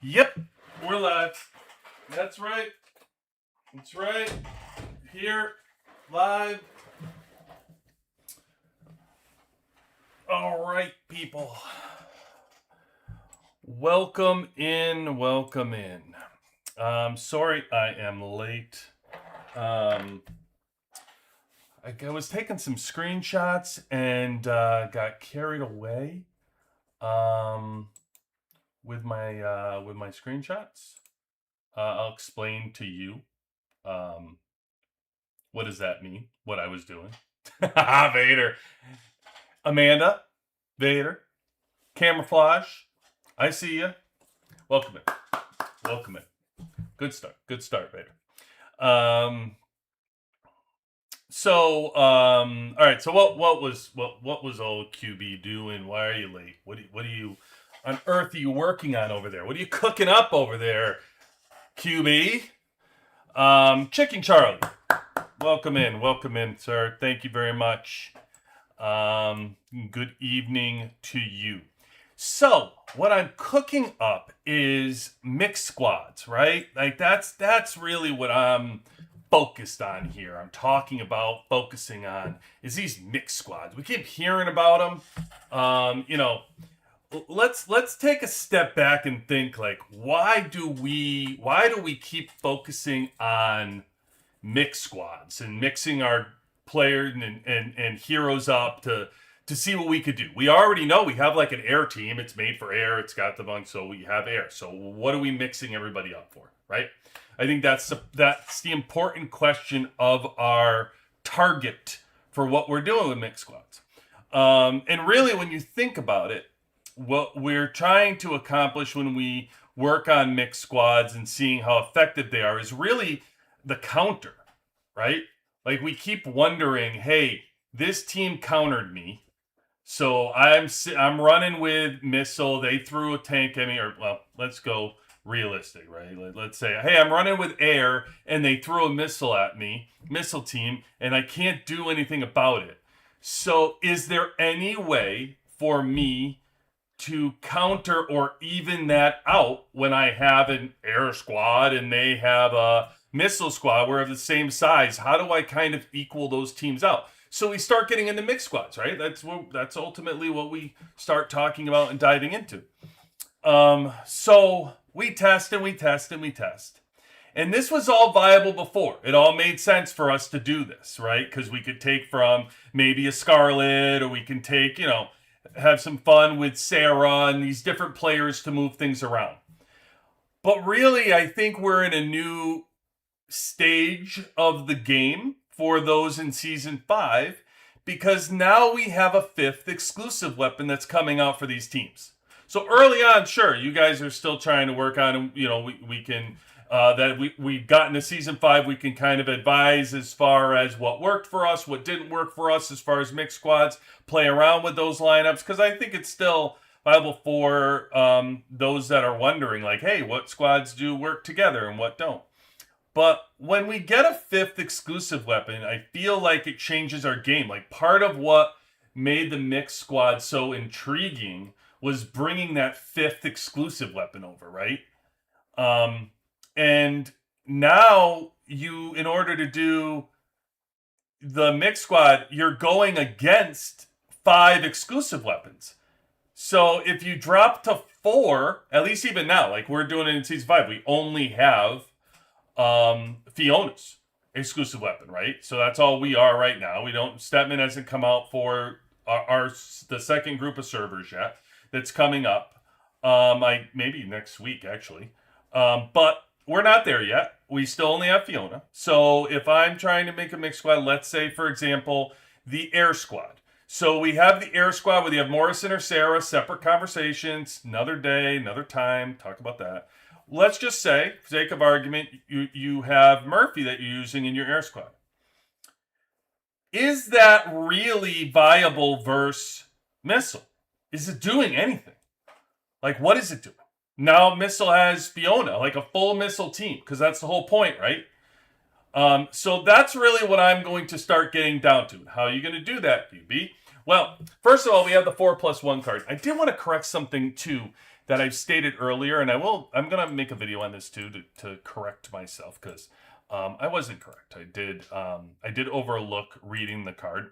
Yep, we're live. That's right. That's right. Here, live. All right, people. Welcome in. Welcome in. Sorry I am late. I was taking some screenshots and got carried away with my screenshots. I'll explain to you what does that mean, what I was doing. Vader. Amanda, Vader, Camouflage, I see you. Welcome in. Welcome in. Good start. Good start, Vader. All right. So what was old QB doing? Why are you late? What are you on earth are you working on over there? What are you cooking up over there, QB? Chicken Charlie. Welcome in, sir. Thank you very much. Good evening to you. So, what I'm cooking up is mixed squads, right? Like that's really what I'm focused on here. I'm talking about focusing on is these mixed squads. We keep hearing about them. Let's take a step back and think like why do we keep focusing on mixed squads and mixing our players and heroes up to see what we could do. We already know we have like an air team. It's made for air. It's got the bunk, so we have air. So what are we mixing everybody up for, right? I think that's the important question of our target for what we're doing with mixed squads. And really, when you think about it, what we're trying to accomplish when we work on mixed squads and seeing how effective they are is really the counter, right? Like we keep wondering, hey, this team countered me. So I'm running with missile. They threw a tank at me, or well, let's go realistic, right? Let's say, hey, I'm running with air, and they threw a missile at me, missile team, and I can't do anything about it. So is there any way for me to counter or even that out when I have an air squad and they have a missile squad? We're of the same size. How do I kind of equal those teams out? So we start getting into mixed squads, right? That's ultimately what we start talking about and diving into. So we test and we test and we test. And this was all viable before. It all made sense for us to do this, right? Because we could take from maybe a Scarlet, or we can take, have some fun with Sarah and these different players to move things around. But really, I think we're in a new stage of the game for those in season 5, because now we have a 5th exclusive weapon that's coming out for these teams. So early on, sure, you guys are still trying to work on, we can we've gotten to season 5, we can kind of advise as far as what worked for us, what didn't work for us as far as mixed squads, play around with those lineups, because I think it's still viable for those that are wondering, like, hey, what squads do work together and what don't. But when we get a 5th exclusive weapon, I feel like it changes our game. Like part of what made the mixed squad so intriguing was bringing that 5th exclusive weapon over, right? And now in order to do the mixed squad, you're going against 5 exclusive weapons. So if you drop to 4, at least even now, like we're doing it in season 5, we only have Fiona's exclusive weapon, right? So that's all we are right now. Stetman hasn't come out for the second group of servers yet. That's coming up. Maybe next week actually. But we're not there yet. We still only have Fiona. So if I'm trying to make a mixed squad, let's say for example the air squad. So we have the air squad where you have Morrison or Sarah, separate conversations, another day, another time, talk about that. Let's just say, for sake of argument, you have Murphy that you're using in your air squad. Is that really viable versus Missile? Is it doing anything? Like, what is it doing? Now Missile has Fiona, like a full Missile team, because that's the whole point, right? So that's really what I'm going to start getting down to. How are you going to do that, QB? Well, first of all, we have the 4+1 card. I did want to correct something, too. that I've stated earlier, and I'm gonna make a video on this too to correct myself because I wasn't correct. I did overlook reading the card,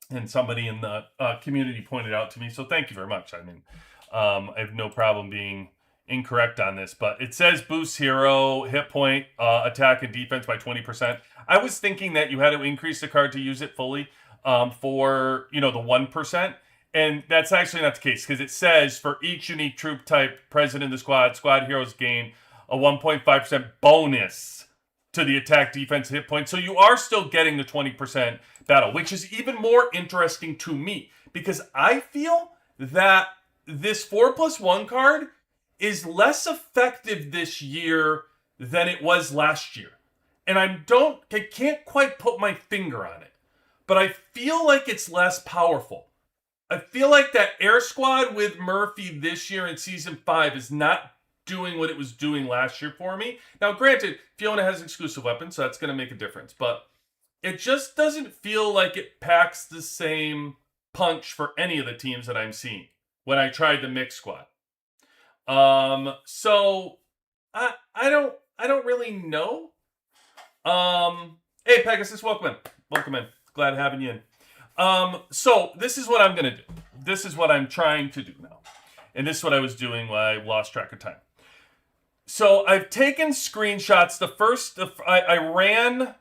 and somebody in the community pointed out to me. So thank you very much. I mean, I have no problem being incorrect on this, but it says boost hero hit point, attack and defense by 20%. I was thinking that you had to increase the card to use it fully for the 1%. And that's actually not the case because it says for each unique troop type present in the squad heroes gain a 1.5% bonus to the attack, defense, hit point. So you are still getting the 20% battle, which is even more interesting to me because I feel that this 4+1 card is less effective this year than it was last year. And I can't quite put my finger on it, but I feel like it's less powerful. I feel like that air squad with Murphy this year in season 5 is not doing what it was doing last year for me. Now, granted, Fiona has exclusive weapons, so that's going to make a difference, but it just doesn't feel like it packs the same punch for any of the teams that I'm seeing when I tried the mix squad. So I don't really know. Hey Pegasus, welcome in. Glad having you in. So this is what I'm gonna do. This is what I'm trying to do now, and this is what I was doing when I lost track of time. So I've taken screenshots. I ran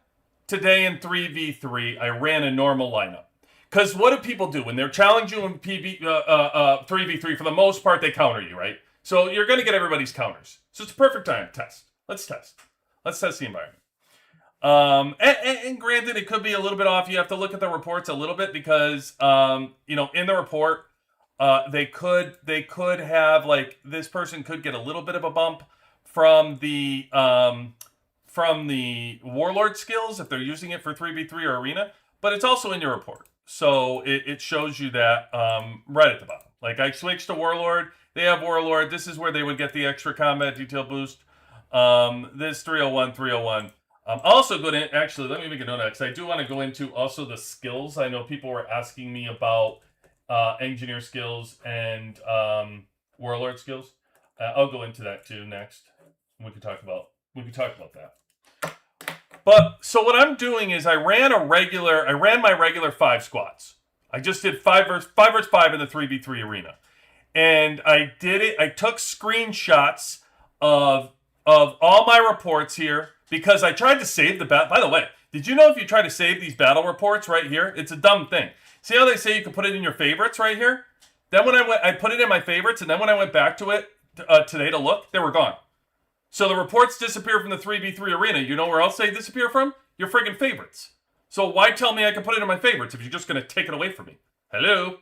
today in 3v3. I ran a normal lineup. Because what do people do when they're challenging you in 3v3? For the most part, they counter you, right? So you're going to get everybody's counters. So it's a perfect time to test. Let's test the environment. And granted, it could be a little bit off. You have to look at the reports a little bit because, in the report, they could have this person could get a little bit of a bump from the warlord skills if they're using it for 3v3 or arena, but it's also in your report. So it shows you that right at the bottom. Like I switched to warlord. They have warlord. This is where they would get the extra combat detail boost. This 301. Also go to, actually, let me make a note of that because I do want to go into also the skills. I know people were asking me about engineer skills and warlord skills. I'll go into that too next. We can talk about that. But so what I'm doing is I ran my regular 5 squads. I just did 5 versus 5 in the 3v3 arena. And I did it. I took screenshots of all my reports here because I tried to save the battle. By the way, did you know if you try to save these battle reports right here, it's a dumb thing. See how they say you can put it in your favorites right here? Then when I put it in my favorites, and then when I went back to it today to look, they were gone. So the reports disappear from the 3v3 arena. You know where else they disappear from? Your friggin' favorites. So why tell me I can put it in my favorites if you're just going to take it away from me? Hello?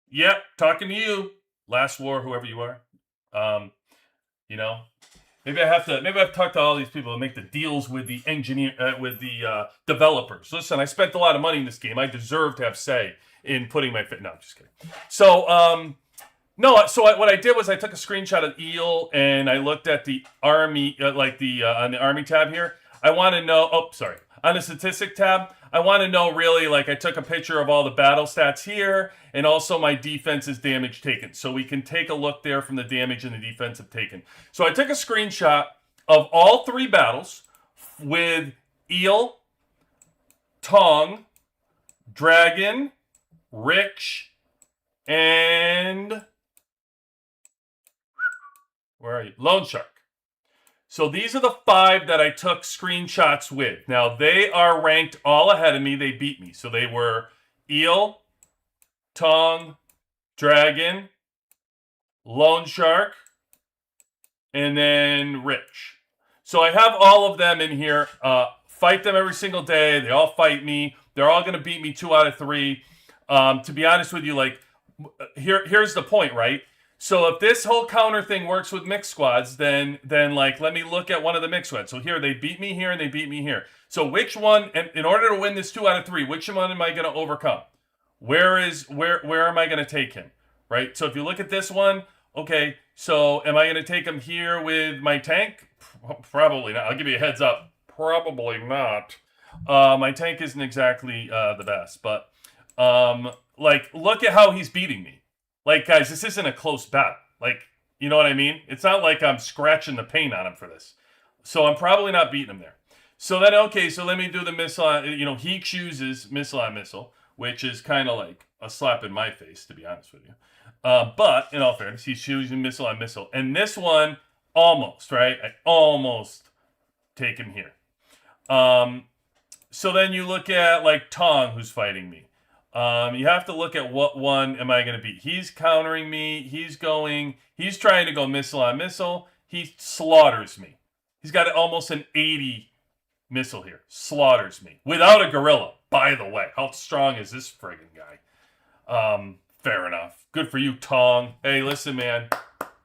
Yep, talking to you. Last war, whoever you are. Maybe I have to talk to all these people and make the deals with the developers. Listen, I spent a lot of money in this game. I deserve to have say in putting my fit. No, I'm just kidding. So, what I did was I took a screenshot of Eel and I looked at the army, on the army tab here. I want to know. Oh, sorry. On the statistic tab, I want to know really, I took a picture of all the battle stats here and also my defense's damage taken. So we can take a look there from the damage and the defensive taken. So I took a screenshot of all 3 battles with Eel, Tong, Dragon, Rich, and where are you? Lone Shark. So these are the 5 that I took screenshots with. Now, they are ranked all ahead of me. They beat me. So they were Eel, Tong, Dragon, Lone Shark, and then Rich. So I have all of them in here. Fight them every single day. They all fight me. They're all going to beat me 2 out of 3. To be honest with you, here's the point, right? So if this whole counter thing works with mixed squads, then let me look at one of the mixed squads. So here, they beat me here and they beat me here. So which one, in order to win this 2 out of 3, which one am I going to overcome? Where am I going to take him? Right? So if you look at this one, okay, so am I going to take him here with my tank? Probably not. I'll give you a heads up. Probably not. My tank isn't exactly the best, but look at how he's beating me. Like, guys, this isn't a close battle. Like, you know what I mean? It's not like I'm scratching the paint on him for this. So I'm probably not beating him there. So then, okay, so let me do the missile. He chooses missile on missile, which is kind of like a slap in my face, to be honest with you. But in all fairness, he's choosing missile on missile. And this one, almost, right? I almost take him here. So then you look at like Tong, who's fighting me. You have to look at what one am I going to beat. He's countering me. He's trying to go missile on missile. He slaughters me. He's got almost an 80 missile here. Slaughters me. Without a gorilla, by the way. How strong is this friggin' guy? Fair enough. Good for you, Tong. Hey, listen, man.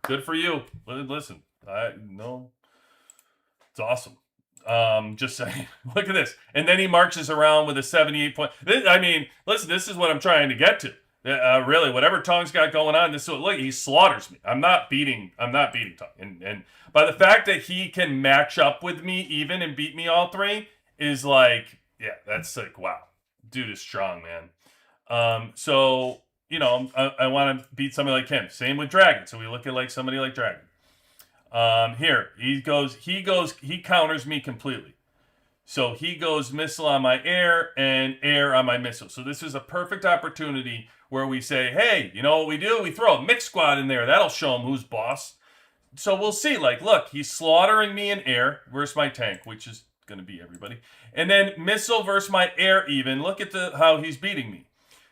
Good for you. Listen. It's awesome. Just saying. Look at this. And then he marches around with a 78 point. Listen, this is what I'm trying to get to. Really, whatever Tong's got going on, look, he slaughters me. I'm not beating Tong. And by the fact that he can match up with me even and beat me all three is like, yeah, that's like, wow. Dude is strong, man. So, I want to beat somebody like him. Same with Dragon. So we look at like somebody like Dragon. Here, he counters me completely. So he goes missile on my air and air on my missile. So this is a perfect opportunity where we say, hey, you know what we do? We throw a mix squad in there. That'll show him who's boss. So we'll see. Like, look, he's slaughtering me in air versus my tank, which is going to be everybody. And then missile versus my air even. Look at how he's beating me.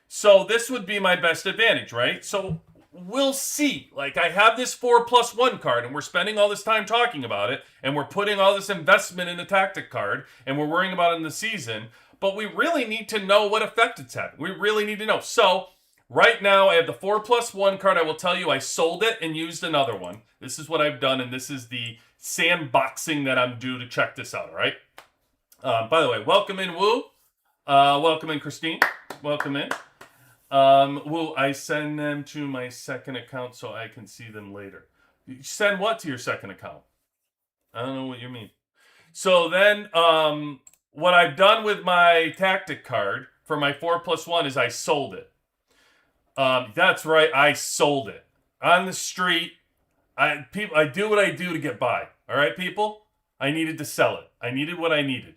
So this would be my best advantage, right? So we'll see. Like, I have this 4+1 card, and we're spending all this time talking about it, and we're putting all this investment in the tactic card, and we're worrying about it in the season, but we really need to know what effect it's having. We really need to know. So right now, I have the 4+1 card. I will tell you I sold it and used another one. This is what I've done, and this is the sandboxing that I'm due to check this out, all right? By the way, welcome in, Woo. Welcome in, Christine. Welcome in. Woo, I send them to my second account so I can see them later. You send what to your second account? I don't know what you mean. So then, what I've done with my tactic card for my 4+1 is I sold it. That's right, I sold it on the street. I do what I do to get by. All right, people. I needed to sell it. I needed what I needed.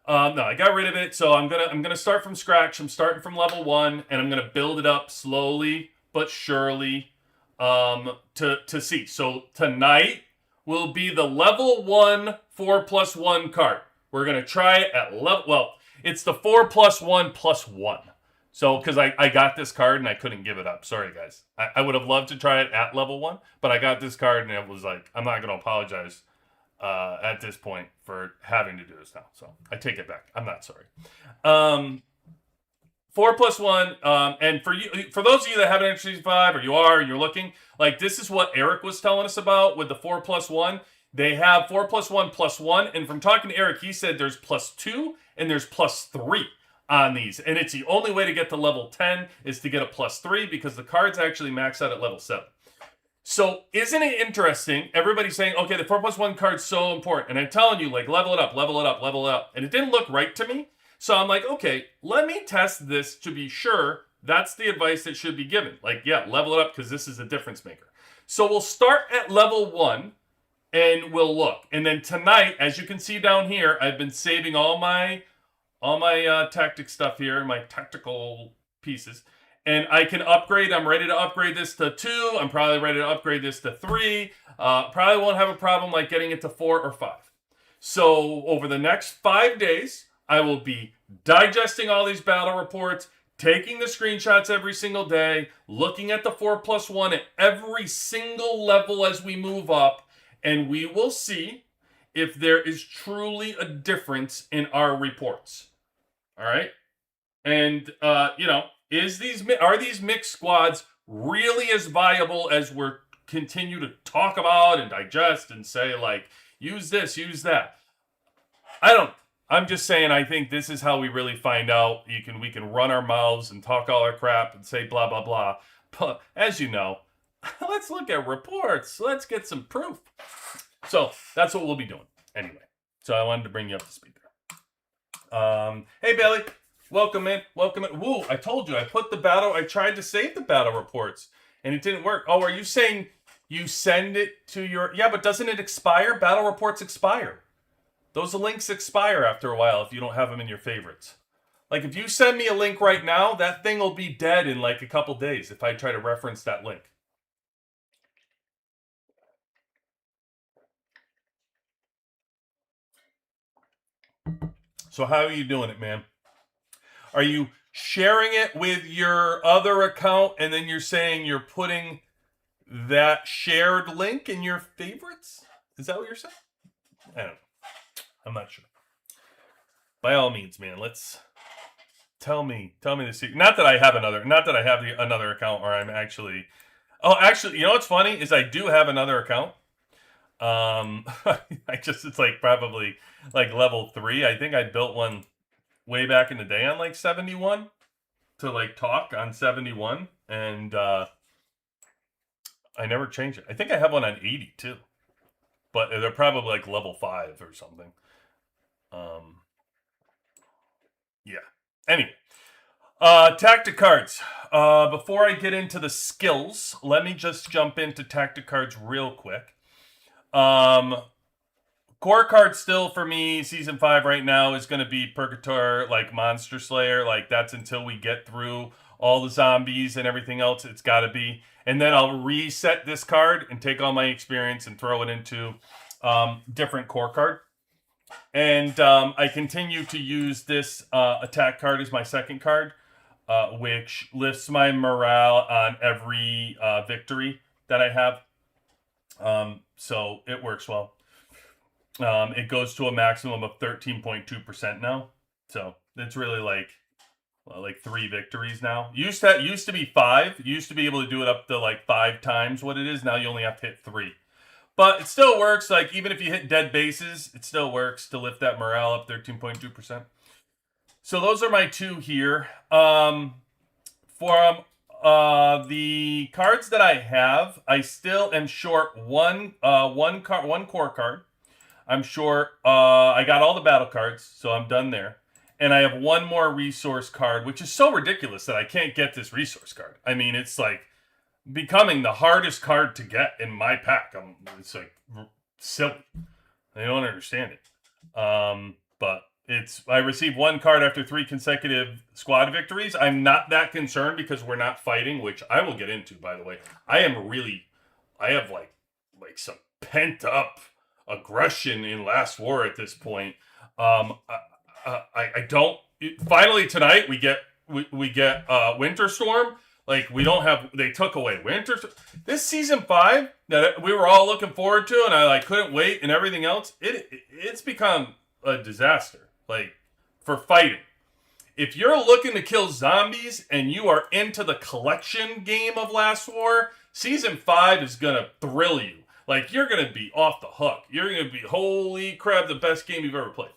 No, I got rid of it. So I'm gonna start from scratch. I'm starting from level 1, and I'm gonna build it up slowly but surely to see. So tonight will be the level 1 4+1 card. We're gonna try it at level. Well, it's the 4+1+1. So, because I got this card and I couldn't give it up. Sorry, guys. I would have loved to try it at level 1, but I got this card and it was like, I'm not going to apologize at this point for having to do this now. So, I take it back. I'm not sorry. 4+1, and for those of you that haven't entered Season 5, or you're looking, like this is what Eric was telling us about with the 4+1. They have 4+1+1, and from talking to Eric, he said there's +2 and there's +3. On these, and it's the only way to get to level 10 is to get a +3 because the cards actually max out at level 7. So isn't it interesting? Everybody's saying, okay, the 4+1 card's so important, and I'm telling you, like, level it up, level it up, level it up, and it didn't look right to me. So I'm like, okay, let me test this to be sure that's the advice that should be given. Like, yeah, level it up because this is a difference maker. So we'll start at level 1 and we'll look, and then tonight, as you can see down here, I've been saving all my tactic stuff here, my tactical pieces. And I can upgrade. I'm ready to upgrade this to 2. I'm probably ready to upgrade this to 3. Probably won't have a problem like getting it to 4 or 5. So over the next 5 days, I will be digesting all these battle reports, taking the screenshots every single day, looking at the 4+1 at every single level as we move up, and we will see if there is truly a difference in our reports. All right? And, are these mixed squads really as viable as we're continue to talk about and digest and say, like, use this, use that? I'm just saying I think this is how we really find out. We can run our mouths and talk all our crap and say blah, blah, blah. But, as you know, let's look at reports. Let's get some proof. So, that's what we'll be doing. Anyway, so I wanted to bring you up to speed there. Hey, Bailey. Welcome in. Welcome in. Woo, I told you, I tried to save the battle reports. and it didn't work. Oh, are you saying you send it to your? Yeah, but doesn't it expire? Battle reports expire. Those links expire after a while if you don't have them in your favorites. Like if you send me a link right now, that thing will be dead in like a couple days if I try to reference that link. So how are you doing it, man? Are you sharing it with your other account and then you're saying you're putting that shared link in your favorites? Is that what you're saying? I don't know. I'm not sure. By all means, man, let's tell me the secret. Not that I have another account or I'm actually. Oh, actually, you know what's funny is I do have another account. It's like probably like level 3. I think I built one way back in the day on like 71 to like talk on 71, and I never changed it. I think I have one on 80 too, but they're probably like level 5 or something. Yeah. Anyway, tactic cards. Before I get into the skills, let me just jump into tactic cards real quick. Core card still for me, season 5 right now is going to be Purgator, like Monster Slayer. Like that's until we get through all the zombies and everything else. It's got to be, and then I'll reset this card and take all my experience and throw it into different core card. And I continue to use this attack card as my second card, which lifts my morale on every victory that I have. So it works well. It goes to a maximum of 13.2% now. So it's really like 3 victories now. Used to be 5. You used to be able to do it up to like 5 times what it is. Now you only have to hit 3. But it still works. Like even if you hit dead bases, it still works to lift that morale up 13.2%. So those are my 2 here. For the cards that I have, I still am short one core card. I'm short. I got all the battle cards, so I'm done there. And I have one more resource card, which is so ridiculous that I can't get this resource card. I mean, it's like becoming the hardest card to get in my pack. It's like silly. I don't understand it. But I received 1 card after 3 consecutive squad victories. I'm not that concerned because we're not fighting, which I will get into, by the way. I have like some pent up aggression in Last War at this point. I don't. Finally tonight we get Winter Storm. Like we don't have. They took away Winter. This season 5 that we were all looking forward to, and I like couldn't wait, and everything else. It's become a disaster. Like for fighting. If you're looking to kill zombies and you are into the collection game of Last War, season 5 is gonna thrill you. Like, you're going to be off the hook. You're going to be, holy crap, the best game you've ever played.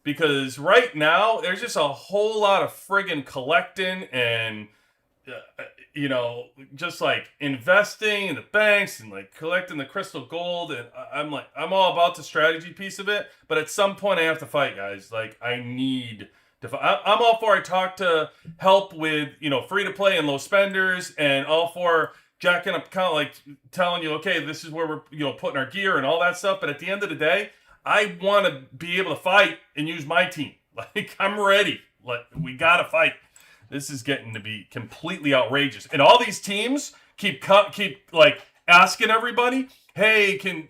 Because right now, there's just a whole lot of friggin' collecting and, just like investing in the banks and like collecting the crystal gold. And I'm all about the strategy piece of it. But at some point, I have to fight, guys. Like, I need to fight. I'm all for I talk to help with, free to play and low spenders, and all for jacking up account, like telling you, okay, this is where we're putting our gear and all that stuff. But at the end of the day, I want to be able to fight and use my team. Like I'm ready. Like we gotta fight. This is getting to be completely outrageous. And all these teams keep like asking everybody, hey, can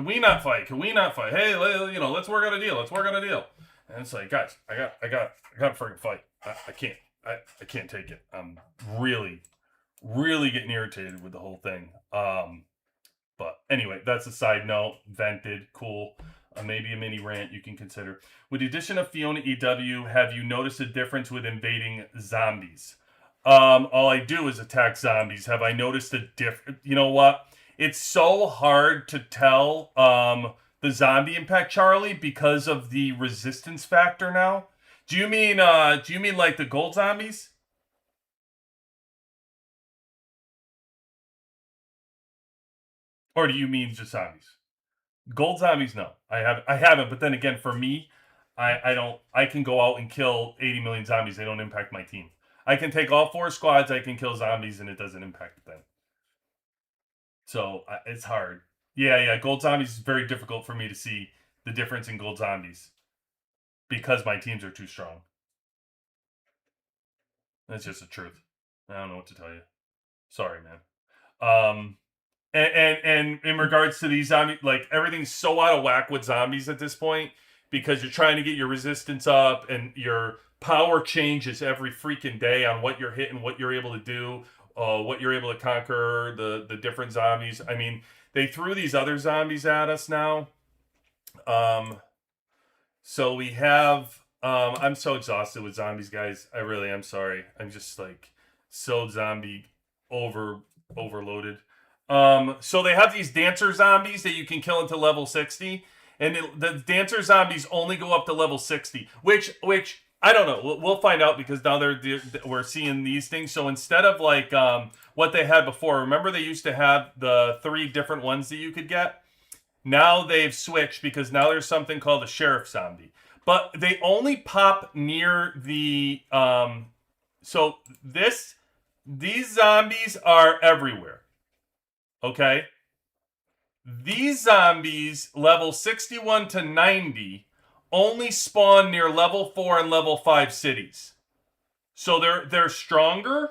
we not fight? Can we not fight? Hey, let's work out a deal. Let's work out a deal. And it's like, guys, I got to freaking fight. I can't take it. I'm really getting irritated with the whole thing. But anyway, that's a side note. Vented, cool. Maybe a mini rant you can consider. With the addition of Fiona EW, have you noticed a difference with invading zombies? All I do is attack zombies. Have I noticed a difference? You know what? It's so hard to tell the zombie impact, Charlie, because of the resistance factor now. Do you mean like the gold zombies? Or do you mean just zombies? Gold zombies, no. I haven't, but then again, for me, I can go out and kill 80 million zombies. They don't impact my team. I can take all 4 squads, I can kill zombies, and it doesn't impact them. So it's hard. Yeah. Gold zombies is very difficult for me to see the difference in gold zombies because my teams are too strong. That's just the truth. I don't know what to tell you. Sorry, man. Um, and in regards to these zombies, like everything's so out of whack with zombies at this point because you're trying to get your resistance up and your power changes every freaking day on what you're hitting, what you're able to do, what you're able to conquer, the different zombies. I mean, they threw these other zombies at us now. So we have. I'm so exhausted with zombies, guys. I really am sorry. I'm just like so zombie overloaded. So they have these dancer zombies that you can kill into level 60, and the dancer zombies only go up to level 60, which I don't know. We'll find out because now we're seeing these things. So instead of like what they had before, remember they used to have the 3 different ones that you could get. Now they've switched because now there's something called a sheriff zombie, but they only pop near the So these zombies are everywhere. Okay? These zombies, level 61 to 90, only spawn near level 4 and level 5 cities. So they're stronger,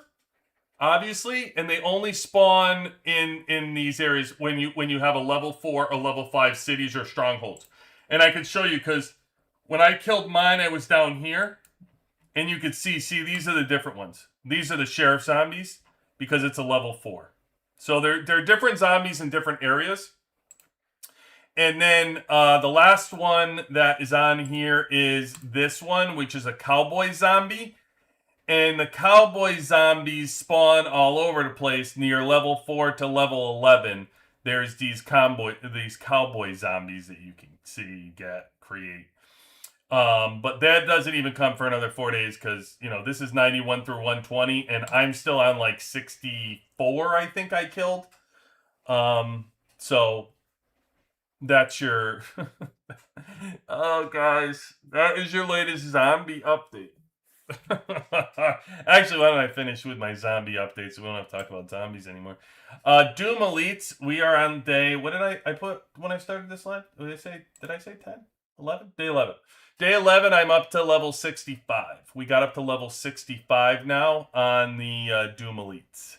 obviously, and they only spawn in these areas when you have a level 4 or level 5 cities or strongholds. And I could show you because when I killed mine, I was down here, and you could see these are the different ones. These are the sheriff zombies because it's a level 4. So they're different zombies in different areas. And then the last one that is on here is this one, which is a cowboy zombie. And the cowboy zombies spawn all over the place near level 4 to level 11. There's these cowboy zombies that you can create. But that doesn't even come for another 4 days because, this is 91 through 120, and I'm still on like 64, I think I killed. So that's your... Oh, guys, that is your latest zombie update. Actually, why don't I finish with my zombie updates so we don't have to talk about zombies anymore. Doom Elites, we are on day... What did I put when I started this live? Did I say 10? 11? Day 11. Day 11, I'm up to level 65. We got up to level 65 now on the Doom Elites.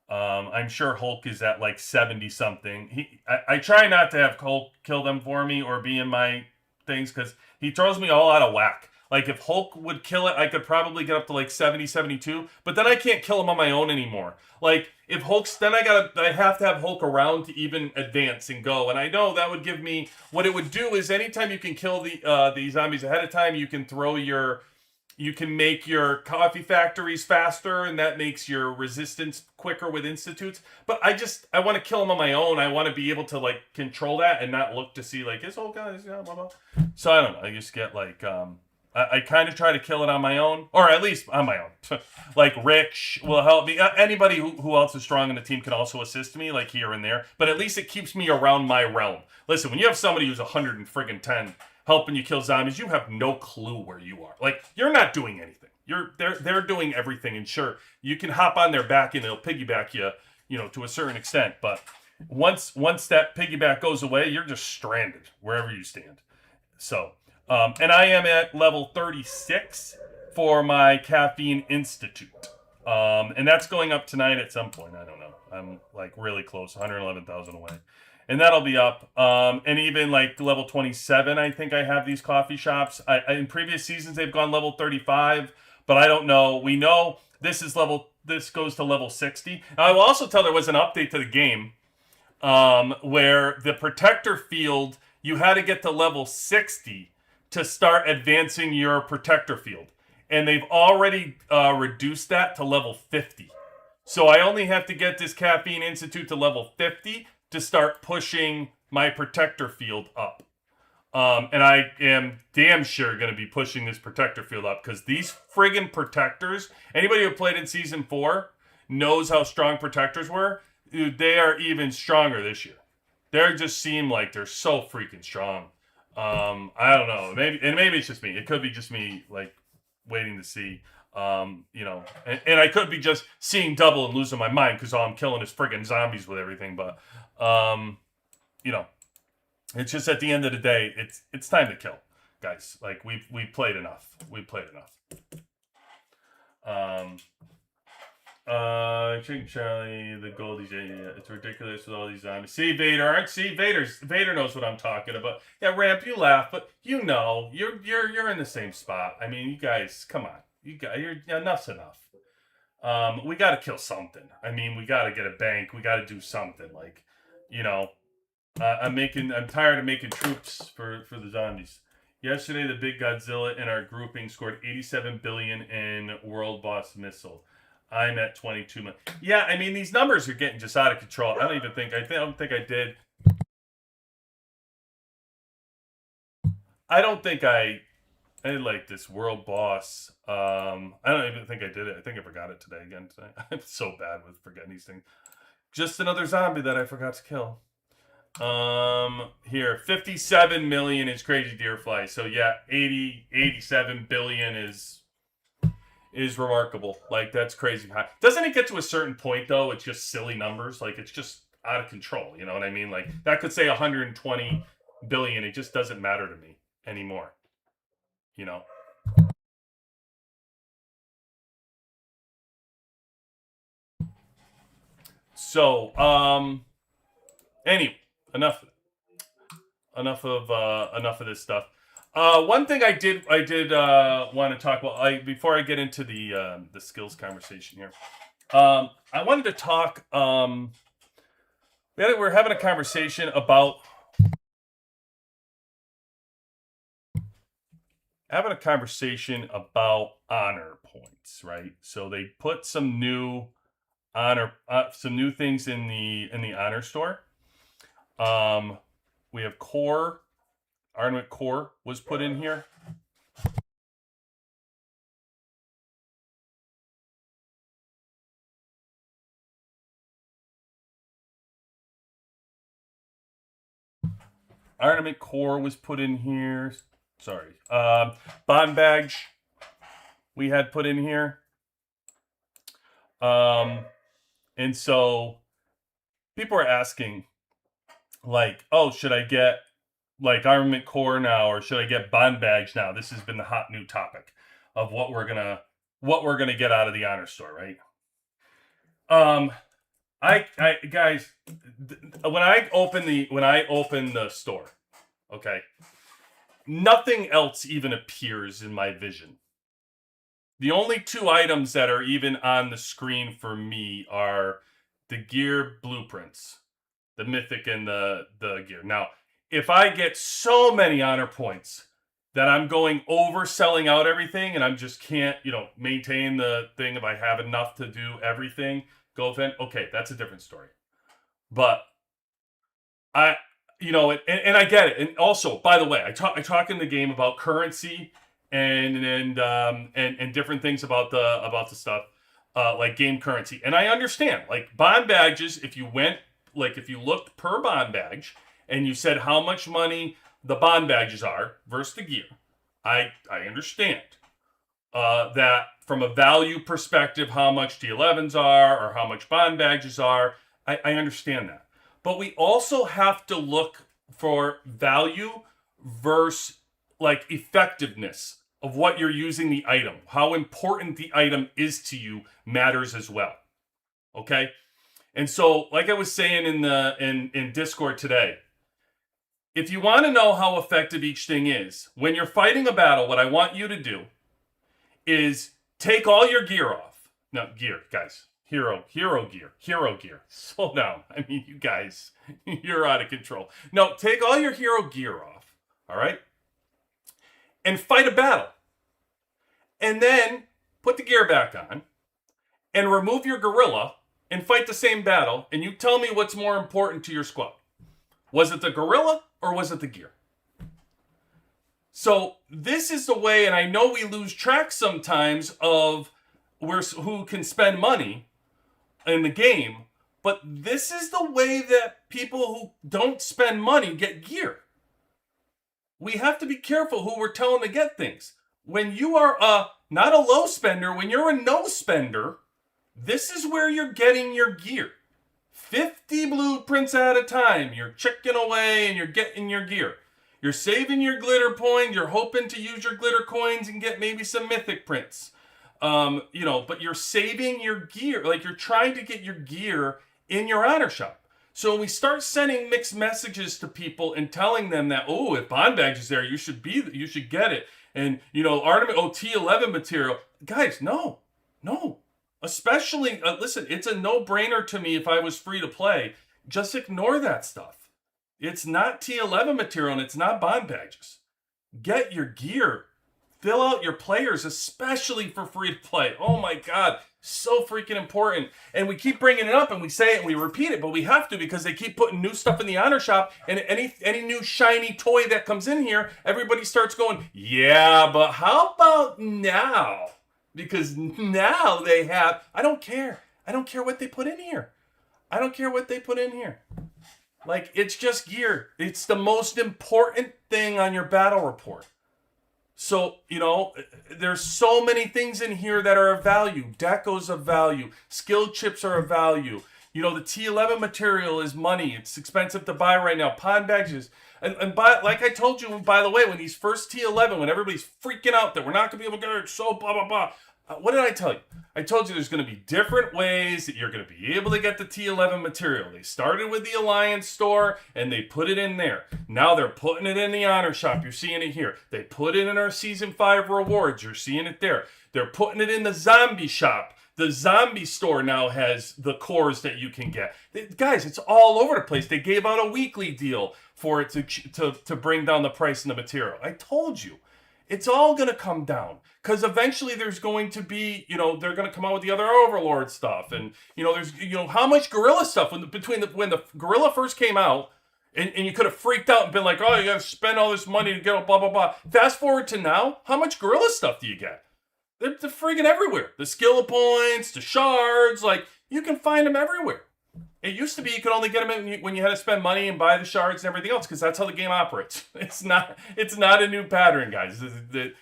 I'm sure Hulk is at like 70-something. I try not to have Hulk kill them for me or be in my things because he throws me all out of whack. Like, if Hulk would kill it, I could probably get up to like 70, 72, but then I can't kill him on my own anymore. Like, if Hulk's, then I have to have Hulk around to even advance and go. And I know that would give me, what it would do is anytime you can kill the zombies ahead of time, you can make your coffee factories faster, and that makes your resistance quicker with institutes. But I want to kill them on my own. I want to be able to like control that and not look to see like, is Hulk guys, blah, blah. So I don't know. I just get like, I kind of try to kill it on my own, or at least on my own. Like Rich will help me. Anybody who else is strong in the team can also assist me, like here and there. But at least it keeps me around my realm. Listen, when you have somebody who's 110 helping you kill zombies, you have no clue where you are. Like, you're not doing anything. They're doing everything, and sure, you can hop on their back and they'll piggyback you, to a certain extent. But once that piggyback goes away, you're just stranded wherever you stand. So. And I am at level 36 for my Caffeine Institute. And that's going up tonight at some point. I don't know. I'm like really close, 111,000 away. And that'll be up. And even like level 27, I think I have these coffee shops. In previous seasons, they've gone level 35, but I don't know. We know this goes to level 60. Now, I will also tell there was an update to the game where the protector field, you had to get to level 60 to start advancing your protector field. And they've already reduced that to level 50. So I only have to get this Caffeine Institute to level 50 to start pushing my protector field up. And I am damn sure going to be pushing this protector field up because these friggin' protectors, anybody who played in Season 4 knows how strong protectors were. Dude, they are even stronger this year. They just seem like they're so freaking strong. I don't know. Maybe it's just me. It could be just me, like, waiting to see. And I could be just seeing double and losing my mind because all I'm killing is friggin' zombies with everything. But you know, it's just at the end of the day, it's time to kill, guys. Like we've played enough. We played enough. Chicken Charlie, the Goldies, yeah, it's ridiculous with all these zombies. See, Vader, aren't see Vader knows what I'm talking about. Yeah, Ramp, you laugh, but you know, you're in the same spot. I mean, you guys, come on, enough's enough. We got to kill something. I mean, we got to get a bank. We got to do something. Like, you know, I'm tired of making troops for the zombies. Yesterday, the big Godzilla in our grouping scored 87 billion in World Boss Missile. I'm at 22 million. Yeah, I mean, these numbers are getting just out of control. I don't think I did. I don't think I like this World Boss. I don't even think I did it. I think I forgot it today again. I'm so bad with forgetting these things. Just another zombie that I forgot to kill. Here, 57 million is Crazy Deerfly. So yeah, 87 billion is remarkable. Like, that's crazy high. Doesn't it get to a certain point though? It's just silly numbers. Like, it's just out of control. You know what I mean? Like, that could say 120 billion. It just doesn't matter to me anymore. You know. So, anyway, enough of this stuff. One thing I did want to talk about before I get into the skills conversation here. I wanted to talk. We're having a conversation about honor points, right? So they put some new things in the honor store. We have core. Armament core was put in here. Armament core was put in here. Sorry. Bond badge we had put in here. And so people are asking, like, oh, should I get like armament core now, or should I get bond badge now? This has been the hot new topic of what we're gonna get out of the honor store, right? I guys, when I open the store, okay, nothing else even appears in my vision. The only two items that are even on the screen for me are the gear blueprints, the mythic and the gear. Now, if I get so many honor points that I'm going over selling out everything and I just can't, maintain the thing, if I have enough to do everything, okay, that's a different story. But and I get it. And also, by the way, I talk in the game about currency and different things about the stuff, like game currency. And I understand, like, bond badges, if you looked per bond badge and you said how much money the bond badges are versus the gear, I understand that from a value perspective, how much D11s are or how much bond badges are. I understand that. But we also have to look for value versus like effectiveness of what you're using the item. How important the item is to you matters as well. Okay? And so, like I was saying in Discord today, if you want to know how effective each thing is, when you're fighting a battle, what I want you to do is take all your gear off. No, gear, guys. Hero gear. Slow down. I mean, you guys, you're out of control. No, take all your hero gear off, all right? And fight a battle. And then put the gear back on and remove your gorilla and fight the same battle, and you tell me what's more important to your squad. Was it the gorilla or was it the gear? So this is the way, and I know we lose track sometimes of who can spend money in the game, but this is the way that people who don't spend money get gear. We have to be careful who we're telling to get things. When you are a not a low spender. When you're a no spender, this is where you're getting your gear. 50 blueprints at a time. You're chipping away and you're getting your gear. You're saving your glitter point. You're hoping to use your glitter coins and get maybe some mythic prints. But you're saving your gear. Like, you're trying to get your gear in your honor shop. So when we start sending mixed messages to people and telling them that, oh, if Bond Badge is there, you should get it. And, Artemis, T11 material. Guys, no. Especially, listen, it's a no-brainer to me if I was free to play. Just ignore that stuff. It's not T11 material and it's not Bond Badges. Get your gear. Fill out your players, especially for free to play. Oh my God, so freaking important. And we keep bringing it up and we say it and we repeat it, but we have to because they keep putting new stuff in the honor shop. And any new shiny toy that comes in here, everybody starts going, yeah, but how about now? Because now they have, I don't care what they put in here. Like, it's just gear. It's the most important thing on your battle report. So, there's so many things in here that are of value. Decos of value. Skill chips are of value. The T11 material is money. It's expensive to buy right now. Pond badges. Like I told you, by the way, when these first T11, when everybody's freaking out that we're not going to be able to get it, so blah, blah, blah. What did I tell you? I told you there's going to be different ways that you're going to be able to get the T11 material. They started with the Alliance store and they put it in there. Now they're putting it in the honor shop. You're seeing it here. They put it in our Season 5 rewards. You're seeing it there. They're putting it in the zombie shop. The zombie store now has the cores that you can get. Guys, it's all over the place. They gave out a weekly deal for it to bring down the price and the material. I told you. It's all going to come down because eventually there's going to be, they're going to come out with the other Overlord stuff. And, there's, how much Gorilla stuff when the Gorilla first came out and you could have freaked out and been like, oh, you got to spend all this money to get a blah, blah, blah. Fast forward to now, how much Gorilla stuff do you get? They're freaking everywhere. The skill points, the shards, like, you can find them everywhere. It used to be you could only get them when you had to spend money and buy the shards and everything else because that's how the game operates. It's not a new pattern, guys. The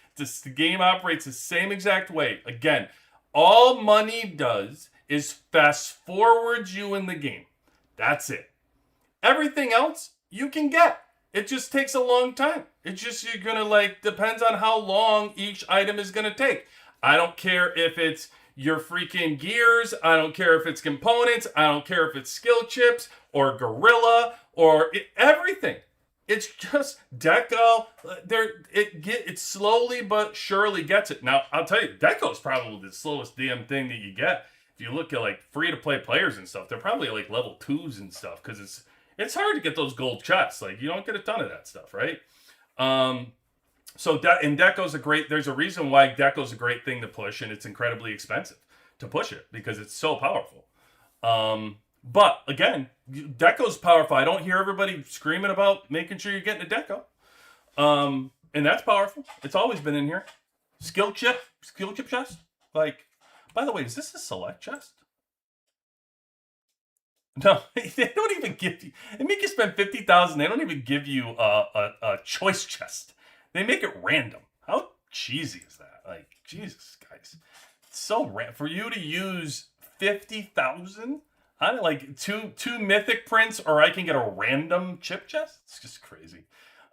game operates the same exact way. Again, all money does is fast forwards you in the game. That's it. Everything else you can get. It just takes a long time. It's just you're going to depends on how long each item is going to take. I don't care if it's your freaking gears. I don't care if it's components. I don't care if it's skill chips or Gorilla or everything. It's just Deco. It slowly but surely gets it. Now, I'll tell you, Deco is probably the slowest damn thing that you get. If you look at free-to-play players and stuff, they're probably level 2s and stuff because it's hard to get those gold chests. You don't get a ton of that stuff, right? Deco's there's a reason why Deco's a great thing to push, and it's incredibly expensive to push it because it's so powerful. But again, Deco's powerful. I don't hear everybody screaming about making sure you're getting a Deco. And that's powerful. It's always been in here. Skill chip chest. By the way, is this a select chest? No, they don't even give you. They make you spend $50,000. They don't even give you a choice chest. They make it random. How cheesy is that? Jesus, guys. It's so for you to use 50,000 on two mythic prints, or I can get a random chip chest. It's just crazy.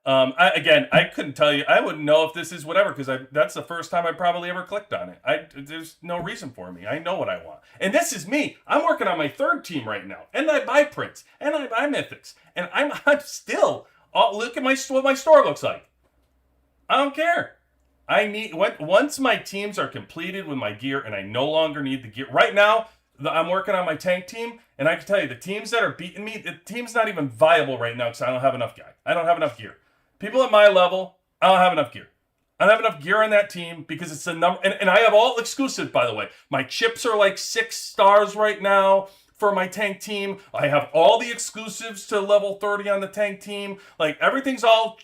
I couldn't tell you. I wouldn't know if this is whatever because that's the first time I probably ever clicked on it. There's no reason for me. I know what I want, and this is me. I'm working on my third team right now, and I buy prints and I buy mythics, and I'm still. Look at what my store looks like. I don't care. Once my teams are completed with my gear and I no longer need the gear. Right now, I'm working on my tank team, and I can tell you the teams that are beating me, the team's not even viable right now because I don't have enough I don't have enough gear. People at my level, I don't have enough gear. I don't have enough gear on that team because it's a number, and I have all exclusive, by the way. My chips are 6 stars right now for my tank team. I have all the exclusives to level 30 on the tank team. Everything's all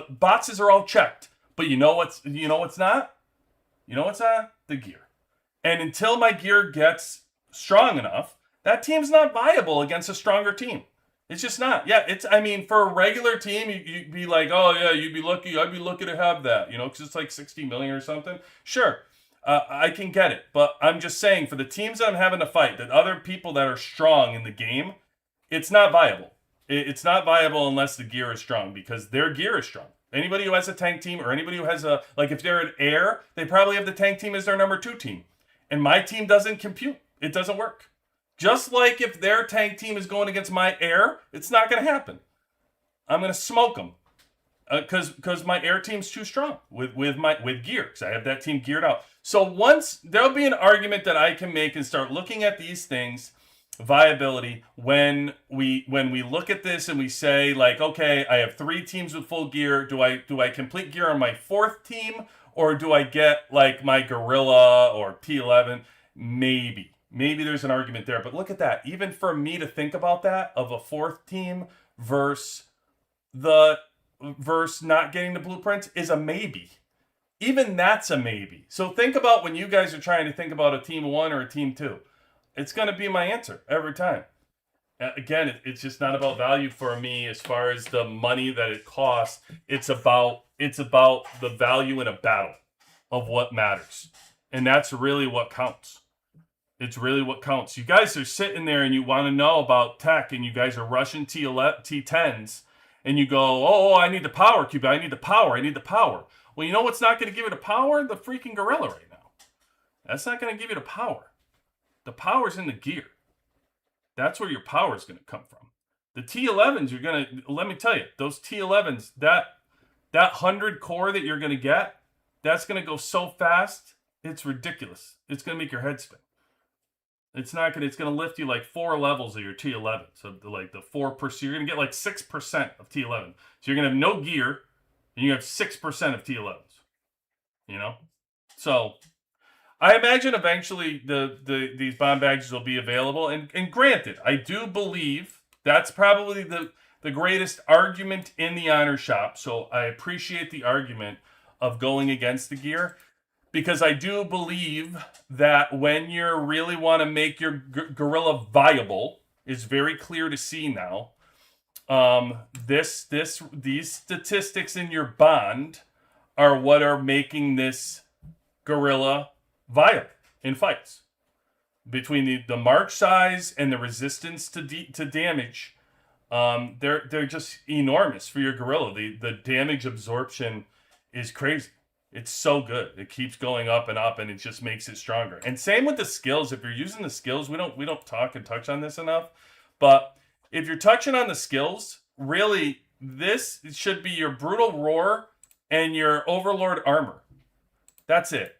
boxes are all checked. But you know what's not? You know what's not? The gear. And until my gear gets strong enough, that team's not viable against a stronger team. It's just not. Yeah, for a regular team, you'd be like, oh yeah, you'd be lucky. I'd be lucky to have that, because it's 60 million or something. Sure. I can get it, but I'm just saying for the teams that I'm having to fight, that other people that are strong in the game, it's not viable. It's not viable unless the gear is strong because their gear is strong. Anybody who has a tank team or anybody who has a, like if they're an air, they probably have the tank team as their number 2 team. And my team doesn't compute. It doesn't work. Just like if their tank team is going against my air, it's not going to happen. I'm going to smoke them because my air team's too strong with gear because I have that team geared out. So once there'll be an argument that I can make and start looking at these things, viability, when we look at this and we say like, okay, I have 3 teams with full gear. Do I complete gear on my 4th team, or do I get like my gorilla or T11? Maybe there's an argument there, but look at that. Even for me to think about that of a 4th team versus not getting the blueprint is a maybe. Even that's a maybe. So think about when you guys are trying to think about a team 1 or a team 2. It's going to be my answer every time. Again, it's just not about value for me as far as the money that it costs. It's about the value in a battle of what matters. And that's really what counts. It's really what counts. You guys are sitting there and you want to know about tech, and you guys are rushing T10s, and you go, oh, I need the power, Cube. I need the power. Well, you know what's not going to give you the power? The freaking gorilla right now. That's not going to give you the power. The power's in the gear. That's where your power is going to come from. The T11s, you're going to, let me tell you, those T11s, that 100 core that you're going to get, that's going to go so fast, it's ridiculous. It's going to make your head spin. It's not going to, it's going to lift you like 4 levels of your T11. So like the 4%, you're going to get like 6% of T11. So you're going to have no gear, and you have 6% of T11s. You know? So I imagine eventually these bomb badges will be available. And granted, I do believe that's probably the greatest argument in the honor shop. So I appreciate the argument of going against the gear, because I do believe that when you really want to make your gorilla viable, is very clear to see now. These statistics in your bond are what are making this gorilla viable in fights. Between the march size and the resistance to damage, they're just enormous for your gorilla. The damage absorption is crazy. It's so good. It keeps going up, and it just makes it stronger. And same with the skills. If you're using the skills, we don't talk and touch on this enough, but if you're touching on the skills, really this should be your brutal roar and your overlord armor. That's it.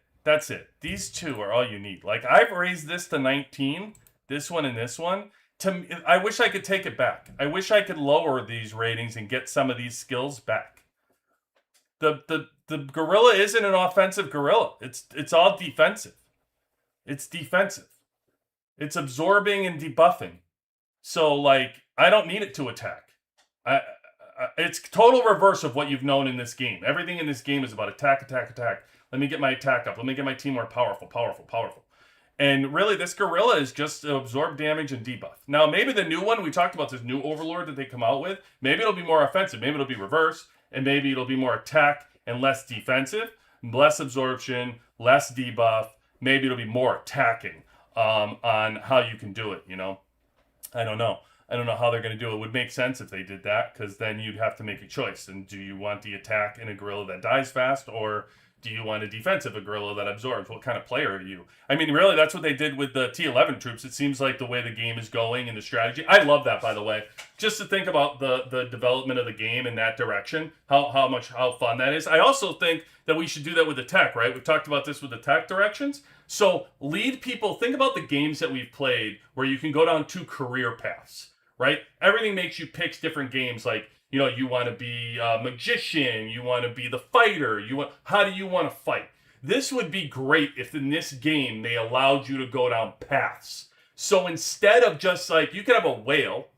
These 2 are all you need. Like, I've raised this to 19, this one and this one. I wish I could take it back. I wish I could lower these ratings and get some of these skills back. The gorilla isn't an offensive gorilla. It's all defensive. It's defensive. It's absorbing and debuffing. So like, I don't need it to attack. It's total reverse of what you've known in this game. Everything in this game is about attack. Let me get my attack up. Let me get my team more powerful. And really, this gorilla is just to absorb damage and debuff. Now, maybe the new one, we talked about this new overlord that they come out with, maybe it'll be more offensive. Maybe it'll be reverse. And maybe it'll be more attack and less defensive, less absorption, less debuff. Maybe it'll be more attacking on how you can do it, you know? I don't know how they're going to do it. It would make sense if they did that, because then you'd have to make a choice. And do you want the attack in a gorilla that dies fast, or do you want a defensive gorilla that absorbs? What kind of player are you? I mean, really, that's what they did with the T11 troops. It seems like the way the game is going and the strategy. I love that, by the way. Just to think about the development of the game in that direction, how fun that is. I also think that we should do that with the tech, right? We've talked about this with the tech directions. So lead people, think about the games that we've played where you can go down 2 career paths, right? Everything makes you pick different games, like, you know, you want to be a magician, you want to be the fighter, how do you want to fight? This would be great if in this game they allowed you to go down paths. So instead of just like, you could have a whale,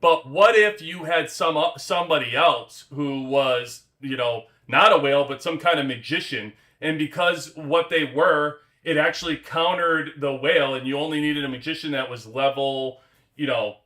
but what if you had somebody else who was, you know, not a whale, but some kind of magician, and because what they were, it actually countered the whale, and you only needed a magician that was level, you know,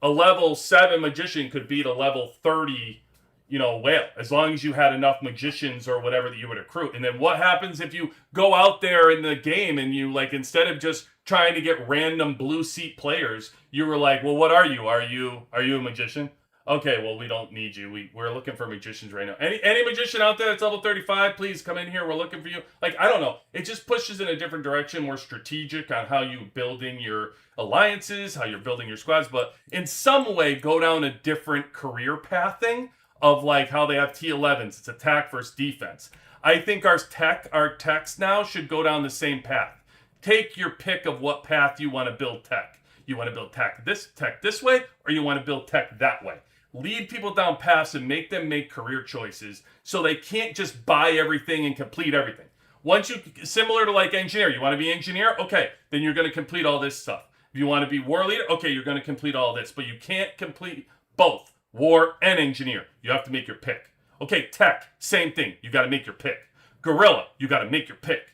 a level 7 magician could beat a level 30, whale, as long as you had enough magicians or whatever that you would recruit. And then what happens if you go out there in the game and you, like, instead of just trying to get random blue seat players, you were like, well, what are you? Are you a magician? Okay, well, we don't need you. We're looking for magicians right now. Any magician out there that's level 35, please come in here. We're looking for you. Like, I don't know. It just pushes in a different direction, more strategic on how you building your alliances, how you're building your squads, but in some way go down a different career pathing of like how they have T11s. It's attack versus defense. I think our techs now should go down the same path. Take your pick of what path you want to build tech. You want to build tech this way, or you want to build tech that way. Lead people down paths and make them make career choices so they can't just buy everything and complete everything. Once you, similar to like engineer, you want to be engineer? Okay, then you're going to complete all this stuff. If you want to be war leader, okay, you're going to complete all this, but you can't complete both war and engineer. You have to make your pick. Okay, tech, same thing. You got to make your pick. Guerrilla, you got to make your pick.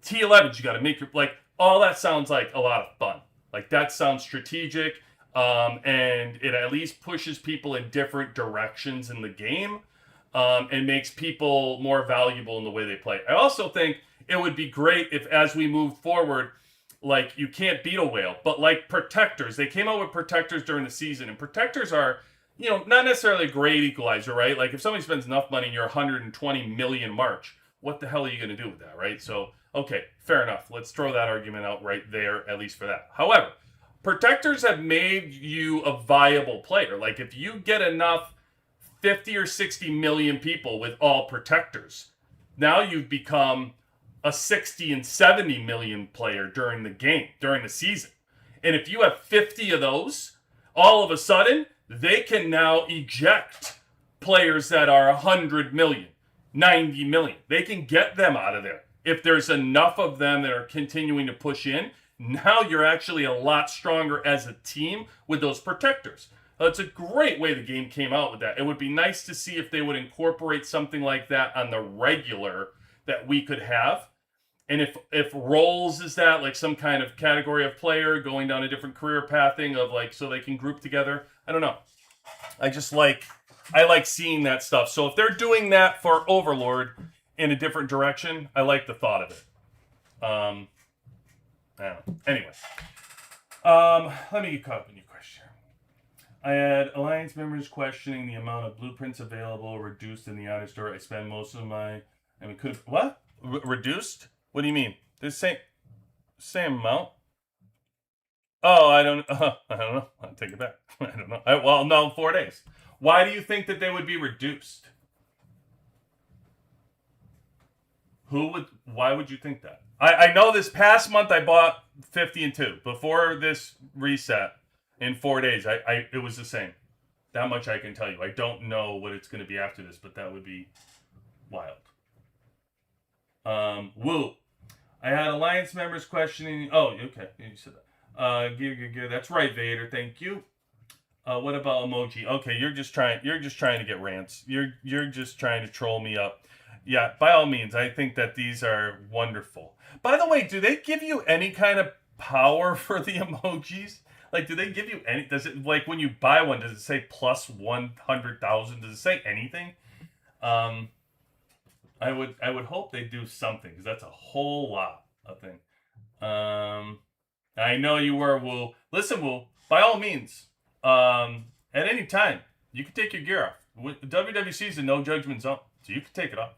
T11s, you got to make your, like, all that sounds like a lot of fun. Like, that sounds strategic, and it at least pushes people in different directions in the game, and makes people more valuable in the way they play. I also think it would be great if, as we move forward, like, you can't beat a whale, but like protectors, they came out with protectors during the season, and protectors are, not necessarily a great equalizer, right? Like, if somebody spends enough money in your 120 million march, what the hell are you going to do with that, right? So, okay, fair enough. Let's throw that argument out right there, at least for that. However, protectors have made you a viable player. Like, if you get enough 50 or 60 million people with all protectors, now you've become a 60 and 70 million player during the game, during the season. And if you have 50 of those, all of a sudden, they can now eject players that are 100 million, 90 million. They can get them out of there. If there's enough of them that are continuing to push in, now you're actually a lot stronger as a team with those protectors. It's a great way the game came out with that. It would be nice to see if they would incorporate something like that on the regular that we could have. And if roles is that, like, some kind of category of player going down a different career pathing of, like, so they can group together. I don't know. I like seeing that stuff. So if they're doing that for Overlord in a different direction, I like the thought of it. I don't know. Anyway. Let me get caught up in your question. I had Alliance members questioning the amount of blueprints available reduced in the outer store. I spend most of my... I mean, could... What? Reduced? What do you mean? The same amount? Oh, I don't know. I'll take it back. I don't know. Well, no, 4 days. Why do you think that they would be reduced? Why would you think that? I know this past month I bought 50 and 2. Before this reset in 4 days, it was the same. That much I can tell you. I don't know what it's going to be after this, but that would be wild. Woo. I had Alliance members questioning. Oh, okay. You said that. Gear. That's right, Vader. Thank you. What about emoji? Okay, you're just trying to get rants. You're just trying to troll me up. Yeah, by all means, I think that these are wonderful. By the way, do they give you any kind of power for the emojis? Like, do they give you any? Does it, like, when you buy one, does it say plus 100,000? Does it say anything? I would hope they do something, because that's a whole lot of things. I know you were, Woo. Listen, Woo, by all means, at any time, you can take your gear off. WWC is a no judgment zone, so you can take it off.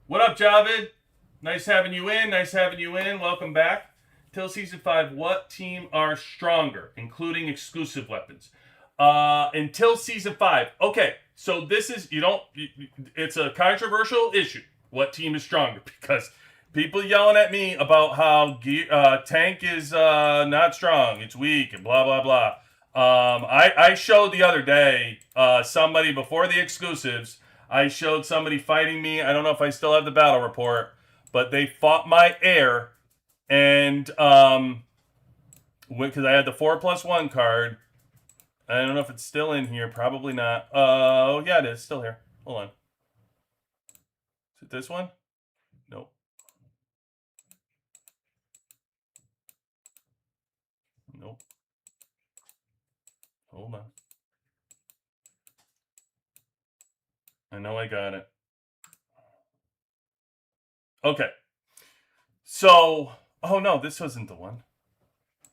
What up, Javid? Nice having you in. Welcome back. Till Season 5, what team are stronger, including exclusive weapons? Until Season 5. Okay, so this is, it's a controversial issue. What team is stronger? Because people yelling at me about how tank is not strong, it's weak, and blah, blah, blah. I showed the other day somebody before the exclusives. I showed somebody fighting me. I don't know if I still have the battle report, but they fought my air, and because I had the 4+1 card. I don't know if it's still in here. Probably not. Oh, yeah, it is. Still here. Hold on. Is it this one? Nope. Nope. Hold on. I know I got it. Okay. So, oh no, this wasn't the one.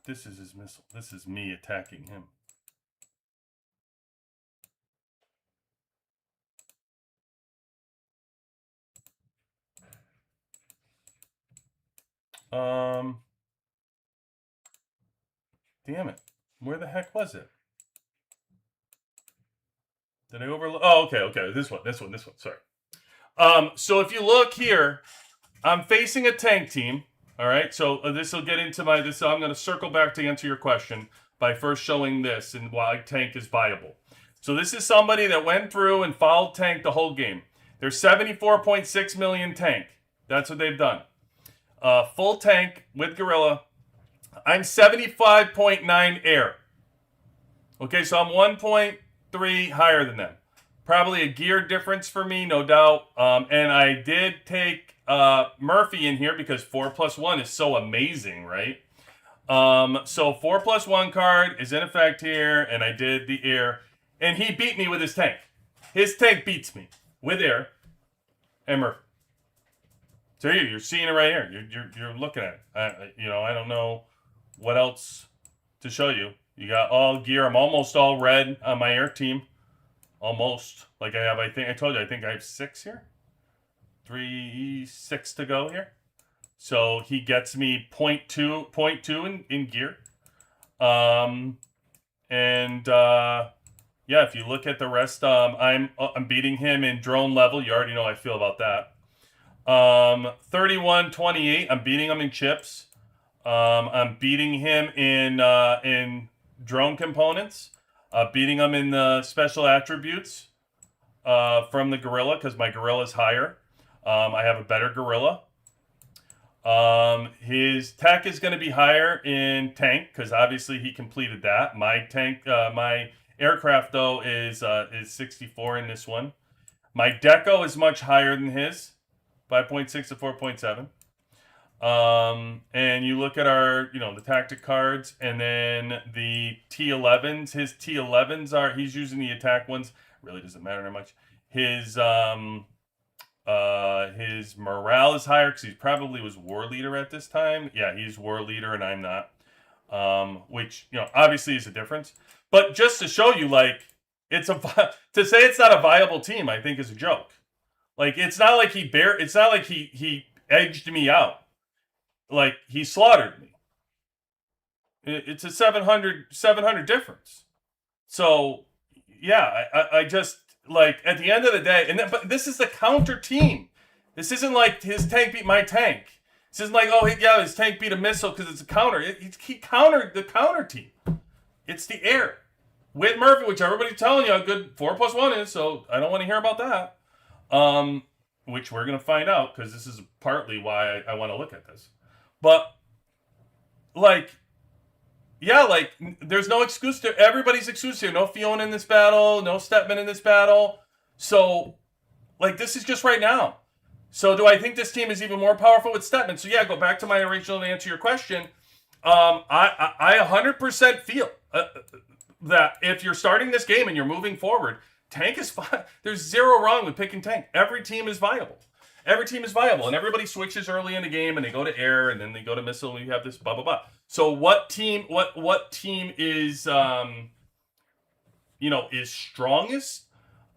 This is his missile. This is me attacking him. Damn it. Where the heck was it? Did I overlook? Oh, okay. This one. Sorry. So if you look here, I'm facing a tank team. All right. So this will get into my this. I'm going to circle back to answer your question by first showing this and why tank is viable. So this is somebody that went through and followed tank the whole game. They're 74.6 million tank. That's what they've done. Full tank with gorilla. I'm 75.9 air. Okay, so I'm 1.3 higher than them. Probably a gear difference for me, no doubt. And I did take Murphy in here because 4+1 is so amazing, right? So 4+1 card is in effect here, and I did the air. And he beat me with his tank. His tank beats me with air and Murphy. So you're seeing it right here. You're looking at it. I don't know what else to show you. You got all gear. I'm almost all red on my air team. Almost. Like I told you, I think I have 6 here. 6 to go here. So he gets me 0.2 in gear. Yeah, if you look at the rest, I'm beating him in drone level. You already know how I feel about that. 31-28. I'm beating him in chips. I'm beating him in drone components. Beating him in the special attributes from the gorilla because my gorilla is higher. I have a better gorilla. His tech is going to be higher in tank because obviously he completed that. My aircraft though is 64 in this one. My deco is much higher than his, 5.6 to 4.7. And you look at our, the tactic cards, and then the T11s. His T11s he's using the attack ones. Really doesn't matter that much. His morale is higher because he probably was war leader at this time. Yeah, he's war leader and I'm not. Which obviously is a difference. But just to show you, like, to say it's not a viable team, I think is a joke. Like, it's not like he edged me out. Like, he slaughtered me. It's a 700 difference. So, yeah, I just, like, at the end of the day, but this is the counter team. This isn't like his tank beat my tank. This isn't like, his tank beat a missile because it's a counter. He countered the counter team. It's the air. With Murphy, which everybody's telling you how good 4+1 is, so I don't want to hear about that. Which we're going to find out because this is partly why I want to look at this. But, there's no excuse to everybody's excuse here. No Fiona in this battle, no Stepman in this battle. So, this is just right now. So, do I think this team is even more powerful with Stepman? So, yeah, go back to my original to answer your question. I 100% feel that if you're starting this game and you're moving forward, tank is fine. There's zero wrong with picking tank. Every team is viable. And everybody switches early in the game, and they go to air, and then they go to missile, and you have this blah blah blah. So what team is is strongest?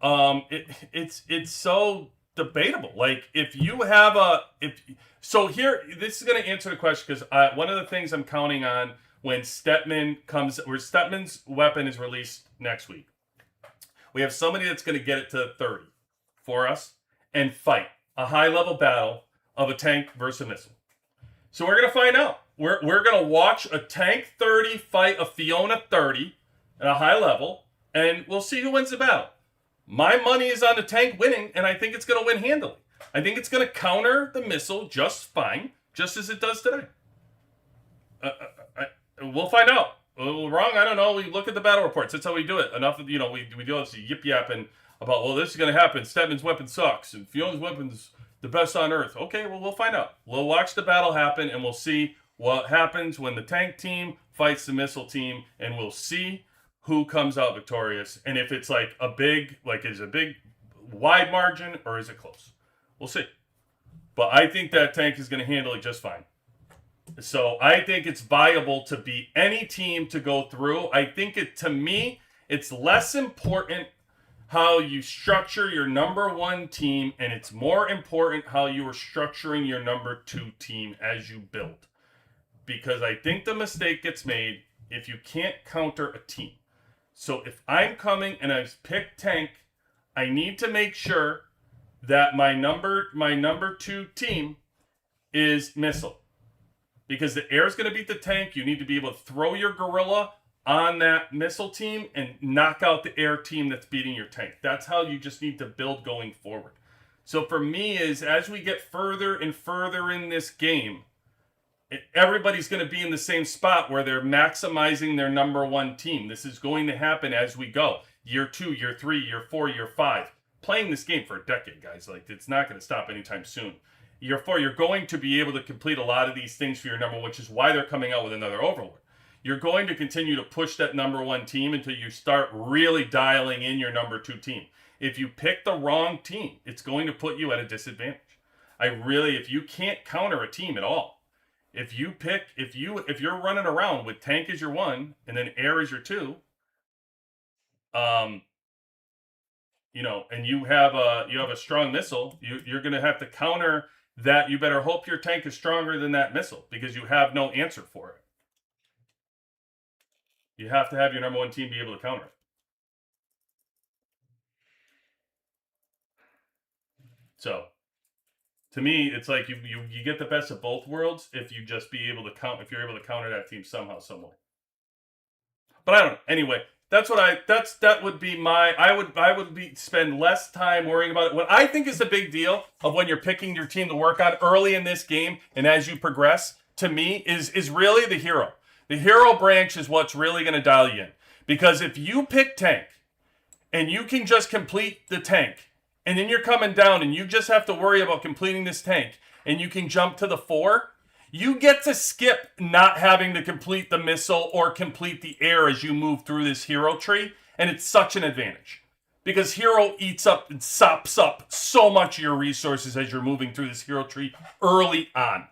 It's so debatable. Like if you have this is going to answer the question because one of the things I'm counting on when Stepman's weapon is released next week. We have somebody that's going to get it to 30 for us and fight a high-level battle of a tank versus a missile. So we're going to find out. We're going to watch a tank 30 fight a Fiona 30 at a high level, and we'll see who wins the battle. My money is on the tank winning, and I think it's going to win handily. I think it's going to counter the missile just fine, just as it does today. We'll find out. Wrong? I don't know. We look at the battle reports. That's how we do it. Enough of, we do all this yip-yapping about, this is going to happen. Stedman's weapon sucks, and Fiona's weapon's the best on Earth. Okay, well, we'll find out. We'll watch the battle happen, and we'll see what happens when the tank team fights the missile team, and we'll see who comes out victorious. And if it's like a big wide margin or is it close? We'll see. But I think that tank is going to handle it just fine. So I think it's viable to beat any team to go through. I think to me, it's less important how you structure your number one team, and it's more important how you are structuring your number two team as you build. Because I think the mistake gets made if you can't counter a team. So if I'm coming and I've picked tank, I need to make sure that my number two team is missile. Because the air is going to beat the tank. You need to be able to throw your gorilla on that missile team and knock out the air team that's beating your tank. That's how you just need to build going forward. So for me, is as we get further and further in this game, everybody's going to be in the same spot where they're maximizing their number one team. This is going to happen as we go. Year 2, year 3, year 4, year 5. Playing this game for a decade, guys. Like, it's not going to stop anytime soon. Year 4, you're going to be able to complete a lot of these things for your number one, which is why they're coming out with another Overlord. You're going to continue to push that number one team until you start really dialing in your number two team. If you pick the wrong team, it's going to put you at a disadvantage. If you can't counter a team at all, if you're running around with tank as your 1 and then air as your 2, and you have a strong missile, you're going to have to counter that. You better hope your tank is stronger than that missile because you have no answer for it. You have to have your number one team be able to counter it. So, to me, it's like you get the best of both worlds if you just be able to if you're able to counter that team somehow, somewhere. But I don't know. Anyway, that would be my. I would spend less time worrying about it. What I think is the big deal of when you're picking your team to work on early in this game and as you progress, to me, is really the hero. The hero branch is what's really going to dial you in. Because if you pick tank and you can just complete the tank, and then you're coming down and you just have to worry about completing this tank, and you can jump to the 4, you get to skip not having to complete the missile or complete the air as you move through this hero tree. And it's such an advantage. Because hero eats up and sops up so much of your resources as you're moving through this hero tree early on.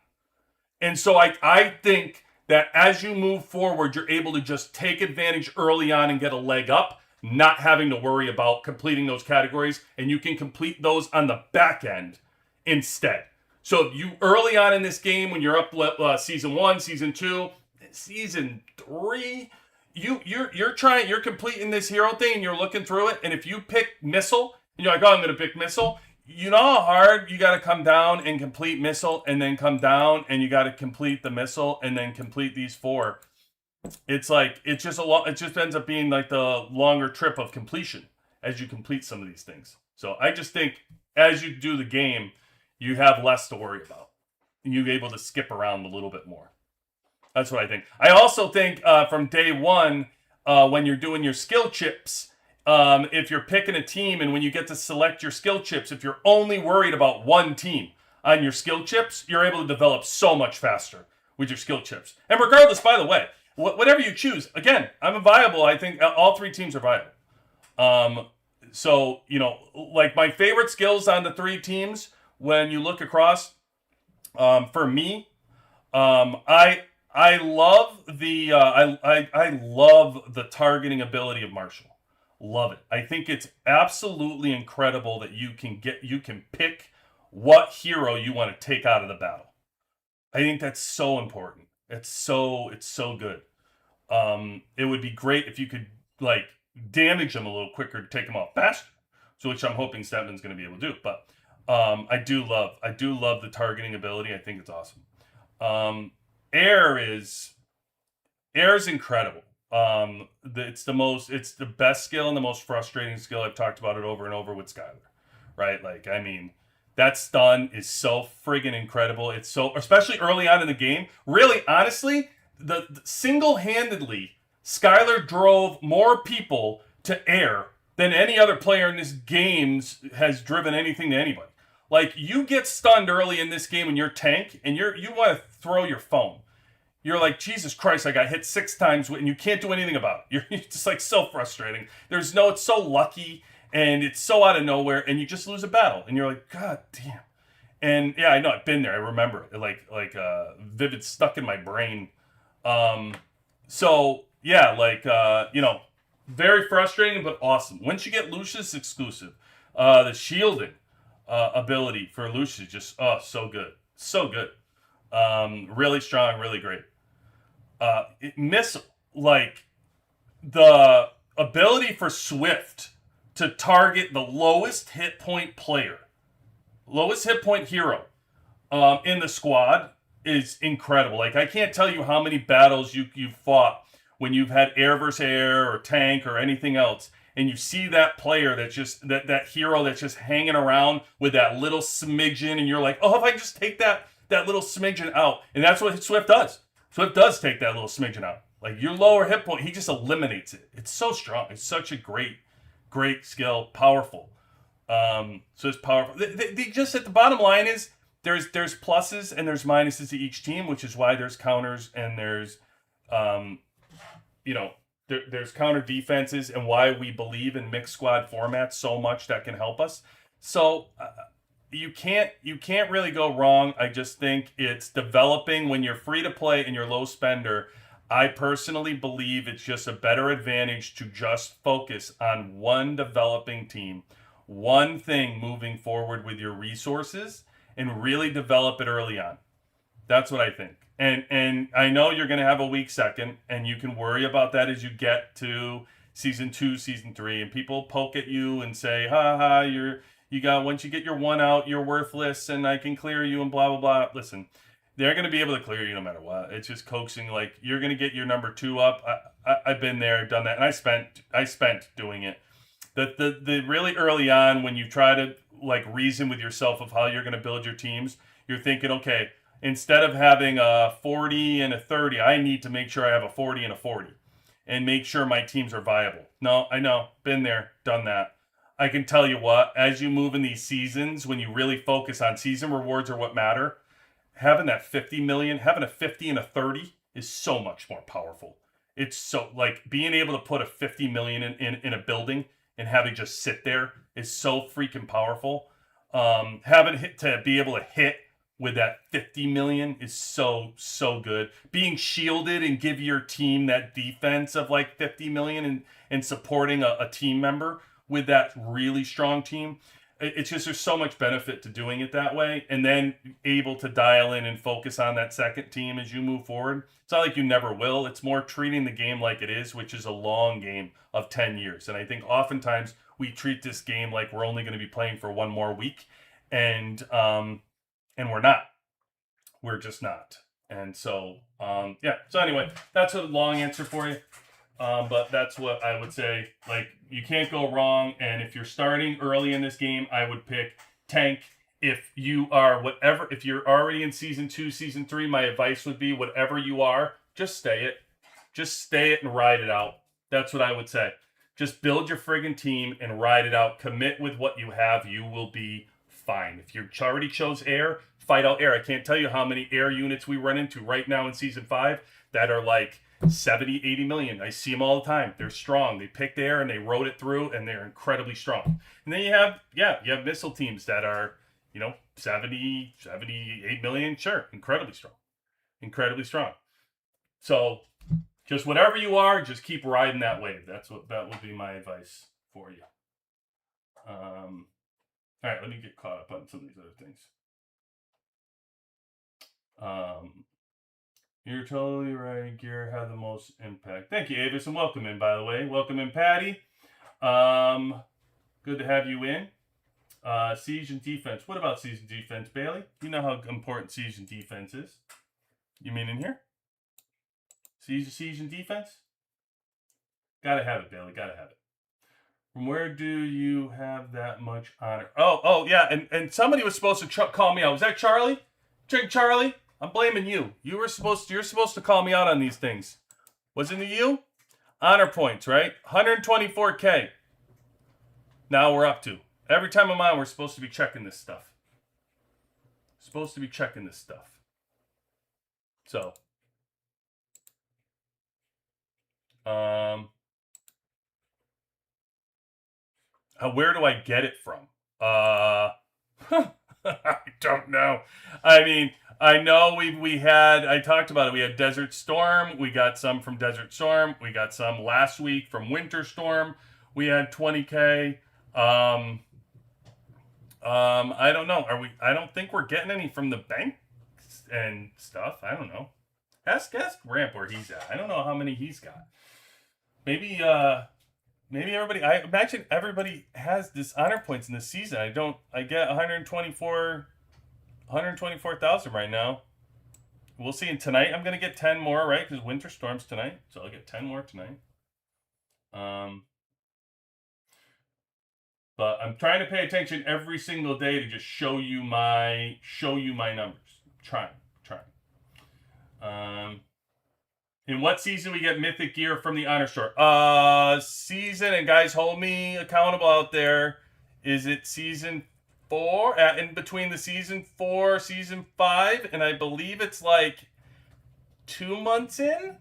And so I think that as you move forward, you're able to just take advantage early on and get a leg up, not having to worry about completing those categories, and you can complete those on the back end instead. So you early on in this game, when you're up season 1, season 2, season 3, you're completing this hero thing and you're looking through it, and if you pick missile, and you're like, oh, I'm going to pick missile, you know how hard you got to come down and complete missile, and then come down and you got to complete the missile and then complete these 4. It's like it just ends up being like the longer trip of completion as you complete some of these things. So I just think as you do the game, you have less to worry about, and you're able to skip around a little bit more. That's what I think. I also think from day one, when you're doing your skill chips, if you're picking a team and when you get to select your skill chips, if you're only worried about one team on your skill chips, you're able to develop so much faster with your skill chips. And regardless, by the way, whatever you choose, again, I think all 3 teams are viable. So, like my favorite skills on the 3 teams, when you look across, for me, I love I love the targeting ability of Marshall. Love it. I think it's absolutely incredible that you can pick what hero you want to take out of the battle. I think that's so important. It's so good. It would be great if you could like damage them a little quicker to take them off faster. So which I'm hoping Stedman's going to be able to do. But I do love the targeting ability. I think it's awesome. Air is incredible. It's the best skill and the most frustrating skill. I've talked about it over and over with Skylar, right? Like, I mean, that stun is so friggin' incredible. It's so, especially early on in the game, really, honestly, the single-handedly, Skylar drove more people to air than any other player in this game has driven anything to anybody. Like, you get stunned early in this game when you're tank and you want to throw your phone. You're like, Jesus Christ, I got hit 6 times and you can't do anything about it. You're just like so frustrating. It's so lucky. and it's so out of nowhere, and you just lose a battle, and you're like, God damn. And yeah, I know I've been there. I remember it, like vivid, stuck in my brain. Um, so yeah, very frustrating but awesome. Once you get Lucius exclusive, the shielding ability for Lucius just so good, so good. Really strong, really great. Missile, like the ability for Swift to target the lowest hit point player, lowest hit point hero in the squad is incredible. Like I can't tell you how many battles you've fought when you've had air versus air or tank or anything else, and you see that player that's just that hero that's just hanging around with that little smidgen, and you're like, oh, if I just take that little smidgen out, and that's what Swift does. Swift does take that little smidgen out. Like your lower hit point, he just eliminates it. It's so strong. It's such a great skill, powerful. So it's powerful. They just at the bottom line is there's pluses and there's minuses to each team, which is why there's counters and there's um, there's counter defenses, and why we believe in mixed squad formats so much that can help us. So you can't really go wrong. I just think it's developing when you're free to play and you're low spender. I personally believe it's just a better advantage to just focus on one developing team, one thing moving forward with your resources, and really develop it early on. That's what I think. And I know you're going to have a weak second, and you can worry about that as you get to season 2, season 3, and people poke at you and say, "Ha ha, you got once you get your one out, you're worthless, and I can clear you," and blah blah blah. Listen, they're going to be able to clear you no matter what. It's just coaxing. Like you're going to get your number 2 up. I've been there, done that, and I spent doing it. The really early on when you try to like reason with yourself of how you're going to build your teams, you're thinking, okay, instead of having a 40 and a 30, I need to make sure I have a 40 and a 40 and make sure my teams are viable. No, I know, been there, done that. I can tell you what, as you move in these seasons, when you really focus on season rewards are what matter, having that 50 million, having a 50 and a 30 is so much more powerful. It's so like being able to put a 50 million in a building and have it just sit there is so freaking powerful. Having hit to be able to hit with that 50 million is so good. Being shielded and give your team that defense of like 50 million, and supporting a team member with that really strong team. It's just there's so much benefit to doing it that way, and then able to dial in and focus on that second team as you move forward. It's not like you never will. It's more treating the game like it is, which is a long game of 10 years. And I think oftentimes we treat this game like we're only going to be playing for one more week, and we're not. We're just not. And so, yeah. So anyway, that's a long answer for you. But that's what I would say. Like, you can't go wrong. And if you're starting early in this game, I would pick tank. If you are whatever, if you're already in season 2, season 3, my advice would be whatever you are, just stay it. Just stay it and ride it out. That's what I would say. Just build your friggin' team and ride it out. Commit with what you have. You will be fine. If you already chose air, fight out air. I can't tell you how many air units we run into right now in season 5 that are like 70, 80 million. I see them all the time. They're strong. They picked air and they rode it through, and they're incredibly strong. And then you have missile teams that are, 70, 78 million. Sure. Incredibly strong. Incredibly strong. So just whatever you are, just keep riding that wave. That would be my advice for you. All right, let me get caught up on some of these other things. You're totally right. Gear had the most impact. Thank you, Avis, and welcome in, by the way. Welcome in, Patty. Good to have you in. Siege and defense. What about siege and defense, Bailey? You know how important siege and defense is. You mean in here? Siege and defense? Gotta have it, Bailey. Gotta have it. From where do you have that much honor? Oh, yeah. And somebody was supposed to call me out. Was that Charlie? Charlie? I'm blaming you. You're supposed to call me out on these things. Wasn't it you? Honor points, right? 124K. Now we're up to. Every time I'm on, we're supposed to be checking this stuff. So, Where do I get it from? Uh, I don't know. I mean, I know we had. I talked about it. We had Desert Storm. We got some from Desert Storm. We got some last week from Winter Storm. We had 20K. I don't know. Are we? I don't think we're getting any from the bank and stuff. I don't know. Ask Ramp where he's at. I don't know how many he's got. Maybe maybe everybody. I imagine everybody has this honor points in this season. I don't. I get 124,000 right now. We'll see. And tonight I'm gonna get 10 more, right? Because Winter Storm's tonight, so I'll get 10 more tonight. But I'm trying to pay attention every single day to just show you my numbers. Trying. In what season we get mythic gear from the honor store? Season, and guys, hold me accountable out there. Is it season 4? In between the season 4, season 5, and I believe it's like 2 months in,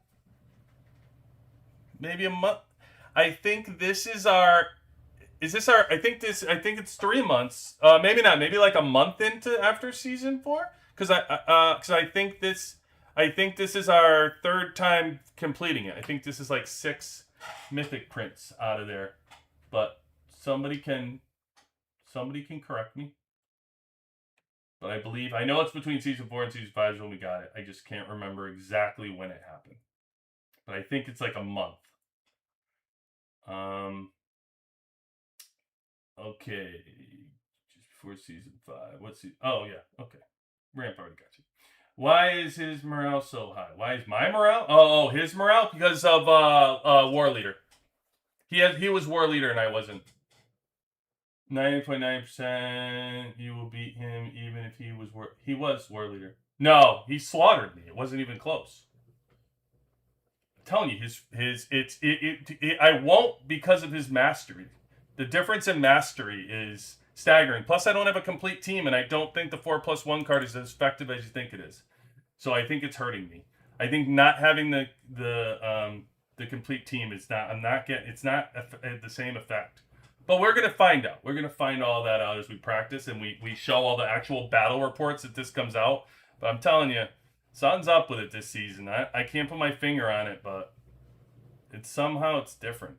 maybe a month. I think this is our. Is this our? I think it's 3 months. Maybe not. Maybe like a month into after season 4. Because I think this is our 3rd time completing it. I think this is like 6 mythic prints out of there. But somebody can correct me. But I know it's between season 4 and season 5 is when we got it. I just can't remember exactly when it happened. But I think it's like a month. Okay. Just before season 5. What's the? Oh yeah. Okay. Ramp already got you. Why is his morale so high? Why is my morale? Oh, his morale because of war leader. He was war leader and I wasn't. 90.9%. You will beat him even if he was war leader. No, he slaughtered me. It wasn't even close. I'm telling you, I won't because of his mastery. The difference in mastery is staggering. Plus, I don't have a complete team, and I don't think the 4+1 card is as effective as you think it is. So I think it's hurting me. I think not having the complete team is not. I'm not getting. It's not the same effect. But we're gonna find out. We're gonna find all that out as we practice and we show all the actual battle reports that this comes out. But I'm telling you, something's up with it this season. I can't put my finger on it, but it's different.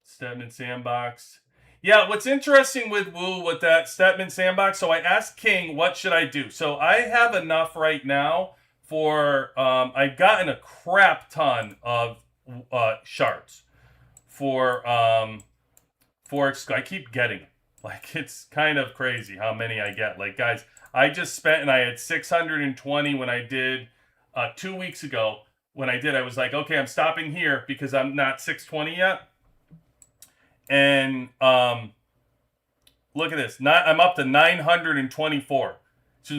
Stedman Sandbox. Yeah, what's interesting with that Stedman Sandbox, so I asked King, what should I do? So I have enough right now for, I've gotten a crap ton of shards for I keep getting them. Like, it's kind of crazy how many I get. Like, guys, I just spent, and I had 620 when I did 2 weeks ago. When I was like, okay, I'm stopping here because I'm not 620 yet. And look at this. I'm up to 924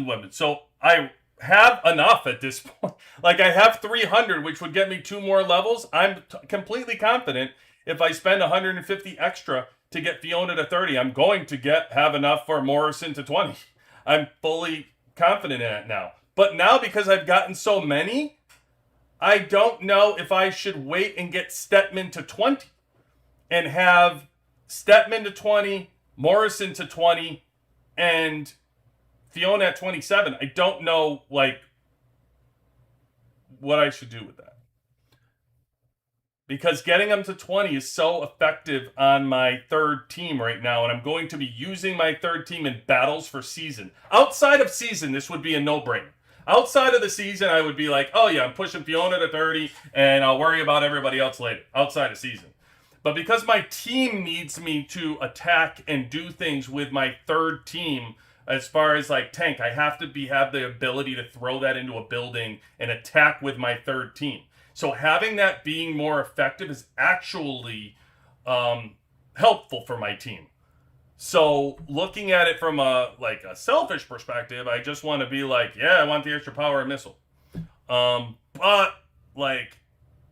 weapons. So I have enough at this point. Like, I have 300, which would get me 2 more levels. I'm completely confident if I spend 150 extra to get Fiona to 30, I'm going to have enough for Morrison to 20. I'm fully confident in it now. But now, because I've gotten so many, I don't know if I should wait and get Stetman to 20 and have Stetman to 20, Morrison to 20, and Fiona at 27. I don't know, like, what I should do with that. Because getting them to 20 is so effective on my 3rd team right now, and I'm going to be using my 3rd team in battles for season. Outside of season, this would be a no-brainer. Outside of the season, I would be like, oh yeah, I'm pushing Fiona to 30, and I'll worry about everybody else later, outside of season. But because my team needs me to attack and do things with my 3rd team, as far as like tank, I have to have the ability to throw that into a building and attack with my 3rd team. So having that being more effective is actually helpful for my team. So looking at it from a selfish perspective, I just want to be like, yeah, I want the extra power and missile. But like,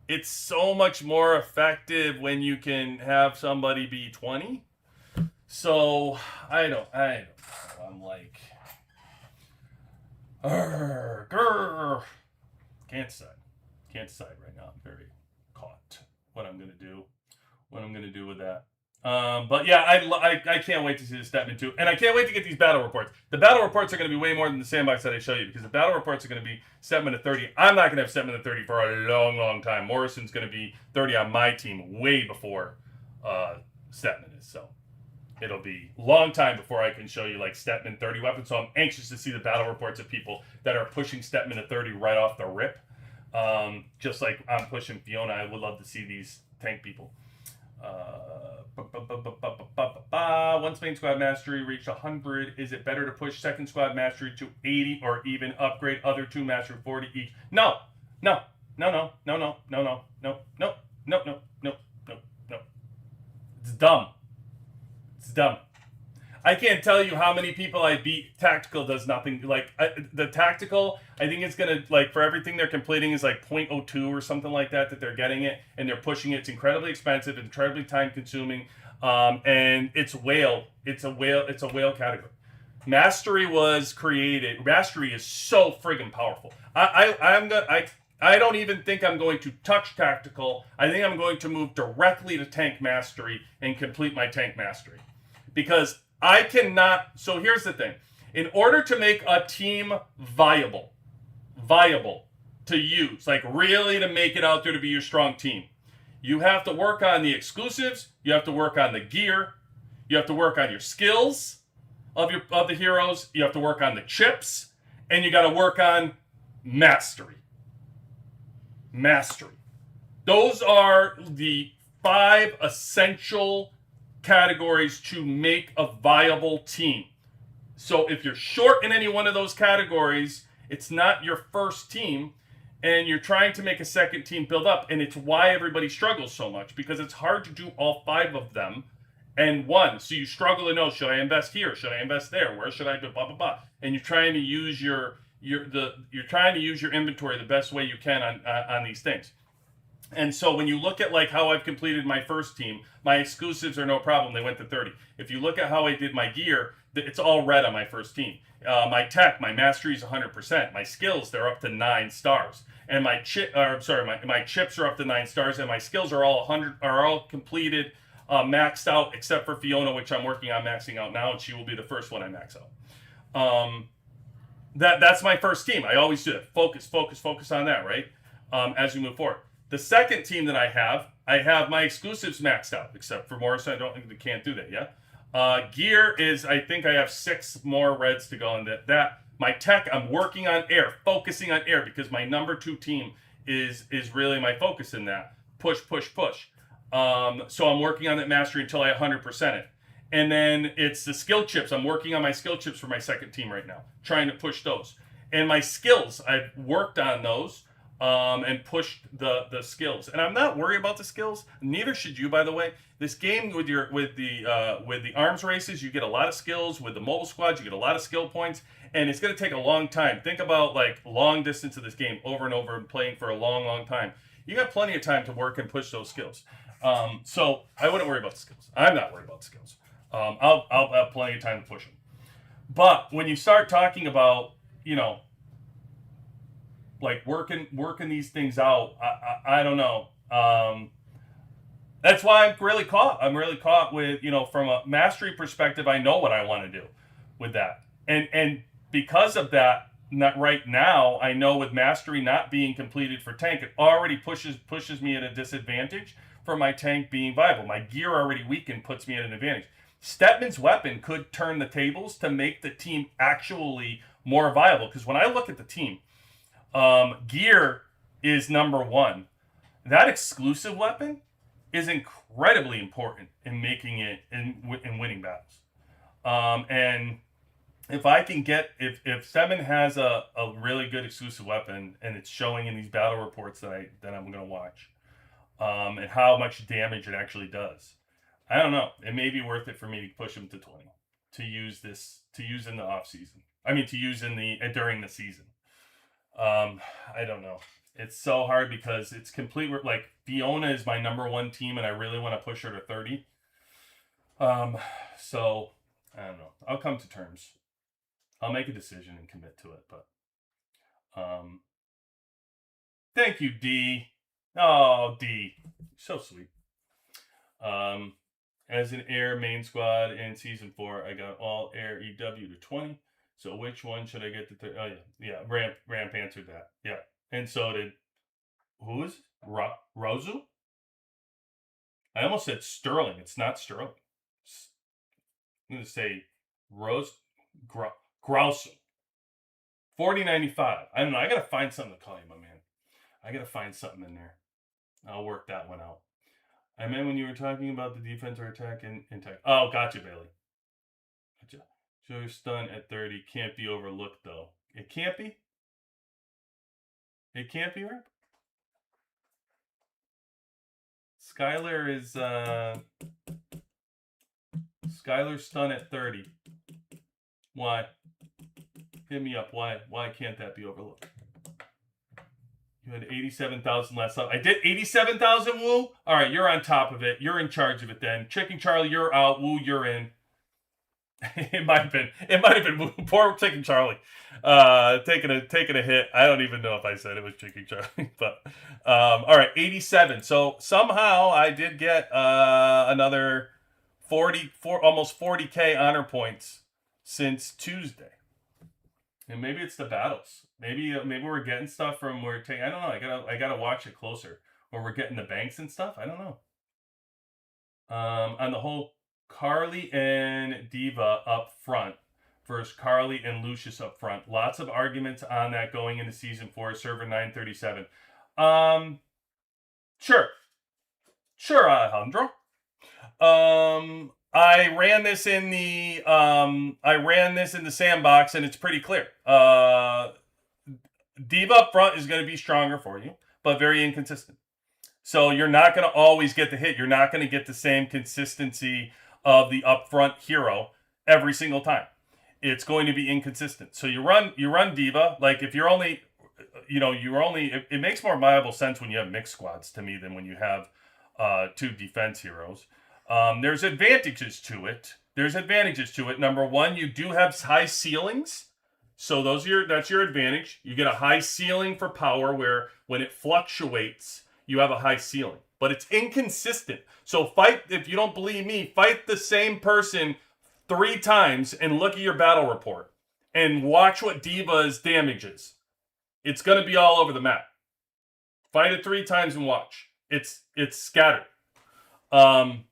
it's so much more effective when you can have somebody be 20. So I don't know. I'm like, can't decide right now. I'm very caught what I'm gonna do. what I'm gonna do with that. But yeah, I can't wait to see the Stepman too, and I can't wait to get these battle reports. The battle reports are going to be way more than the sandbox that I show you because the battle reports are going to be Stepman at 30. I'm not going to have Stepman at 30 for a long, long time. Morrison's going to be 30 on my team way before Stepman is. So it'll be a long time before I can show you like Stepman 30 weapons. So I'm anxious to see the battle reports of people that are pushing Stepman at 30 right off the rip. Just like I'm pushing Fiona, I would love to see these tank people. Once main squad mastery reached 100, is it better to push second squad mastery to 80 or even upgrade other two mastery 40 each? No. It's dumb. It's dumb. I can't tell you how many people I beat. Tactical does nothing. Like the tactical, I think it's gonna like for everything they're completing is like 0.02 or something like that. That they're getting it and they're pushing it. It's incredibly expensive, incredibly time consuming, and it's whale. It's a whale category. Mastery was created. Mastery is so friggin' powerful. I don't even think I'm going to touch tactical. I think I'm going to move directly to tank mastery and complete my tank mastery because I cannot. So here's the thing. In order to make a team viable to use, like really to make it out there to be your strong team, you have to work on the exclusives, you have to work on the gear, you have to work on your skills of the heroes, you have to work on the chips, and you got to work on mastery. Mastery. Those are the 5 essential categories to make a viable team. So if you're short in any one of those categories, it's not your first team and you're trying to make a second team build up, and it's why everybody struggles so much because it's hard to do all 5 of them and one. So you struggle to know, should I invest here? Should I invest there? Where should I do blah blah blah? And you're trying to use your inventory the best way you can on these things. And so when you look at like how I've completed my first team, my exclusives are no problem. They went to 30. If you look at how I did my gear, it's all red on my first team. My tech, my mastery is 100%. My skills, they're up to 9 stars. And my chips are up to 9 stars, and my skills are all 100, are all completed, maxed out, except for Fiona, which I'm working on maxing out now, and she will be the first one I max out. That's my first team. I always do it. Focus on that, right? As we move forward. The second team that I have my exclusives maxed out, except for Morrison. I don't think they can't do that yet. Gear is, I think I have 6 more reds to go on that. My tech, I'm working on air, focusing on air because my number 2 team is really my focus in that. Push. So I'm working on that mastery until I 100% it. And then it's the skill chips. I'm working on my skill chips for my second team right now, trying to push those. And my skills, I've worked on those and pushed the skills. And I'm not worried about the skills. Neither should you, by the way. This game with the arms races, you get a lot of skills. With the mobile squads, you get a lot of skill points. And it's going to take a long time. Think about like long distance of this game over and over and playing for a long time. You got plenty of time to work and push those skills. So I wouldn't worry about the skills. I'm not worried about the skills. I'll have plenty of time to push them. But when you start talking about, like working these things out, I don't know. That's why I'm really caught with, from a mastery perspective, I know what I want to do with that. And because of that, not right now, I know with mastery not being completed for tank, it already pushes me at a disadvantage for my tank being viable. My gear already weakened puts me at an advantage. Stepman's weapon could turn the tables to make the team actually more viable. Because when I look at the team, gear is number 1. That exclusive weapon is incredibly important in making it in winning battles. And if I can get if Stepman has a really good exclusive weapon and it's showing in these battle reports that I'm going to watch, and how much damage it actually does. I don't know. It may be worth it for me to push him to 20 to use in the off season. I mean, to use during the season. I don't know. It's so hard because it's complete. Like Fiona is my number 1 team, and I really want to push her to 30. So I don't know. I'll come to terms. I'll make a decision and commit to it. But thank you, D. Oh, D, so sweet. As an air main squad in season 4, I got all air EW to 20. So which one should I get to? Oh yeah. Ramp answered that. Yeah, and so did who is Rosu? I almost said Sterling. It's not Sterling. I'm gonna say Rose Grouse. 40.95. I don't know. I gotta find something to call you, my man. I gotta find something in there. I'll work that one out. I meant when you were talking about the defense or attack in tech. Oh, gotcha, Bailey. Gotcha. Show your stun at 30 can't be overlooked though. It can't be. It can't be, right? Skylar is Skylar's stun at 30. Why? Hit me up. Why can't that be overlooked? You had 87,000 last time. I did 87,000, Woo? All right, you're on top of it. You're in charge of it then. Chicken Charlie, you're out. Woo, you're in. It might have been Woo. Poor Chicken Charlie. Taking a hit. I don't even know if I said it was Chicken Charlie. But all right, 87. So somehow I did get another almost 40K honor points since Tuesday. And maybe it's the battles. Maybe we're getting stuff from where I don't know. I gotta watch it closer. Where we're getting the banks and stuff. I don't know. On the whole, Carly and Diva up front versus Carly and Lucius up front. Lots of arguments on that going into season 4, server 937. Sure, Alejandro. I ran this in the sandbox, and it's pretty clear. Diva up front is going to be stronger for you, but very inconsistent. So you're not going to always get the hit. You're not going to get the same consistency of the upfront hero every single time. It's going to be inconsistent. So you run Diva. Like if you're only, it makes more viable sense when you have mixed squads to me than when you have 2 defense heroes. There's advantages to it. Number one, you do have high ceilings. So that's your advantage. You get a high ceiling for power where when it fluctuates, you have a high ceiling. But it's inconsistent. So if you don't believe me, fight the same person 3 times and look at your battle report. And watch what Diva's damage is. It's going to be all over the map. Fight it 3 times and watch. It's scattered. And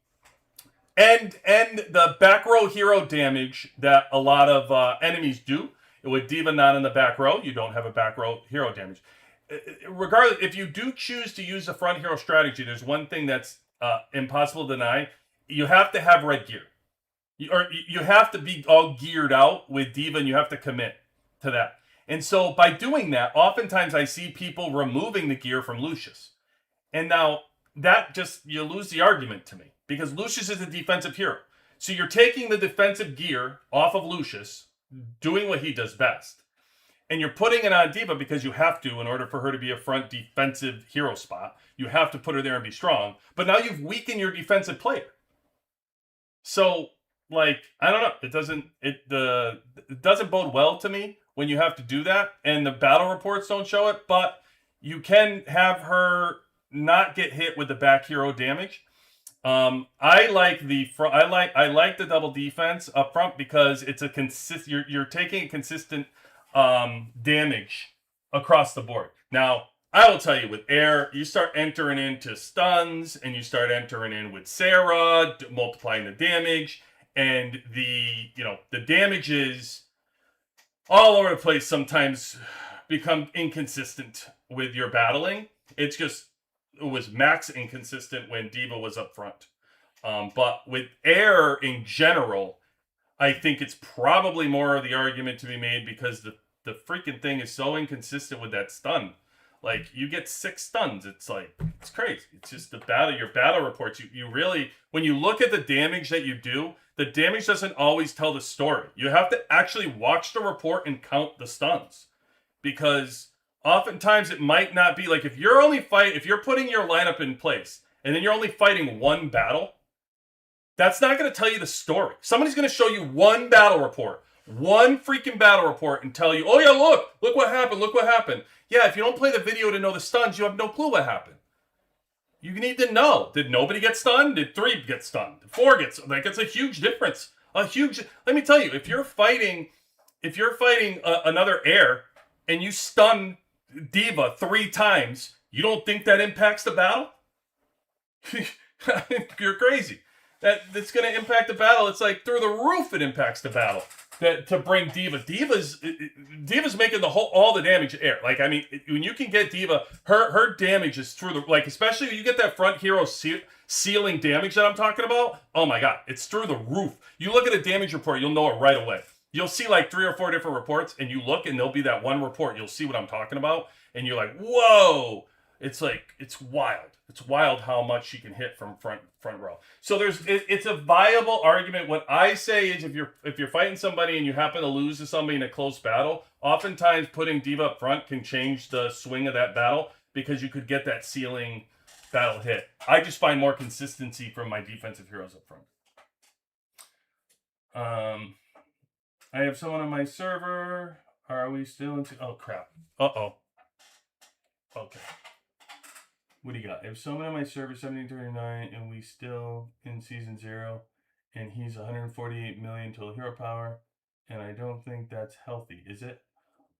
the back row hero damage that a lot of enemies do. With Diva not in the back row, you don't have a back row hero damage. Regardless, if you do choose to use the front hero strategy, there's one thing that's impossible to deny. You have to have red gear. You have to be all geared out with Diva, and you have to commit to that. And so by doing that, oftentimes I see people removing the gear from Lucius. And now that you lose the argument to me. Because Lucius is a defensive hero. So you're taking the defensive gear off of Lucius, doing what he does best. And you're putting it on Diva because you have to in order for her to be a front defensive hero spot. You have to put her there and be strong. But now you've weakened your defensive player. So, I don't know. It doesn't bode well to me when you have to do that. And the battle reports don't show it. But you can have her not get hit with the back hero damage. I like the double defense up front because it's a you're taking a consistent damage across the board. Now, I will tell you, with air, you start entering into stuns and you start entering in with Sarah, multiplying the damage, and the damages all over the place sometimes become inconsistent with your battling. It was max inconsistent when Diva was up front. But with air in general, I think it's probably more of the argument to be made because the freaking thing is so inconsistent with that stun. Like, you get 6 stuns. It's crazy. It's just your battle reports. You really, when you look at the damage that you do, the damage doesn't always tell the story. You have to actually watch the report and count the stuns. Because oftentimes it might not be if you're putting your lineup in place and then you're only fighting one battle, that's not going to tell you the story. Somebody's going to show you one freaking battle report and tell you, oh yeah, look what happened. Yeah, if you don't play the video to know the stuns, you have no clue what happened. You need to know. Did nobody get stunned? Did 3 get stunned? Did 4 get stunned? Like, it's a huge difference. Let me tell you, if you're fighting another heir and you stun Diva 3 times, you don't think that impacts the battle? You're crazy. That's going to impact the battle. It's like through the roof it impacts the battle. That to bring Diva. Diva's making all the damage to air. Like, I mean, when you can get Diva, her damage is through the, like, especially when you get that front hero ceiling damage that I'm talking about. Oh my god, it's through the roof. You look at a damage report, you'll know it right away. You'll see like 3 or 4 different reports, and you look, and there'll be that one report. You'll see what I'm talking about, and you're like, whoa! It's like, it's wild. It's wild how much she can hit from front row. So it's a viable argument. What I say is, if you're fighting somebody and you happen to lose to somebody in a close battle, oftentimes putting Diva up front can change the swing of that battle, because you could get that ceiling battle hit. I just find more consistency from my defensive heroes up front. I have someone on my server. Are we still into? Oh crap. Uh-oh. Okay. What do you got? I have someone on my server, 1739, and we still in season 0, and he's 148 million total hero power, and I don't think that's healthy, is it?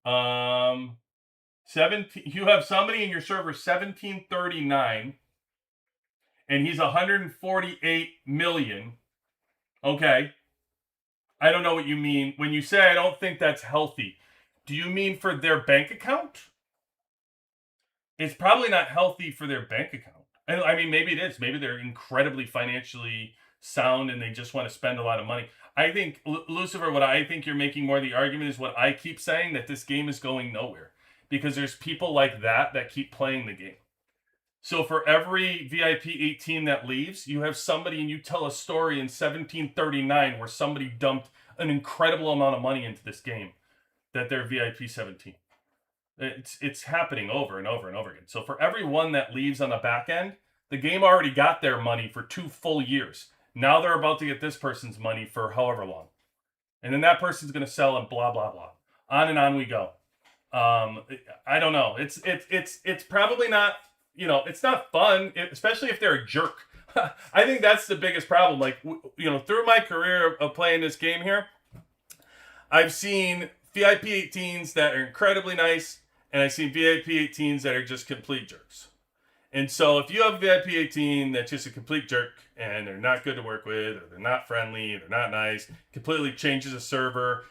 17. You have somebody in your server 1739, and he's 148 million. Okay. I don't know what you mean when you say I don't think that's healthy. Do you mean for their bank account? It's probably not healthy for their bank account. And I mean, maybe it is. Maybe they're incredibly financially sound and they just want to spend a lot of money. I think, Lucifer, what I think you're making more of the argument is what I keep saying, that this game is going nowhere. Because there's people like that keep playing the game. So for every VIP 18 that leaves, you have somebody, and you tell a story in 1739 where somebody dumped an incredible amount of money into this game, that they're VIP 17. It's happening over and over and over again. So for every one that leaves on the back end, the game already got their money for 2 full years. Now they're about to get this person's money for however long. And then that person's going to sell, and blah, blah, blah. On and on we go. I don't know. It's probably not, it's not fun, especially if they're a jerk. I think that's the biggest problem. Like, through my career of playing this game here, I've seen VIP 18s that are incredibly nice, and I've seen VIP 18s that are just complete jerks. And so if you have a VIP 18 that's just a complete jerk, and they're not good to work with, or they're not friendly, they're not nice, completely changes a server,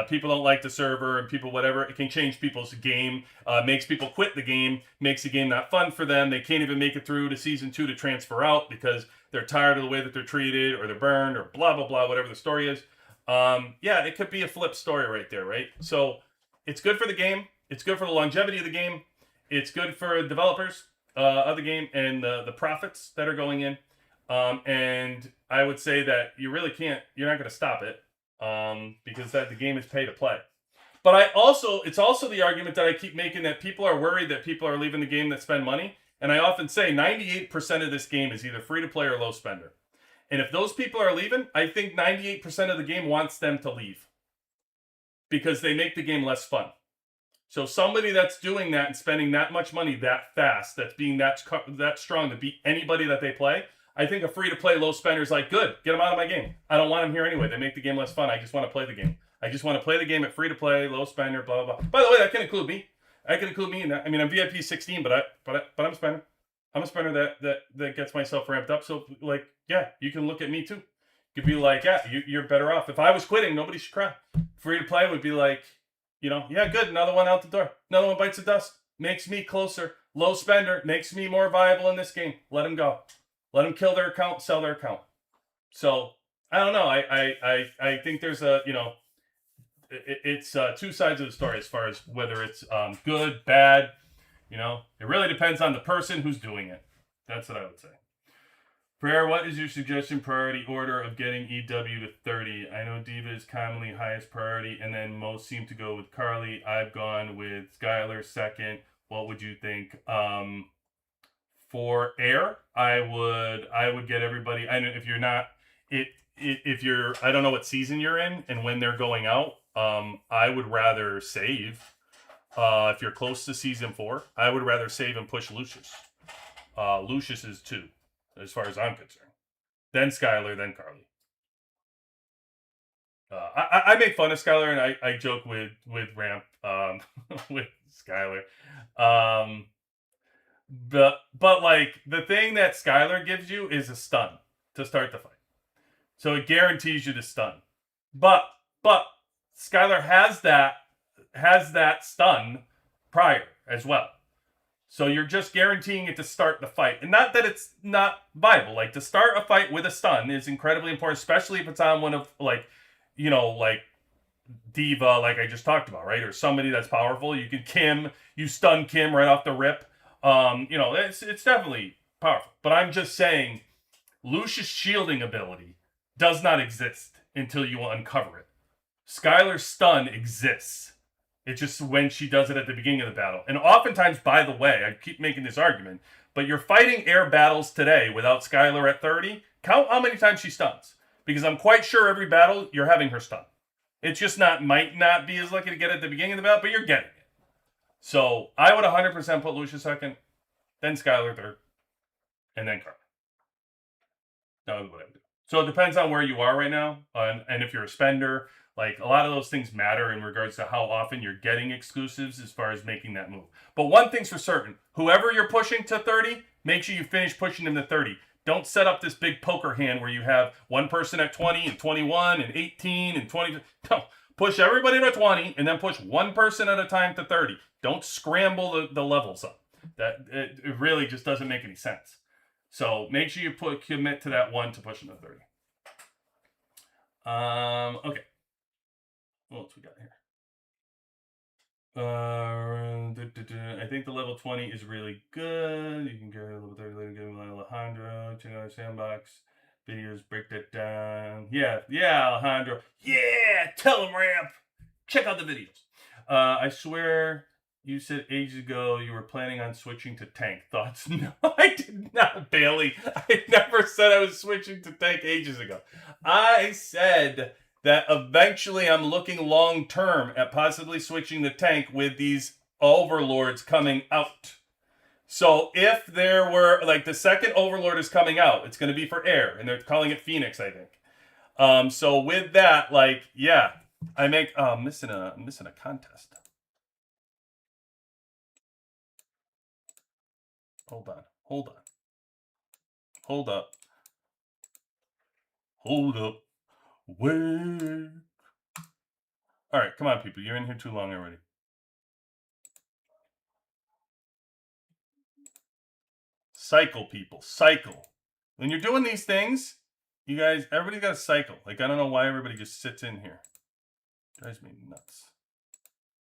people don't like the server, and people whatever, it can change people's game, makes people quit the game, makes the game not fun for them. They can't even make it through to season 2 to transfer out because they're tired of the way that they're treated, or they're burned, or blah, blah, blah, whatever the story is. Yeah, it could be a flip story right there, right? So it's good for the game. It's good for the longevity of the game. It's good for developers of the game and the profits that are going in. And I would say that you're not going to stop it because the game is pay to play. But it's also the argument that I keep making, that people are worried that people are leaving the game that spend money. And I often say 98% of this game is either free to play or low spender. And if those people are leaving, I think 98% of the game wants them to leave because they make the game less fun. So somebody that's doing that and spending that much money that fast, that's being that strong to beat anybody that they play, I think a free-to-play low spender is like, good, get them out of my game. I don't want them here anyway. They make the game less fun. I just want to play the game. I just want to play the game at free-to-play, low spender, blah, blah, blah. By the way, that can include me. I can include me in that. I mean, I'm VIP 16, but I'm a spender. I'm a spender that gets myself ramped up. So, like, yeah, you can look at me too. You could be like, yeah, you're better off. If I was quitting, nobody should cry. Free-to-play would be like, yeah, good, another one out the door. Another one bites the dust. Makes me closer. Low spender makes me more viable in this game. Let them go. Let them kill their account, sell their account. So, I don't know. I think there's it's 2 sides of the story as far as whether it's good, bad. It really depends on the person who's doing it. That's what I would say. Prayer, what is your suggestion priority order of getting EW to 30? I know Diva is commonly highest priority, and then most seem to go with Carly. I've gone with Skylar second. What would you think? For Air, I would get everybody. I know if you're not if you're, I don't know what season you're in and when they're going out. I would rather save. If you're close to season 4, I would rather save and push Lucius. Lucius is 2, as far as I'm concerned. Then Skylar, then Carly. I make fun of Skylar, and I joke with Ramp, with Skylar. But like the thing that Skylar gives you is a stun to start the fight, so it guarantees you to stun. But Skylar has that stun prior as well. So you're just guaranteeing it to start the fight. And not that it's not viable. Like, to start a fight with a stun is incredibly important, especially if it's on one of, like, like Diva, like I just talked about, right? Or somebody that's powerful. You can you stun Kim right off the rip. It's definitely powerful. But I'm just saying, Lucius' shielding ability does not exist until you uncover it. Skylar's stun exists. It's just when she does it at the beginning of the battle. And oftentimes, by the way, I keep making this argument, but you're fighting air battles today without Skylar at 30. Count how many times she stuns. Because I'm quite sure every battle, you're having her stun. It's just might not be as lucky to get it at the beginning of the battle, but you're getting it. So I would 100% put Lucia second, then Skylar third, and then Carly. That was what I would do. So it depends on where you are right now, and if you're a spender. Like, a lot of those things matter in regards to how often you're getting exclusives as far as making that move. But one thing's for certain. Whoever you're pushing to 30, make sure you finish pushing them to 30. Don't set up this big poker hand where you have one person at 20 and 21 and 18 and 20. No. Push everybody to 20 and then push one person at a time to 30. Don't scramble the levels up. It really just doesn't make any sense. So make sure you commit to that one to push them to 30. Okay. What else we got here? I think the level 20 is really good. You can go to level 30 later, get Alejandro, check out our sandbox videos, break that down. Yeah, Alejandro. Yeah, tell him, Ramp. Check out the videos. I swear you said ages ago you were planning on switching to tank. Thoughts? No, I did not, Bailey. I never said I was switching to tank ages ago. I said that eventually I'm looking long term at possibly switching the tank with these overlords coming out. So if there were, like, the second overlord is coming out, it's going to be for air, and they're calling it Phoenix, I think. So with that, like, yeah, I make missing a contest. Hold up. Wait. All right, come on, people. You're in here too long already. Cycle, people. Cycle. When you're doing these things, you guys, everybody got to cycle. Like, I don't know why everybody just sits in here. Drives me nuts.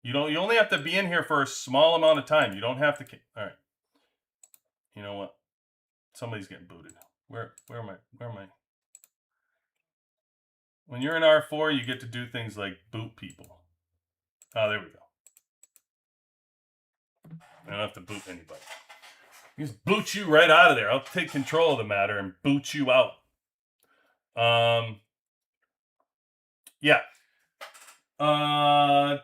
You only have to be in here for a small amount of time. You don't have to. All right. You know what? Somebody's getting booted. Where am I? When you're in R4, you get to do things like boot people. Oh, there we go. I don't have to boot anybody. Just boot you right out of there. I'll take control of the matter and boot you out. Yeah. So I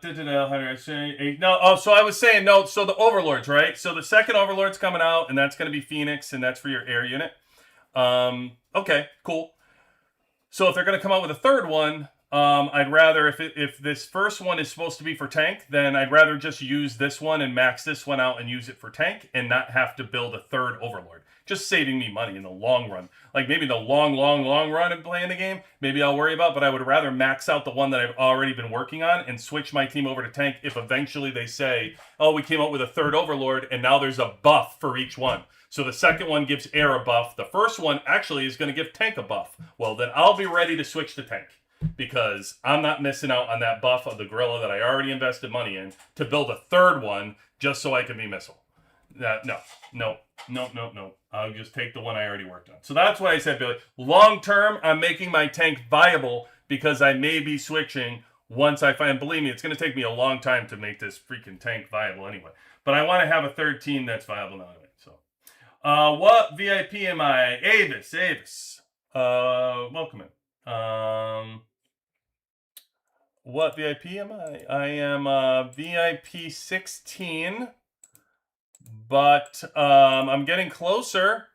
was saying, no, so the overlords, right? So the second overlord's coming out, and that's going to be Phoenix, and that's for your air unit. Okay, cool. So if they're going to come out with a third one, I'd rather, if this first one is supposed to be for tank, then I'd rather just use this one and max this one out and use it for tank and not have to build a third overlord. Just saving me money in the long run. Like, maybe the long run of playing the game, maybe I'll worry about, but I would rather max out the one that I've already been working on and switch my team over to tank if eventually they say, oh, we came out with a third overlord and now there's a buff for each one. So the second one gives air a buff. The first one actually is going to give tank a buff. Well, then I'll be ready to switch to tank, because I'm not missing out on that buff of the gorilla that I already invested money in to build a third one just so I can be missile. No. I'll just take the one I already worked on. So that's why I said, Billy, long term, I'm making my tank viable because I may be switching once I find. Believe me, it's going to take me a long time to make this freaking tank viable anyway. But I want to have a third team that's viable now anyway. So, what VIP am I? Avis. Welcome in. What VIP am I? I am VIP 16. But I'm getting closer.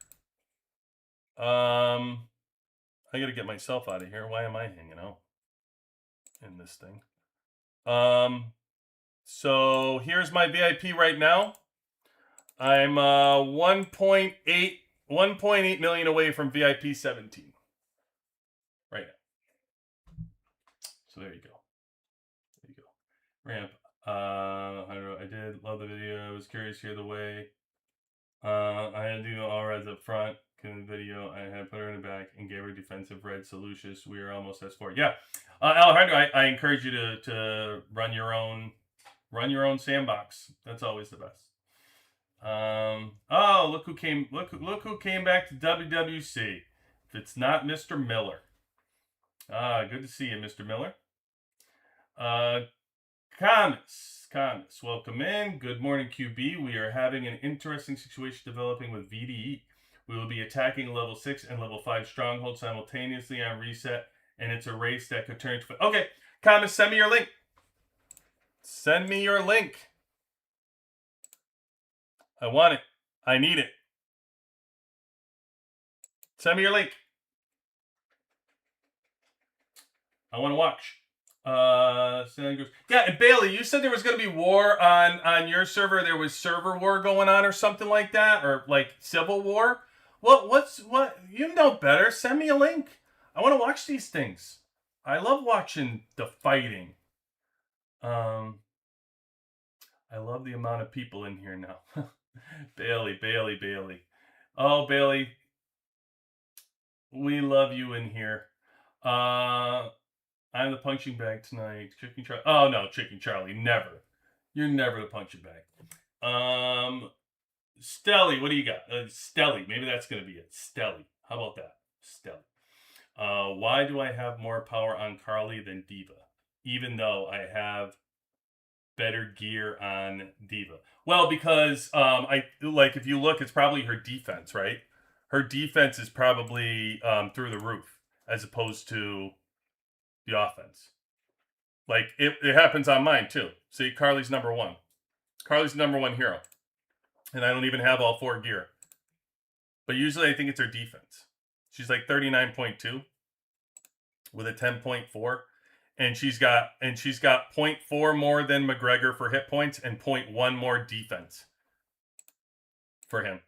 I gotta get myself out of here. Why am I hanging out in this thing? So here's my VIP right now. I'm 1.8 million away from VIP 17 right now. So there you go. There you go. Ramp. I did love the video. I was curious here the way. I had to do all reds up front. In the video, I had put her in the back and gave her defensive red solutions. We are almost S4. Yeah, Alejandro, I encourage you to run your own sandbox. That's always the best. Oh, look who came back to WWC. If it's not Mr. Miller. Good to see you, Mr. Miller. Comus, welcome in. Good morning, QB. We are having an interesting situation developing with VDE. We will be attacking level 6 and level 5 strongholds simultaneously on reset, and it's a race that could turn to... Okay, Comus, send me your link. Send me your link. I want it. I need it. Send me your link. I want to watch. Yeah, and Bailey, you said there was going to be war on your server. There was server war going on or something like that, or like civil war. What? You know better. Send me a link. I want to watch these things. I love watching the fighting. I love the amount of people in here now. Bailey. Oh, Bailey. We love you in here. I'm the punching bag tonight. Chicken Charlie. Oh, no, Chicken Charlie. Never. You're never the punching bag. Stelly, what do you got? Stelly. Maybe that's going to be it. Stelly. How about that? Stelly. Why do I have more power on Carly than Diva? Even though I have better gear on Diva. Well, because if you look, it's probably her defense, right? Her defense is probably through the roof as opposed to the offense. Like it happens on mine too. See, Carly's number one. Carly's number one hero. And I don't even have all 4 gear. But usually I think it's her defense. She's like 39.2 with a 10.4. And she's got 0.4 more than McGregor for hit points and 0.1 more defense for him.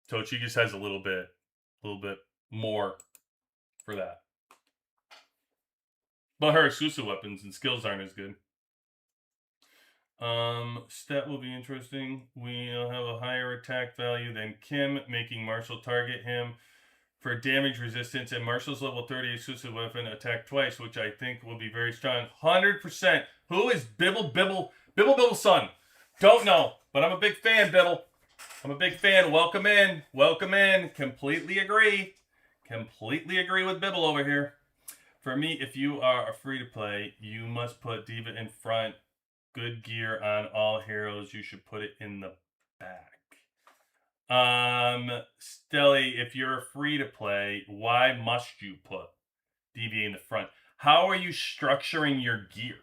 So she just has a little bit more for that. But her Susu weapons and skills aren't as good. Stat will be interesting. We'll have a higher attack value than Kim, making Marshall target him for damage resistance, and Marshall's level 30 exclusive weapon attack twice, which I think will be very strong. 100%. Who is Bibble's son? Don't know, but I'm a big fan, Bibble. I'm a big fan. Welcome in. Completely agree with Bibble over here. For me, if you are a free-to-play, you must put Diva in front. Good gear on all heroes. You should put it in the back. Stelly, if you're free to play, why must you put Diva in the front? How are you structuring your gear?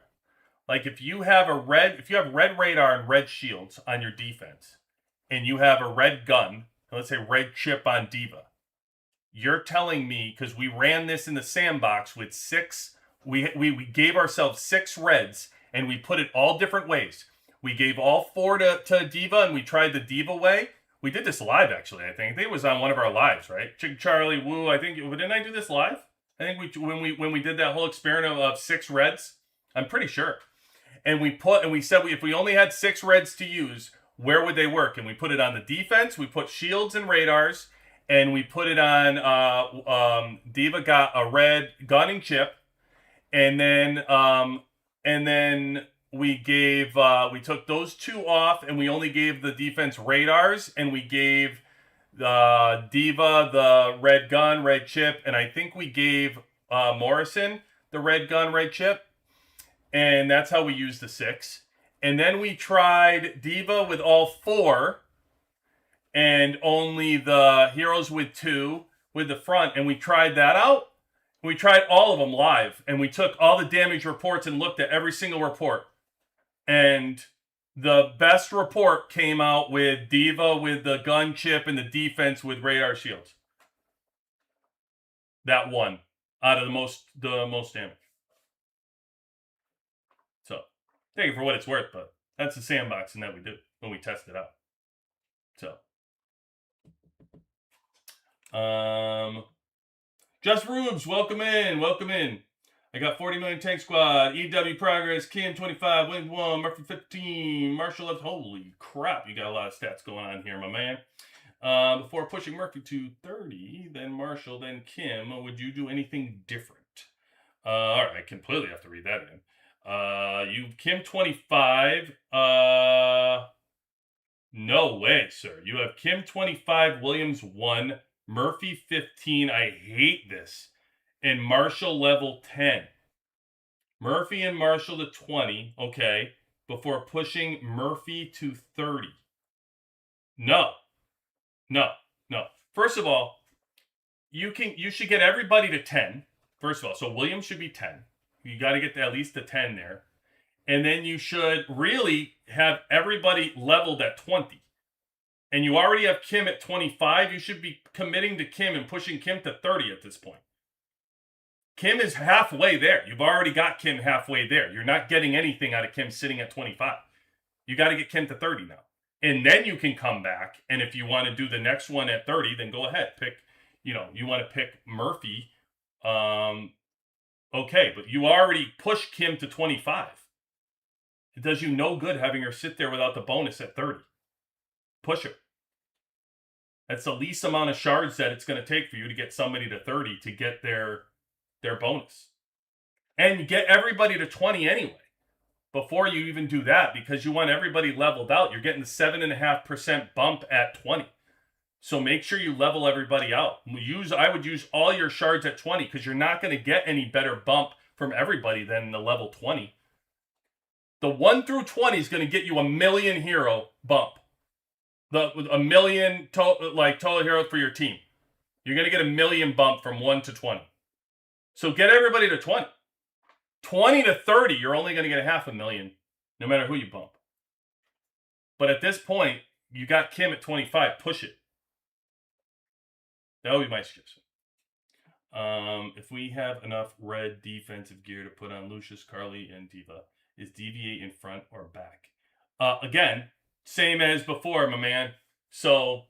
Like if you have red radar and red shields on your defense, and you have a red gun, let's say red chip on Diva, you're telling me, because we ran this in the sandbox with 6, we gave ourselves 6 reds, and we put it all different ways. We gave all 4 to Diva, and we tried the Diva way. We did this live, actually, I think. I think it was on one of our lives, right? Chick Charlie, Woo, I think, didn't I do this live? I think when we did that whole experiment of 6 reds, I'm pretty sure. And we said if we only had 6 reds to use, where would they work? And we put it on the defense, we put shields and radars, and we put it on, Diva got a red gunning chip, and then we took those 2 off, and we only gave the defense radars, and we gave Diva the red gun, red chip, and I think we gave Morrison the red gun, red chip, and that's how we used the 6. And then we tried Diva with all 4, and only the heroes with 2 with the front, and we tried that out. We tried all of them live, and we took all the damage reports and looked at every single report. And The best report came out with Diva with the gun chip and the defense with radar shields. That one out of the most damage. So take it for what it's worth, but that's the sandboxing that we do when we test it out. So Just Rubes, welcome in, welcome in. I got 40 million tank squad, EW progress, Kim 25, Williams 1, Murphy 15, Marshall left. Holy crap, you got a lot of stats going on here, my man. Before pushing Murphy to 30, then Marshall, then Kim, would you do anything different? All right, I completely have to read that in. You Kim 25. No way, sir. You have Kim 25, Williams 1, Murphy 15. I hate this. And Marshall level 10. Murphy and Marshall to 20, okay, before pushing Murphy to 30. No. First of all, you should get everybody to 10. First of all, so Williams should be 10. You got to get at least a 10 there. And then you should really have everybody leveled at 20. And you already have Kim at 25. You should be committing to Kim and pushing Kim to 30 at this point. Kim is halfway there. You've already got Kim halfway there. You're not getting anything out of Kim sitting at 25. You got to get Kim to 30 now. And then you can come back. And if you want to do the next one at 30, then go ahead. Pick, you want to pick Murphy. Okay, but you already pushed Kim to 25. It does you no good having her sit there without the bonus at 30. Push her. That's the least amount of shards that it's going to take for you to get somebody to 30 to get their bonus. And get everybody to 20 anyway. Before you even do that, because you want everybody leveled out. You're getting the 7.5% bump at 20. So make sure you level everybody out. I would use all your shards at 20 because you're not going to get any better bump from everybody than the level 20. The 1 through 20 is going to get you a million hero bump. A million total heroes for your team. You're going to get a million bump from 1 to 20. So get everybody to 20. 20 to 30, you're only going to get 500,000 no matter who you bump. But at this point, you got Kim at 25. Push it. That would be my suggestion. If we have enough red defensive gear to put on Lucius, Carly, and Diva, is DV8 in front or back? Again, same as before, my man. So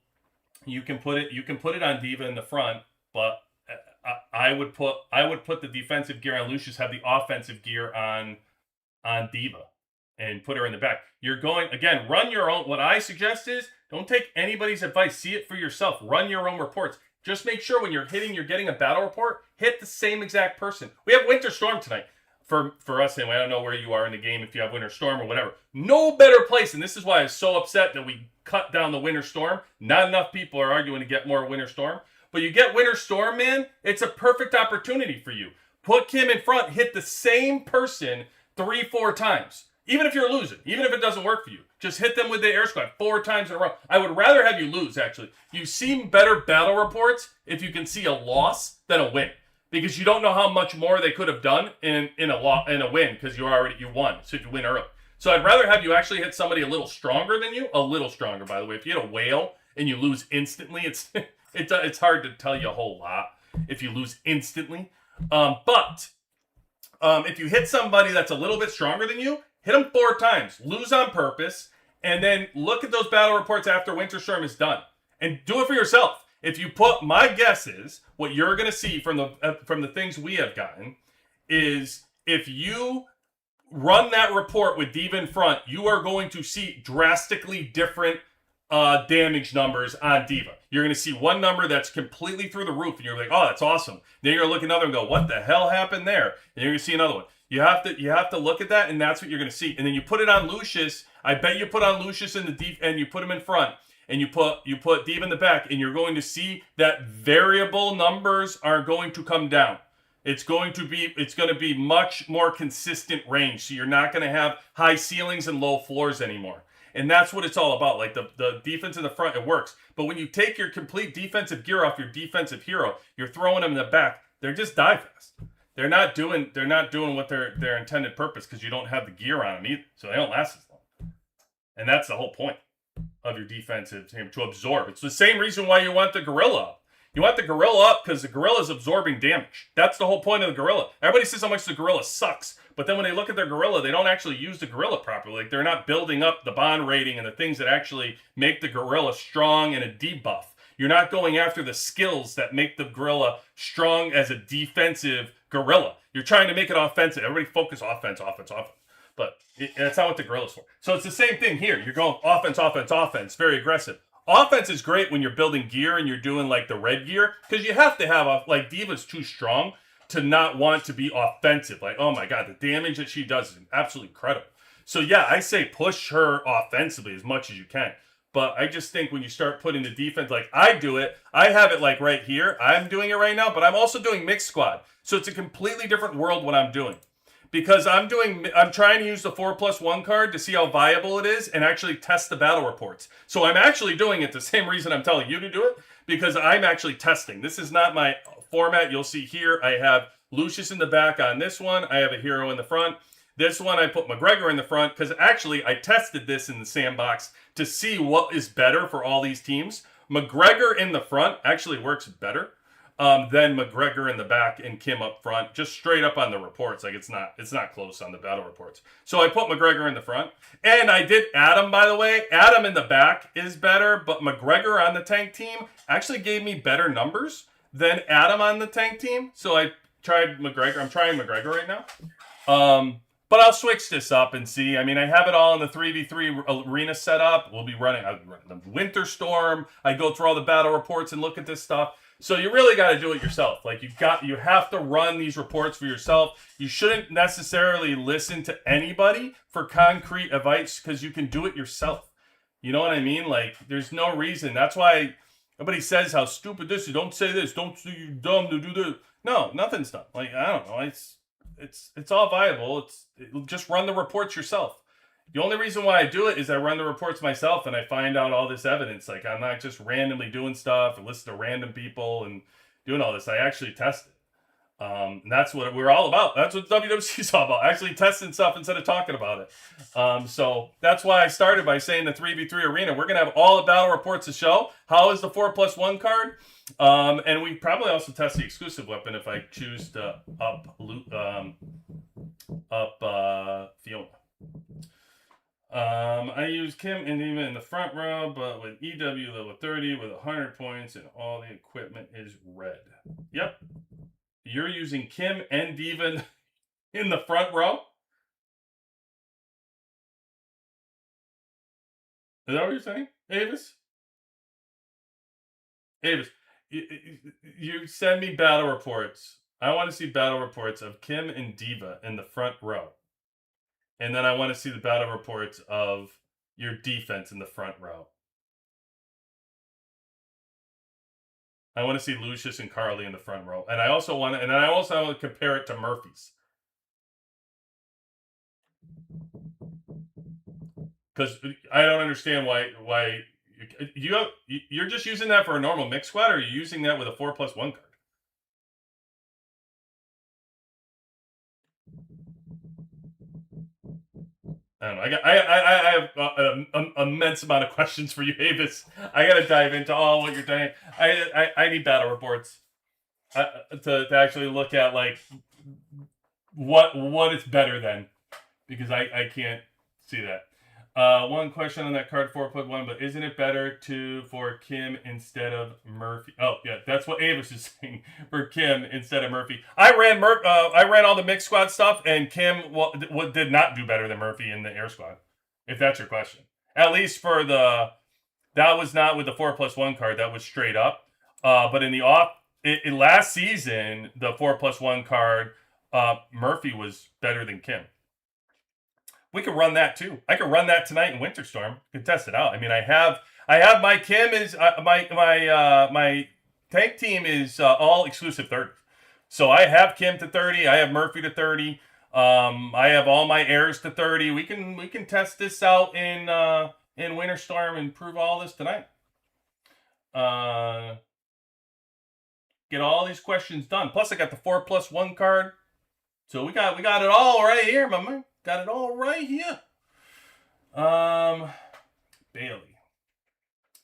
you can put it on Diva in the front, but I would put the defensive gear on Lucius, have the offensive gear on Diva, and put her in the back. You're going, again, run your own. What I suggest is don't take anybody's advice. See it for yourself. Run your own reports. Just make sure when you're getting a battle report, hit the same exact person. We have Winter Storm tonight. For us anyway, I don't know where you are in the game if you have Winter Storm or whatever. No better place, and this is why I was so upset that we cut down the Winter Storm. Not enough people are arguing to get more Winter Storm. But you get Winter Storm, man, it's a perfect opportunity for you. Put Kim in front, hit the same person 3-4 times. Even if you're losing, even if it doesn't work for you. Just hit them with the air squad 4 times in a row. I would rather have you lose, actually. You see better battle reports if you can see a loss than a win. Because you don't know how much more they could have done in a win because you won. So if you win early. So I'd rather have you actually hit somebody a little stronger than you. A little stronger, by the way. If you hit a whale and you lose instantly, it's hard to tell you a whole lot if you lose instantly. But if you hit somebody that's a little bit stronger than you, hit them 4 times. Lose on purpose. And then look at those battle reports after Winter Storm is done. And do it for yourself. If you put, my guess is, what you're going to see from the things we have gotten is if you run that report with Diva in front, you are going to see drastically different damage numbers on Diva. You're going to see one number that's completely through the roof, and you're like, oh, that's awesome. Then you're going to look at another and go, what the hell happened there? And you're going to see another one. You have to look at that, and that's what you're going to see. And then you put it on Lucius. I bet you put on Lucius in the deep, and you put him in front. And you put Diva in the back, and you're going to see that variable numbers are going to come down. It's going to be much more consistent range. So you're not going to have high ceilings and low floors anymore. And that's what it's all about. Like the defense in the front, it works. But when you take your complete defensive gear off your defensive hero, you're throwing them in the back. They're just die fast. They're not doing what their intended purpose because you don't have the gear on them either. So they don't last as long. And that's the whole point of your defensive team, to absorb. It's the same reason why you want the gorilla up. You want the gorilla up because the gorilla is absorbing damage. That's the whole point of the gorilla. Everybody says how much the gorilla sucks, but then when they look at their gorilla, they don't actually use the gorilla properly. Like, they're not building up the bond rating and the things that actually make the gorilla strong and a debuff. You're not going after the skills that make the gorilla strong as a defensive gorilla. You're trying to make it offensive. Everybody focus offense, offense, offense. But that's not what the gorilla's for. So it's the same thing here. You're going offense, offense, offense, very aggressive. Offense is great when you're building gear and you're doing like the red gear, because you have to have like Diva's too strong to not want to be offensive. Like, oh my God, the damage that she does is absolutely incredible. So yeah, I say push her offensively as much as you can. But I just think when you start putting the defense, like I do it, I have it like right here. I'm doing it right now, but I'm also doing mixed squad. So it's a completely different world what I'm doing. Because I'm trying to use the 4+1 card to see how viable it is and actually test the battle reports. So I'm actually doing it the same reason I'm telling you to do it, because I'm actually testing. This is not my format. You'll see here I have Lucius in the back on this one. I have a hero in the front. This one I put McGregor in the front because actually I tested this in the sandbox to see what is better for all these teams. McGregor in the front actually works better than McGregor in the back and Kim up front, just straight up on the reports. Like, it's not close on the battle reports. So I put McGregor in the front, and I did Adam, by the way. Adam in the back is better, but McGregor on the tank team actually gave me better numbers than Adam on the tank team. So I tried McGregor. I'm trying McGregor right now. But I'll switch this up and see. I mean, I have it all in the 3v3 arena setup. We'll be running the Winter Storm. I go through all the battle reports and look at this stuff. So you really got to do it yourself. Like, you have to run these reports for yourself. You shouldn't necessarily listen to anybody for concrete advice because you can do it yourself. You know what I mean? Like, there's no reason. That's why everybody says how stupid this is. Don't say this. Don't say you're dumb to do this. No, nothing's dumb. Like, I don't know. It's all viable. Just run the reports yourself. The only reason why I do it is I run the reports myself and I find out all this evidence. Like, I'm not just randomly doing stuff and listen to random people and doing all this. I actually test it. And that's what we're all about. That's what WWC is all about. Actually testing stuff instead of talking about it. So that's why I started by saying the 3v3 arena. We're going to have all the battle reports to show. How is the 4+1 card? And we probably also test the exclusive weapon if I choose to up Fiona. I use Kim and Diva in the front row, but with EW level 30 with 100 points and all the equipment is red. Yep. You're using Kim and Diva in the front row? Is that what you're saying, Avis? Avis, you send me battle reports. I want to see battle reports of Kim and Diva in the front row. And then I want to see the battle reports of your defense in the front row. I want to see Lucius and Carly in the front row. And I also want to compare it to Murphy's. Because I don't understand why you're just using that for a normal mix squad, or are you using that with a 4+1 card? I don't know. I have an immense amount of questions for you, Avis. I got to dive into all what you're doing. I need battle reports to actually look at like what it's better than, because I can't see that. One question on that card 4+1, but isn't it better for Kim instead of Murphy? Oh yeah, that's what Avis is saying, for Kim instead of Murphy. I ran all the mixed squad stuff, and Kim did not do better than Murphy in the air squad. If that's your question, at least for that was not with the 4+1 card. That was straight up. But in the last season, the 4+1 card, Murphy was better than Kim. We could run that too. I could run that tonight in Winter Storm. We could test it out. I mean, I have my Kim is my tank team is all exclusive 30. So I have Kim to 30. I have Murphy to 30. I have all my heirs to 30. We can test this out in Winter Storm and prove all this tonight. Get all these questions done. Plus, I got the 4+1 card. So we got it all right here, my man. Got it all right here. Bailey.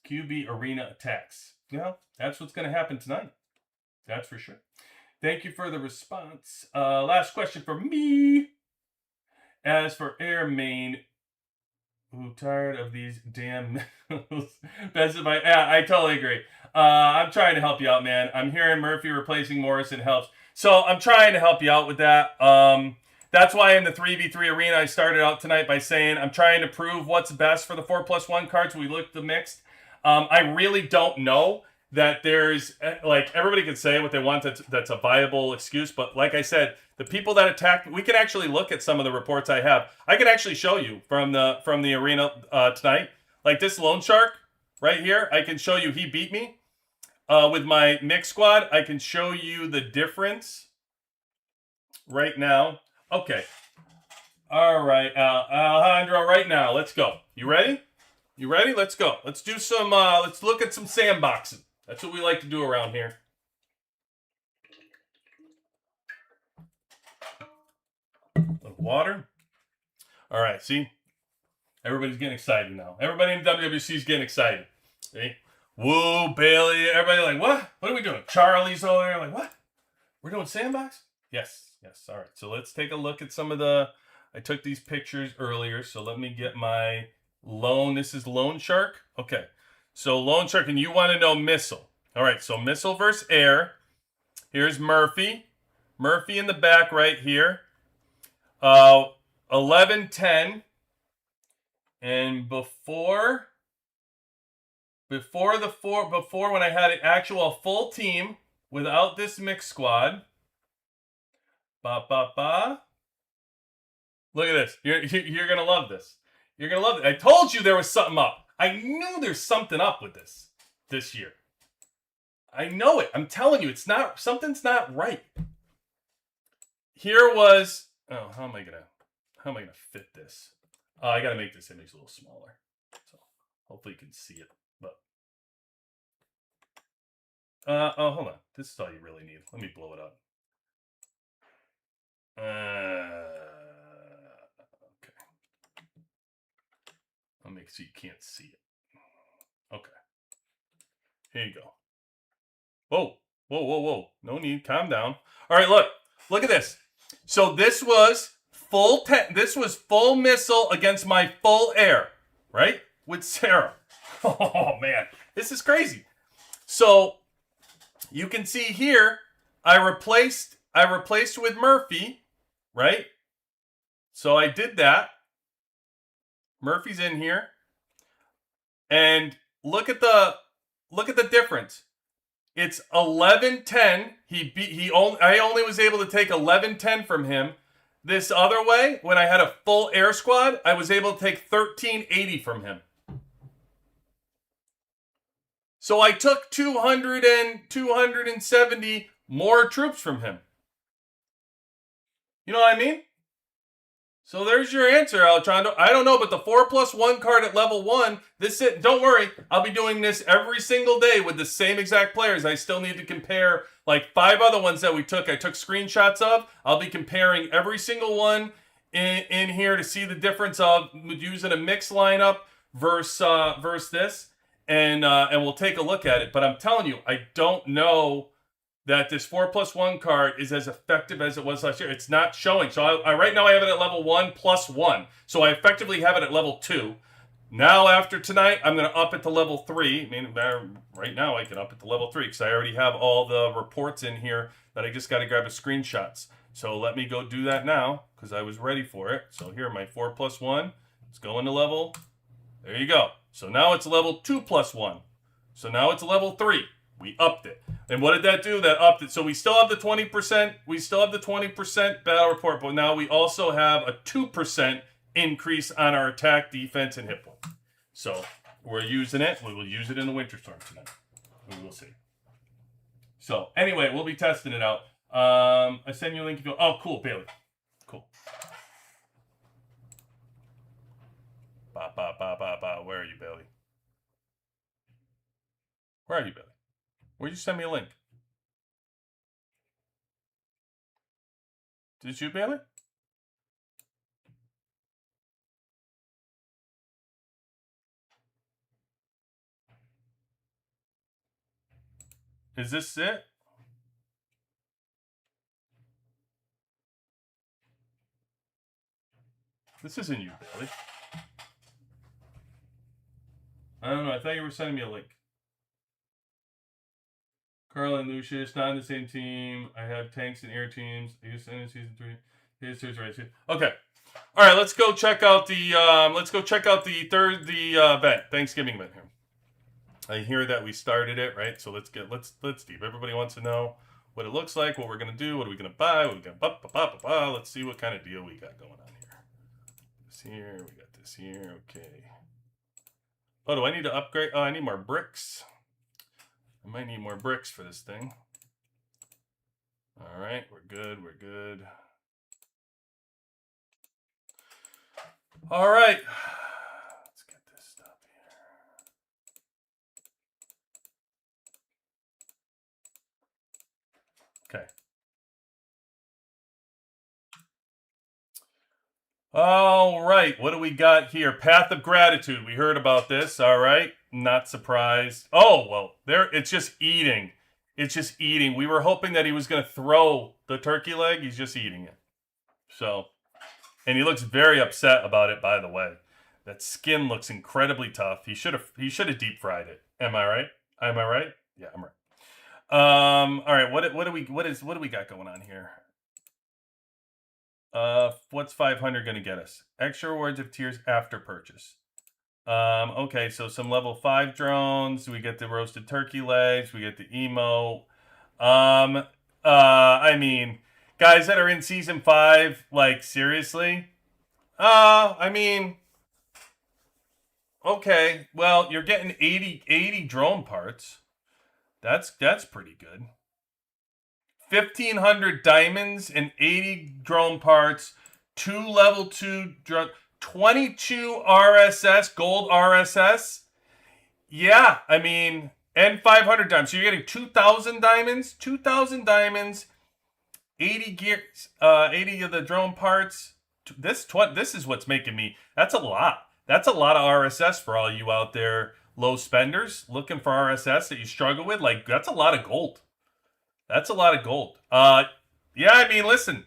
QB arena attacks. Yeah, that's what's going to happen tonight. That's for sure. Thank you for the response. Last question for me. As for Air Main, who tired of these damn yeah, I totally agree. I'm trying to help you out, man. I'm hearing Murphy replacing Morrison helps. So I'm trying to help you out with that. That's why in the 3v3 arena, I started out tonight by saying I'm trying to prove what's best for the 4+1 cards. We looked at the mixed. I really don't know that there's, like, everybody can say what they want that's a viable excuse, but like I said, the people that attacked, we can actually look at some of the reports I have. I can actually show you from the arena tonight, like this Lone Shark right here. I can show you he beat me with my mix squad. I can show you the difference right now. Okay, all right, Alejandro, right now, let's go. You ready? You ready? Let's go. Let's do some. Let's look at some sandboxing. That's what we like to do around here. Water. All right. See, everybody's getting excited now. Everybody in WWC is getting excited. See? Woo, Bailey. Everybody like, what? What are we doing? Charlie's over there like, what? We're doing sandbox? Yes. Yes. All right. So let's take a look at some of the. I took these pictures earlier, so let me get my lone. This is Lone Shark. Okay. So Lone Shark, and you want to know Missile. All right. So Missile versus Air. Here's Murphy. Murphy in the back right here. 11-10. And before when I had an actual full team without this mix squad. Look at this. You're gonna love this. You're gonna love it. I told you there was something up. I knew there's something up with this year. I know it. I'm telling you, something's not right. Here was how am I gonna fit this? I gotta make this image a little smaller. So hopefully you can see it. But hold on. This is all you really need. Let me blow it up. Okay. I'll make it so you can't see it. Okay. Here you go. Whoa. Whoa, whoa, whoa. No need. Calm down. All right, look. Look at this. So this was this was full Missile against my full Air, right? With Sarah. Oh man. This is crazy. So you can see here, I replaced with Murphy, right? So I did that. Murphy's in here. And look at the difference. It's 11-10. I only was able to take 11-10 from him. This other way, when I had a full Air squad, I was able to take 13-80 from him. So I took 270 more troops from him. You know what I mean? So there's your answer, Alejandro. I don't know, but the 4+1 card at level 1, don't worry, I'll be doing this every single day with the same exact players. I still need to compare like 5 other ones that I took screenshots of. I'll be comparing every single one in here to see the difference of using a mixed lineup versus this. And we'll take a look at it. But I'm telling you, I don't know that this 4+1 card is as effective as it was last year. It's not showing. So right now I have it at level 1+1. So I effectively have it at level 2. Now after tonight, I'm going to up it to level 3. I mean, right now I can up it to level 3 because I already have all the reports in here that I just got to grab a screenshots. So let me go do that now because I was ready for it. So here, my 4+1. It's going to level. There you go. So now it's level 2+1. So now it's level 3. We upped it. And what did that do? That upped it. So we still have the 20%. We still have the 20% battle report, but now we also have a 2% increase on our attack, defense, and hit point. So we're using it. We will use it in the winter storm tonight. We will see. So anyway, we'll be testing it out. I send you a link if you. Oh, cool, Bailey. Cool. Where are you, Bailey? Where are you, Bailey? Where'd you send me a link? Did you, Bailey? Is this it? This isn't you, Billy. I don't know. I thought you were sending me a link. Carl and Lucius, not in the same team. I have tanks and air teams. I used to end in season 3. Here's right. Okay. All right, let's go check out the event, Thanksgiving event here. I hear that we started it, right? So let's deep. Everybody wants to know what it looks like, what we're gonna do, what are we gonna buy, what are we gonna Let's see what kind of deal we got going on here. This here, we got this here, okay. Oh, do I need to upgrade? Oh, I need more bricks. I might need more bricks for this thing. All right, we're good. All right. Let's get this stuff here. Okay. All right, what do we got here? Path of Gratitude. We heard about this. All right, not surprised. Oh, well, it's just eating. It's just eating. We were hoping that he was going to throw the turkey leg. He's just eating it. So, and he looks very upset about it, by the way. That skin looks incredibly tough. He should have deep fried it. Am I right? Yeah, I'm right. All right, what do we got going on here? What's 500 going to get us? Extra rewards of tiers after purchase. Okay, so some level 5 drones. We get the roasted turkey legs. We get the emote. I mean, guys that are in season 5, like, seriously? I mean, okay, well, you're getting 80 drone parts. That's pretty good. 1,500 diamonds and 80 drone parts, 2 level 2 drone, 22 RSS, gold RSS. Yeah, I mean, and 500 diamonds. So you're getting 2,000 diamonds, 80 gears, 80 of the drone parts. This is what's making me. That's a lot. That's a lot of RSS for all you out there low spenders looking for RSS that you struggle with. Like, that's a lot of gold. That's a lot of gold. Yeah, I mean, listen,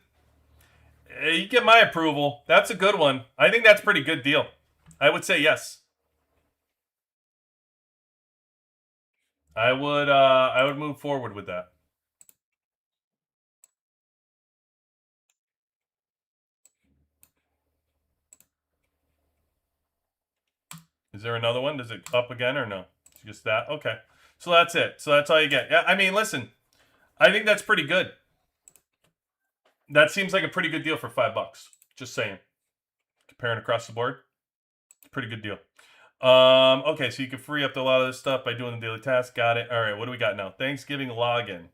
you get my approval. That's a good one. I think that's a pretty good deal. I would say yes. I would move forward with that. Is there another one? Does it up again or no? It's just that? Okay. So that's it. So that's all you get. Yeah, I mean, listen, I think that's pretty good. That seems like a pretty good deal for $5. Just saying. Comparing across the board, it's a pretty good deal. Okay, so you can free up a lot of this stuff by doing the daily task. Got it. All right, what do we got now? Thanksgiving login.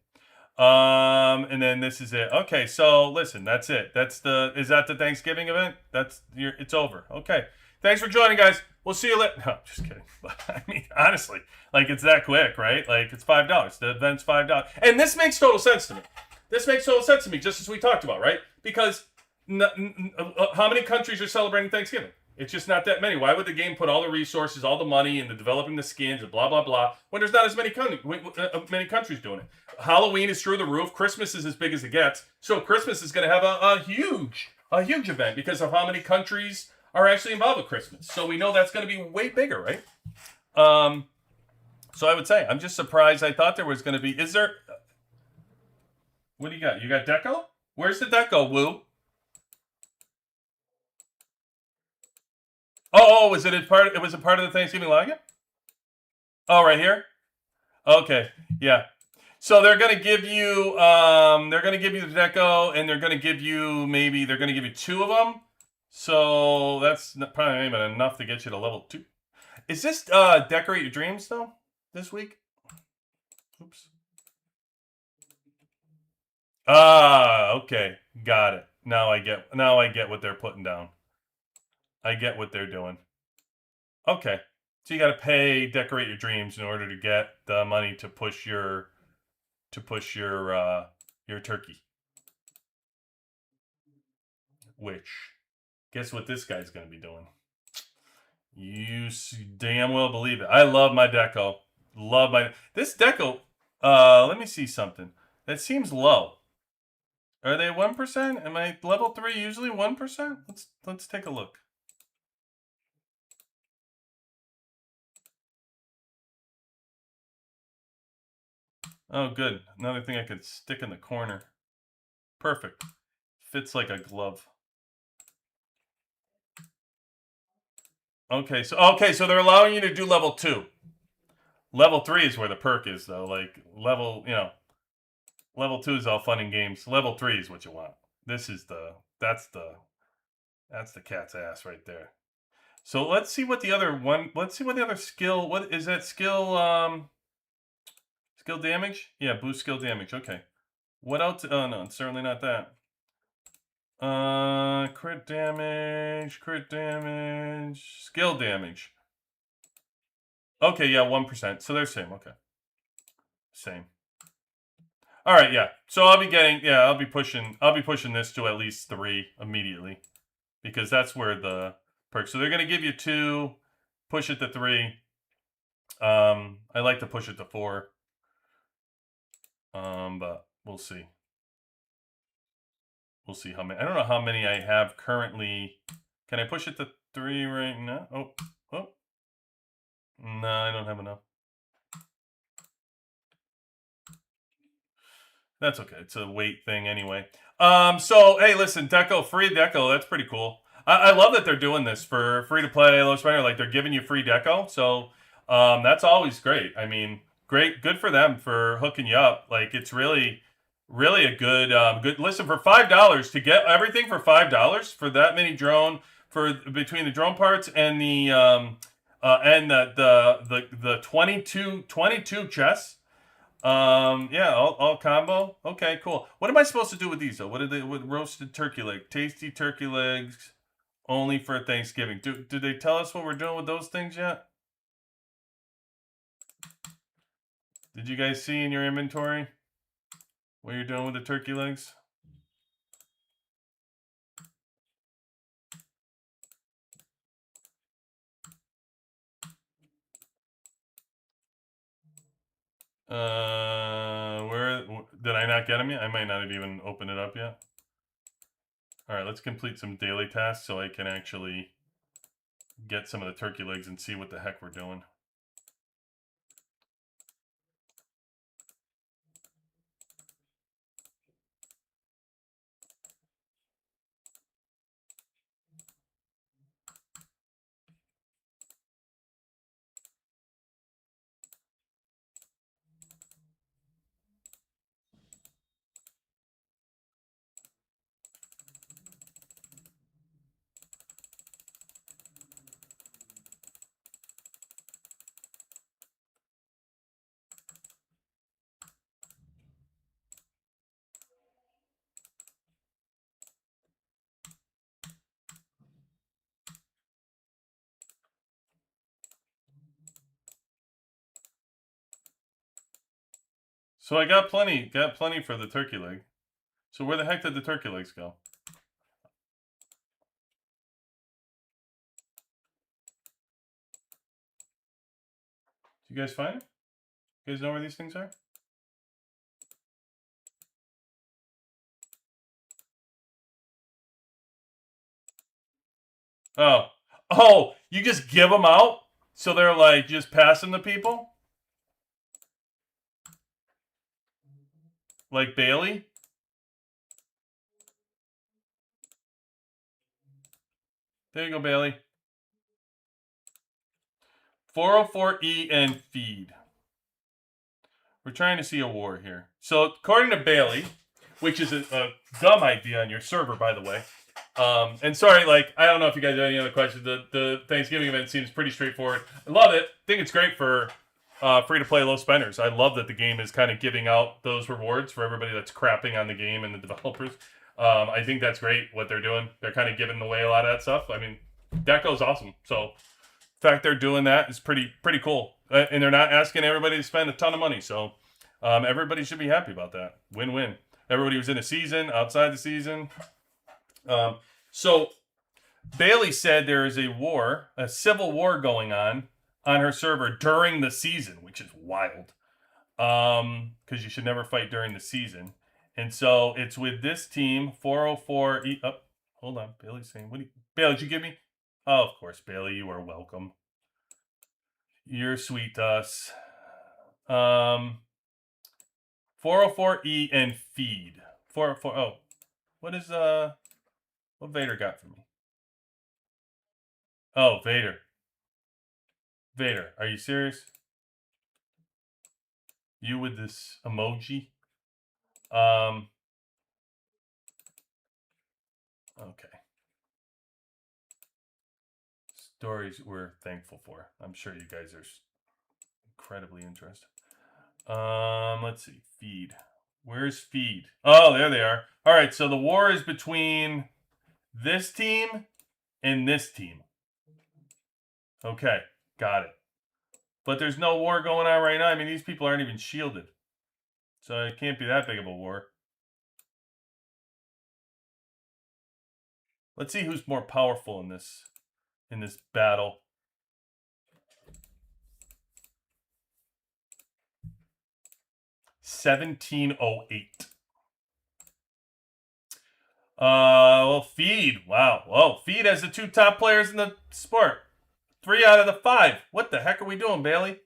And then this is it. Okay, so listen, that's it. Is that the Thanksgiving event? It's over. Okay. Thanks for joining, guys. We'll see you later. No, just kidding. I mean, honestly, like, it's that quick, right? Like, it's $5. The event's $5. And this makes total sense to me. Just as we talked about, right? Because how many countries are celebrating Thanksgiving? It's just not that many. Why would the game put all the resources, all the money into developing the skins and blah, blah, blah, when there's not as many countries doing it? Halloween is through the roof. Christmas is as big as it gets. So Christmas is going to have a huge event because of how many countries are actually involved with Christmas. So we know that's going to be way bigger, right? So I would say, I'm just surprised. I thought there was going to be, is there, what do you got? You got deco? Where's the deco, Woo? Oh, was it a part? It was a part of the Thanksgiving login. Oh, right here. Okay, yeah. So they're gonna give you, the deco, and they're gonna give you 2 of them. So that's probably not even enough to get you to level 2. Is this decorate your dreams though this week? Oops. Okay, got it. Now I get what they're putting down. I get what they're doing. Okay. So you got to pay decorate your dreams in order to get the money to push your turkey. Which, guess what this guy's going to be doing? You damn well believe it. I love my deco. This deco. Let me see something. That seems low. Are they 1%? Am I level 3 usually 1%? Let's take a look. Oh, good. Another thing I could stick in the corner. Perfect. Fits like a glove. Okay, so they're allowing you to do level 2. Level 3 is where the perk is though. Like level 2 is all fun and games. Level 3 is what you want. This is that's the cat's ass right there. So let's see what the other one. Let's see what the other skill. What is that skill? Skill damage. Yeah, boost skill damage. Okay. What else? Oh no, it's certainly not that. Crit damage. Skill damage. Okay, yeah, 1%. So they're same. Okay, same. All right, yeah. So I'll be pushing this to at least 3 immediately, because that's where the perks. So they're gonna give you 2, push it to 3. I like to push it to 4. But we'll see. We'll see how many. I don't know how many I have currently. Can I push it to 3 right now? Oh. No, I don't have enough. That's okay. It's a weight thing anyway. So hey, listen, free deco. That's pretty cool. I love that they're doing this for free to play low spender. Like they're giving you free deco. So that's always great. I mean, good for them for hooking you up. Like it's really a good. Listen, for $5 to get everything for $5 for that many drone, for between the drone parts and the 22 chests. Yeah, all combo. Okay, cool. What am I supposed to do with these though? What are they with roasted turkey leg? Tasty turkey legs only for Thanksgiving. Did they tell us what we're doing with those things yet? Did you guys see in your inventory what you're doing with the turkey legs? Where did I not get them yet? I might not have even opened it up yet. All right, let's complete some daily tasks so I can actually get some of the turkey legs and see what the heck we're doing. So I got plenty for the turkey leg. So where the heck did the turkey legs go? Do you guys find it? You guys know where these things are? Oh, you just give them out? So they're like just passing the people? Like Bailey? There you go, Bailey. 404E and feed. We're trying to see a war here. So according to Bailey, which is a dumb idea on your server, by the way. And sorry, like, I don't know if you guys have any other questions. The Thanksgiving event seems pretty straightforward. I love it. I think it's great for free-to-play low spenders. I love that the game is kind of giving out those rewards for everybody that's crapping on the game and the developers. I think that's great what they're doing. They're kind of giving away a lot of that stuff. I mean, Deco's awesome. So the fact they're doing that is pretty cool. And they're not asking everybody to spend a ton of money. So everybody should be happy about that. Win-win. Everybody was in the season, outside the season. So Bailey said there is a civil war going on her server during the season, which is wild. Because you should never fight during the season. And so it's with this team, 404. Hold on. Bailey's saying, Bailey, did you give me? Oh, of course, Bailey, you are welcome. You're sweet to us. 404E and feed. 404. Oh, what Vader got for me? Oh, Vader. Vader, are you serious? You with this emoji? Okay. Stories we're thankful for. I'm sure you guys are incredibly interested. Let's see. Feed. Where's feed? Oh, there they are. All right, so the war is between this team and this team. Okay, got it. But there's no war going on right now. I mean, these people aren't even shielded. So it can't be that big of a war. Let's see who's more powerful in this battle. $17.08. Well, Feed. Wow. Whoa. Feed has the 2 top players in the sport. 3 out of the 5. What the heck are we doing, Bailey?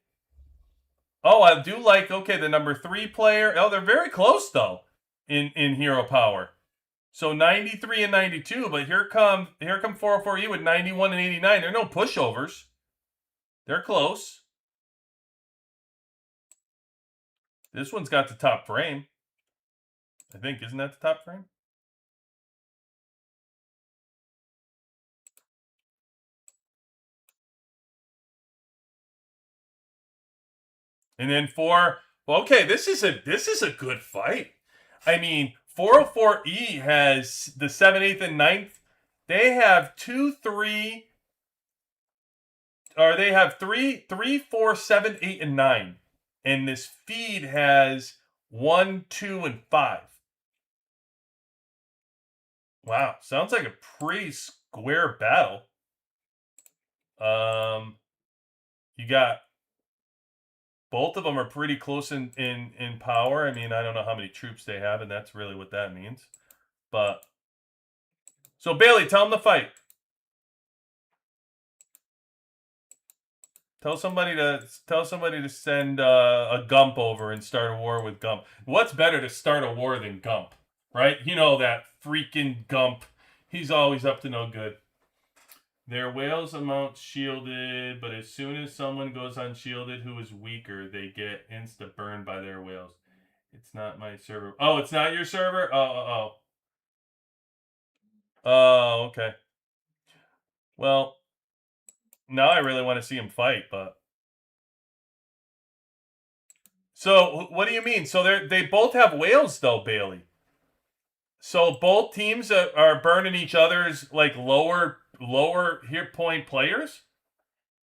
Oh, I do like, okay, the number 3 player. Oh, they're very close, though, in hero power. So 93 and 92, but here come 404E with 91 and 89. They're no pushovers. They're close. This one's got the top frame. I think, isn't that the top frame? And then okay, this is a good fight. I mean, 404E has the 7th, 8th, and 9th. They have 2, 3, or they have 3, 4, 7, 8, and 9. And this feed has 1, 2, and 5. Wow, sounds like a pretty square battle. You got both of them are pretty close in power. I mean, I don't know how many troops they have, and that's really what that means. But so Bailey, tell them to fight. Tell somebody to send a Gump over and start a war with Gump. What's better to start a war than Gump, right? You know that freaking Gump. He's always up to no good. Their whales amount shielded, but as soon as someone goes unshielded who is weaker, they get insta burned by their whales. It's not my server. Oh, it's not your server? Oh, okay. Well, now I really want to see him fight, but so what do you mean? So they both have whales though, Bailey. So both teams are burning each other's like lower hit point players?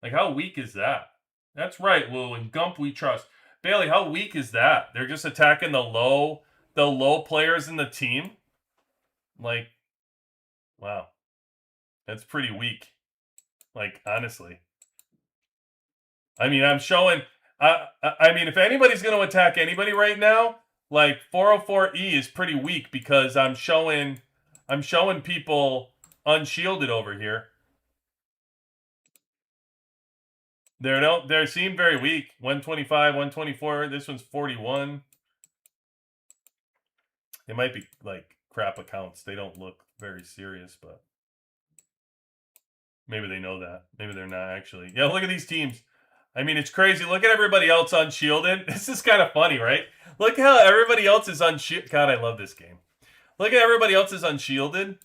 Like how weak is that? That's right, Lou. And Gump we trust. Bailey, how weak is that? They're just attacking the low players in the team? Like, wow. That's pretty weak. Like, honestly. I mean, I'm showing I mean, if anybody's going to attack anybody right now, like 404E is pretty weak because I'm showing people unshielded over here. They seem very weak. 125, 124. This one's 41. They might be like crap accounts. They don't look very serious, but maybe they know that. Maybe they're not actually. Yeah, look at these teams. I mean, it's crazy. Look at everybody else unshielded. This is kind of funny, right? Look how everybody else is unshielded. God, I love this game. Look at everybody else is unshielded.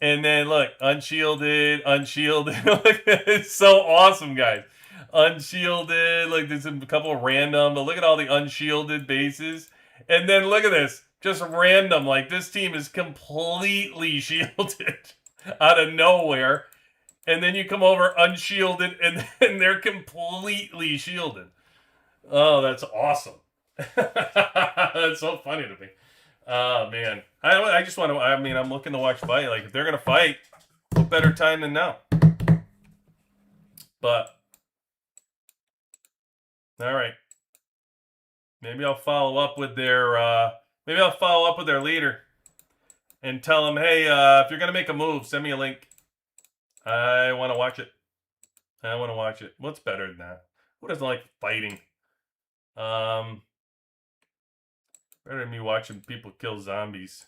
And then look, unshielded. It's so awesome, guys. Unshielded. Like there's a couple of random, but look at all the unshielded bases. And then look at this. Just random. Like this team is completely shielded out of nowhere. And then you come over unshielded, and then they're completely shielded. Oh, that's awesome. That's so funny to me. Oh, man. I just want to, I mean, I'm looking to watch fight. Like, if they're going to fight, what better time than now? But, all right. Maybe I'll follow up with their leader and tell them, hey, if you're gonna make a move, send me a link. I want to watch it. What's better than that? Who doesn't like fighting? Better than me watching people kill zombies.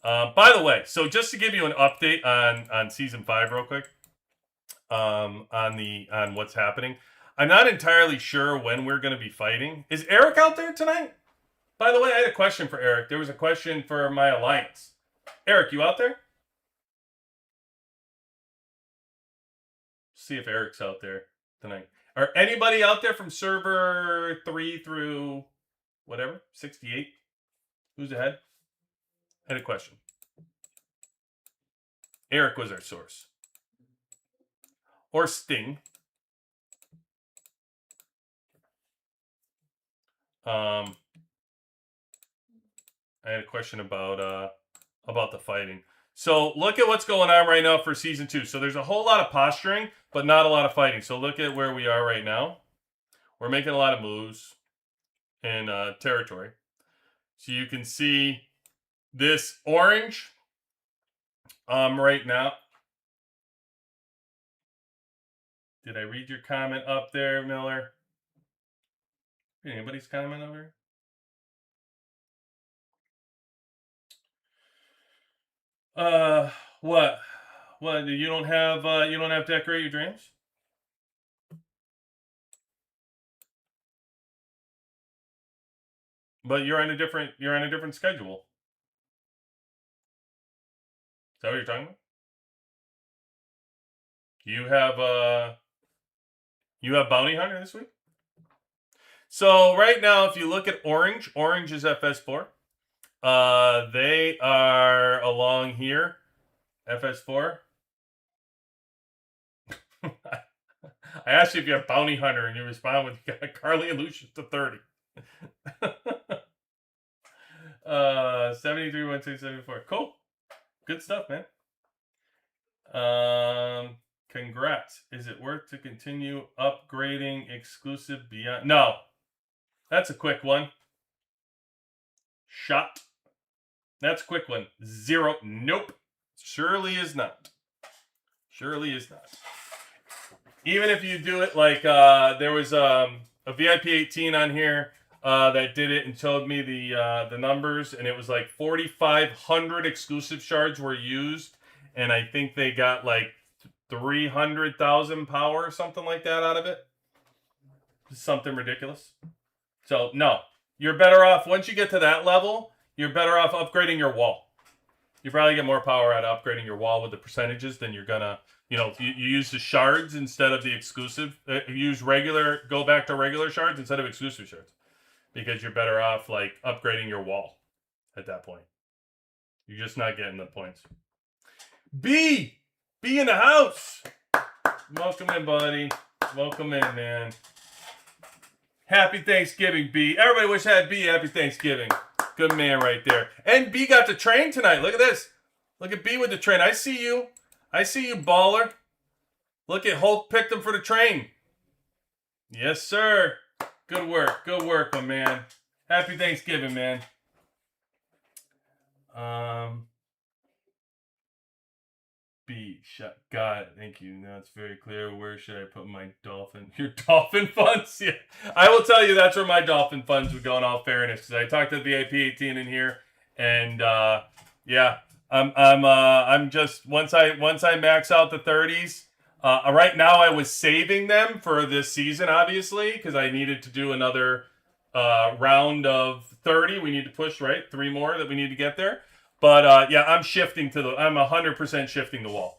By the way, so just to give you an update on season 5 real quick, on what's happening. I'm not entirely sure when we're going to be fighting. Is Eric out there tonight? By the way, I had a question for Eric. There was a question for my alliance. Eric, you out there? See if Eric's out there tonight. Are anybody out there from server 3 through whatever, 68? Who's ahead? I had a question. Eric was our source. Or Sting. I had a question about the fighting. So look at what's going on right now for season 2. So there's a whole lot of posturing, but not a lot of fighting. So look at where we are right now. We're making a lot of moves in territory. So you can see this orange right now. Did I read your comment up there, Miller? Anybody's comment over? What? What? You don't have decorate your dreams? But you're on a different schedule. Is that what you're talking about? You have Bounty Hunter this week? So right now, if you look at Orange is FS4. They are along here. FS4. I asked you if you have Bounty Hunter, and you respond with you got Carly and Lucius to 30. 73, 1274. Cool. Good stuff, man. Congrats. Is it worth to continue upgrading exclusive beyond? No. That's a quick one. Shot. That's a quick one. 0. Nope. Surely is not. Even if you do it like there was a VIP 18 on here that did it and told me the numbers, and it was like 4,500 exclusive shards were used, and I think they got like 300,000 power or something like that out of it. Something ridiculous. So no, you're better off once you get to that level. You're better off upgrading your wall. You probably get more power out of upgrading your wall with the percentages than you're gonna. You use the shards instead of the exclusive. Go back to regular shards instead of exclusive shards, because you're better off like upgrading your wall at that point. You're just not getting the points. B in the house. Welcome in, buddy. Welcome in, man. Happy Thanksgiving, B. Everybody wish I had B happy Thanksgiving. Good man right there. And B got the train tonight. Look at this. Look at B with the train. I see you, baller. Look at Hulk picked him for the train. Yes, sir. Good work, my man. Happy Thanksgiving, man. B, got it. Thank you. Now it's very clear. Where should I put my your dolphin funds? Yeah, I will tell you that's where my dolphin funds would go. In all fairness, because I talked to the VIP 18 in here, and yeah, I'm just once I max out the 30s. Right now, I was saving them for this season, obviously, because I needed to do another round of 30. We need to push 3 more that we need to get there. But yeah, I'm 100% shifting the wall.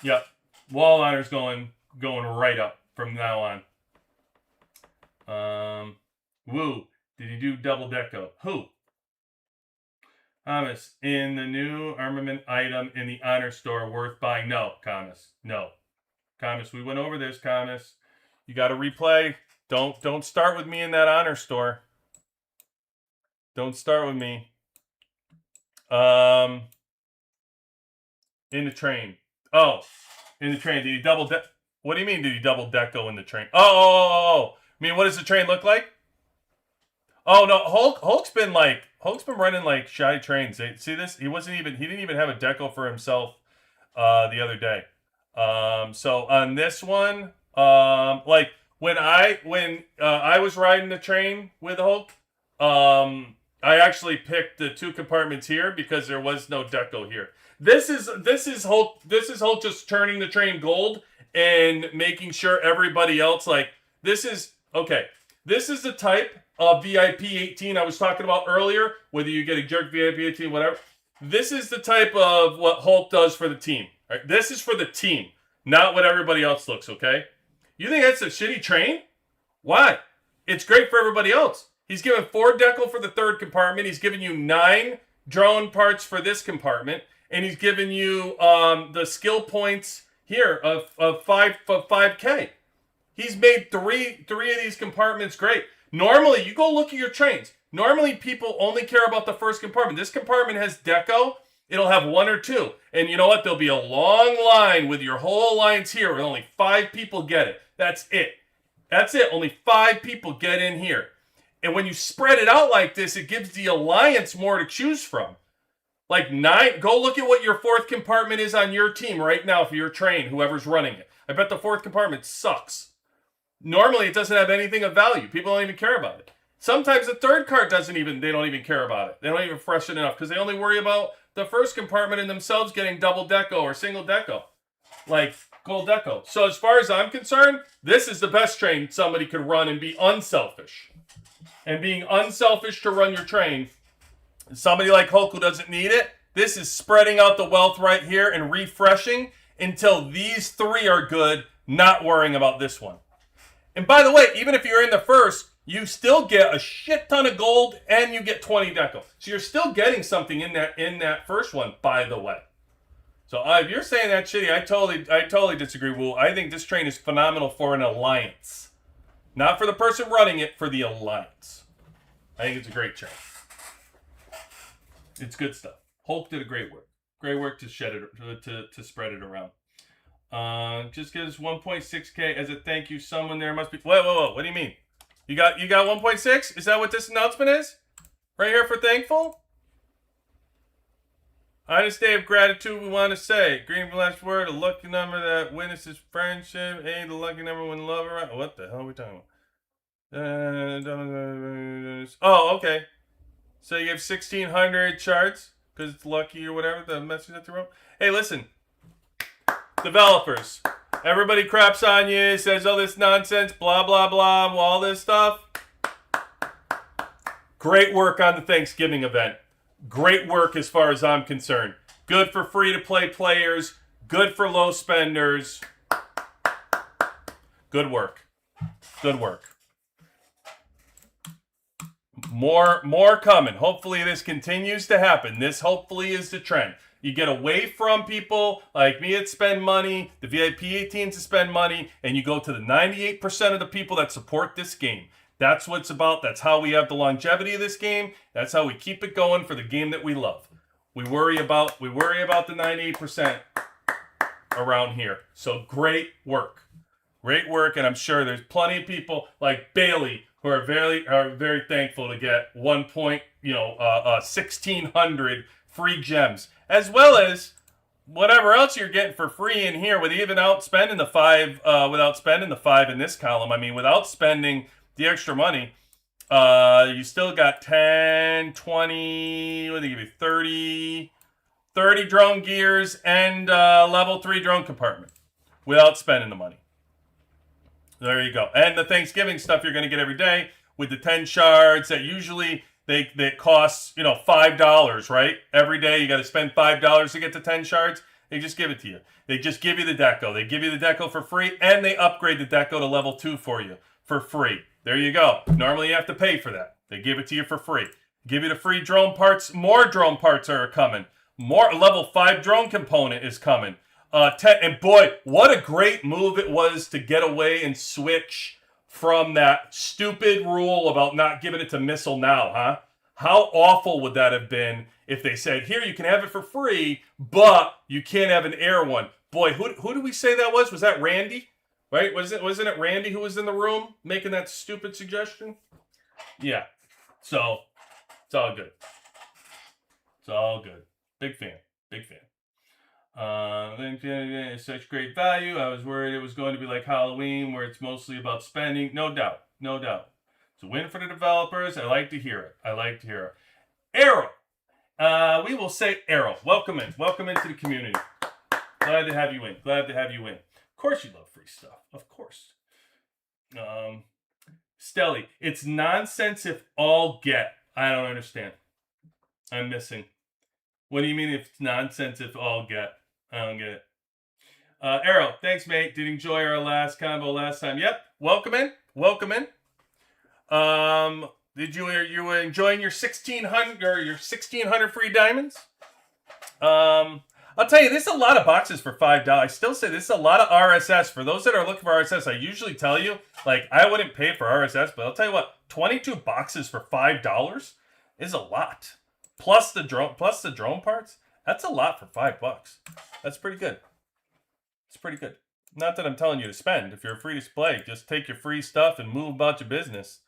Yep, wall honor's going right up from now on. Woo, did you do double deco? Who? Thomas, in the new armament item in the honor store worth buying? No, Thomas. No. Thomas, we went over this, Thomas. You got to replay. Don't start with me in that honor store. Don't start with me. In the train. Oh, in the train. Did you double deck? What do you mean? Did you double deco in the train? Oh. I mean, what does the train look like? Oh no, Hulk's been running like shy trains. See this? He didn't even have a deco for himself the other day. So on this one, like when I was riding the train with Hulk, I actually picked the two compartments here because there was no deco here. This is Hulk. This is Hulk just turning the train gold and making sure everybody else like this is okay. This is the type of VIP 18 I was talking about earlier. Whether you get a jerk VIP 18, whatever. This is the type of what Hulk does for the team. Right? This is for the team, not what everybody else looks. Okay. You think that's a shitty train? Why? It's great for everybody else. He's given 4 decal for the third compartment. He's given you 9 drone parts for this compartment, and he's given you the skill points here of 5K. He's made three of these compartments great. Normally, you go look at your trains. Normally, people only care about the first compartment. This compartment has deco. It'll have 1 or 2. And you know what? There'll be a long line with your whole alliance here where only 5 people get it. That's it. That's it. Only 5 people get in here. And when you spread it out like this, it gives the alliance more to choose from. Like 9, go look at what your 4th compartment is on your team right now for your train, whoever's running it. I bet the 4th compartment sucks. Normally, it doesn't have anything of value. People don't even care about it. Sometimes the 3rd card they don't even care about it. They don't even freshen it enough because they only worry about the 1st compartment and themselves getting double deco or single deco. Like gold deco. So as far as I'm concerned, this is the best train somebody could run and be unselfish. And being unselfish to run your train, somebody like Hulk who doesn't need it, this is spreading out the wealth right here and refreshing until these 3 are good, not worrying about this one. And by the way, even if you're in the first, you still get a shit ton of gold and you get 20 deco. So you're still getting something in that first one, by the way. So if you're saying that shitty, I totally disagree, Woo. I think this train is phenomenal for an alliance. Not for the person running it, for the alliance. I think it's a great train. It's good stuff. Hulk did a great work. Great work to shed it to spread it around. Just gives 1.6K as a thank you. Someone there must be. Whoa. What do you mean? You got 1.6? Is that what this announcement is? Right here for thankful? On this day of gratitude, we want to say, green last word, a lucky number that witnesses friendship, the lucky number when love around. What the hell are we talking about? Oh, okay. So you have 1,600 shards because it's lucky or whatever, the message that they wrote. Hey, listen. Developers. Everybody craps on you, says all this nonsense, blah, blah, blah, all this stuff. Great work on the Thanksgiving event. Great work as far as I'm concerned. Good for free-to-play players. Good for low spenders. Good work. Good work. More coming. Hopefully this continues to happen. This hopefully is the trend. You get away from people like me that spend money, the VIP 18s that spend money, and you go to the 98% of the people that support this game. That's what it's about. That's how we have the longevity of this game. That's how we keep it going for the game that we love. We worry about the 98% around here. So great work. Great work, and I'm sure there's plenty of people like Bailey who are very thankful to get 1,600 free gems, as well as whatever else you're getting for free in here, with even outspending the 5, without spending the 5 in this column. I mean, without spending the extra money, you still got 10, 20, what do they give you, 30 drone gears and level 3 drone compartment without spending the money. There you go. And the Thanksgiving stuff you're going to get every day with the 10 shards that usually they cost, $5, right? Every day you got to spend $5 to get the 10 shards. They just give it to you. They just give you the deco. They give you the deco for free, and they upgrade the deco to level 2 for you for free. There you go. Normally you have to pay for that. They give it to you for free. Give you the free drone parts. More drone parts are coming. More level 5 drone component is coming. And boy, what a great move it was to get away and switch from that stupid rule about not giving it to Missile Now, huh? How awful would that have been if they said, here, you can have it for free, but you can't have an air one. Boy, who did we say that was? Was that Randy? Right? Wasn't it Randy who was in the room making that stupid suggestion? Yeah. So it's all good. It's all good. Big fan. Big fan. It's such great value. I was worried it was going to be like Halloween, where it's mostly about spending. No doubt. No doubt. It's a win for the developers. I like to hear it. I like to hear it. Arrow. We will say Arrow. Welcome in. Welcome into the community. Glad to have you in. Glad to have you in. Of course you love free stuff. Of course. Stelly, it's nonsense if all get. I don't understand. I'm missing. What do you mean if it's nonsense if all get? I don't get it. Arrow, thanks, mate. Did enjoy our last combo last time. Yep. Welcome in. Welcome in. Did you were enjoying your 1,600 or your 1,600 free diamonds? I'll tell you, this is a lot of boxes for $5. I still say this is a lot of RSS. For those that are looking for RSS, I usually tell you, like, I wouldn't pay for RSS, but I'll tell you what, 22 boxes for $5 is a lot. Plus the drone parts, that's a lot for $5. That's pretty good. It's pretty good. Not that I'm telling you to spend. If you're free to play, just take your free stuff and move about your business.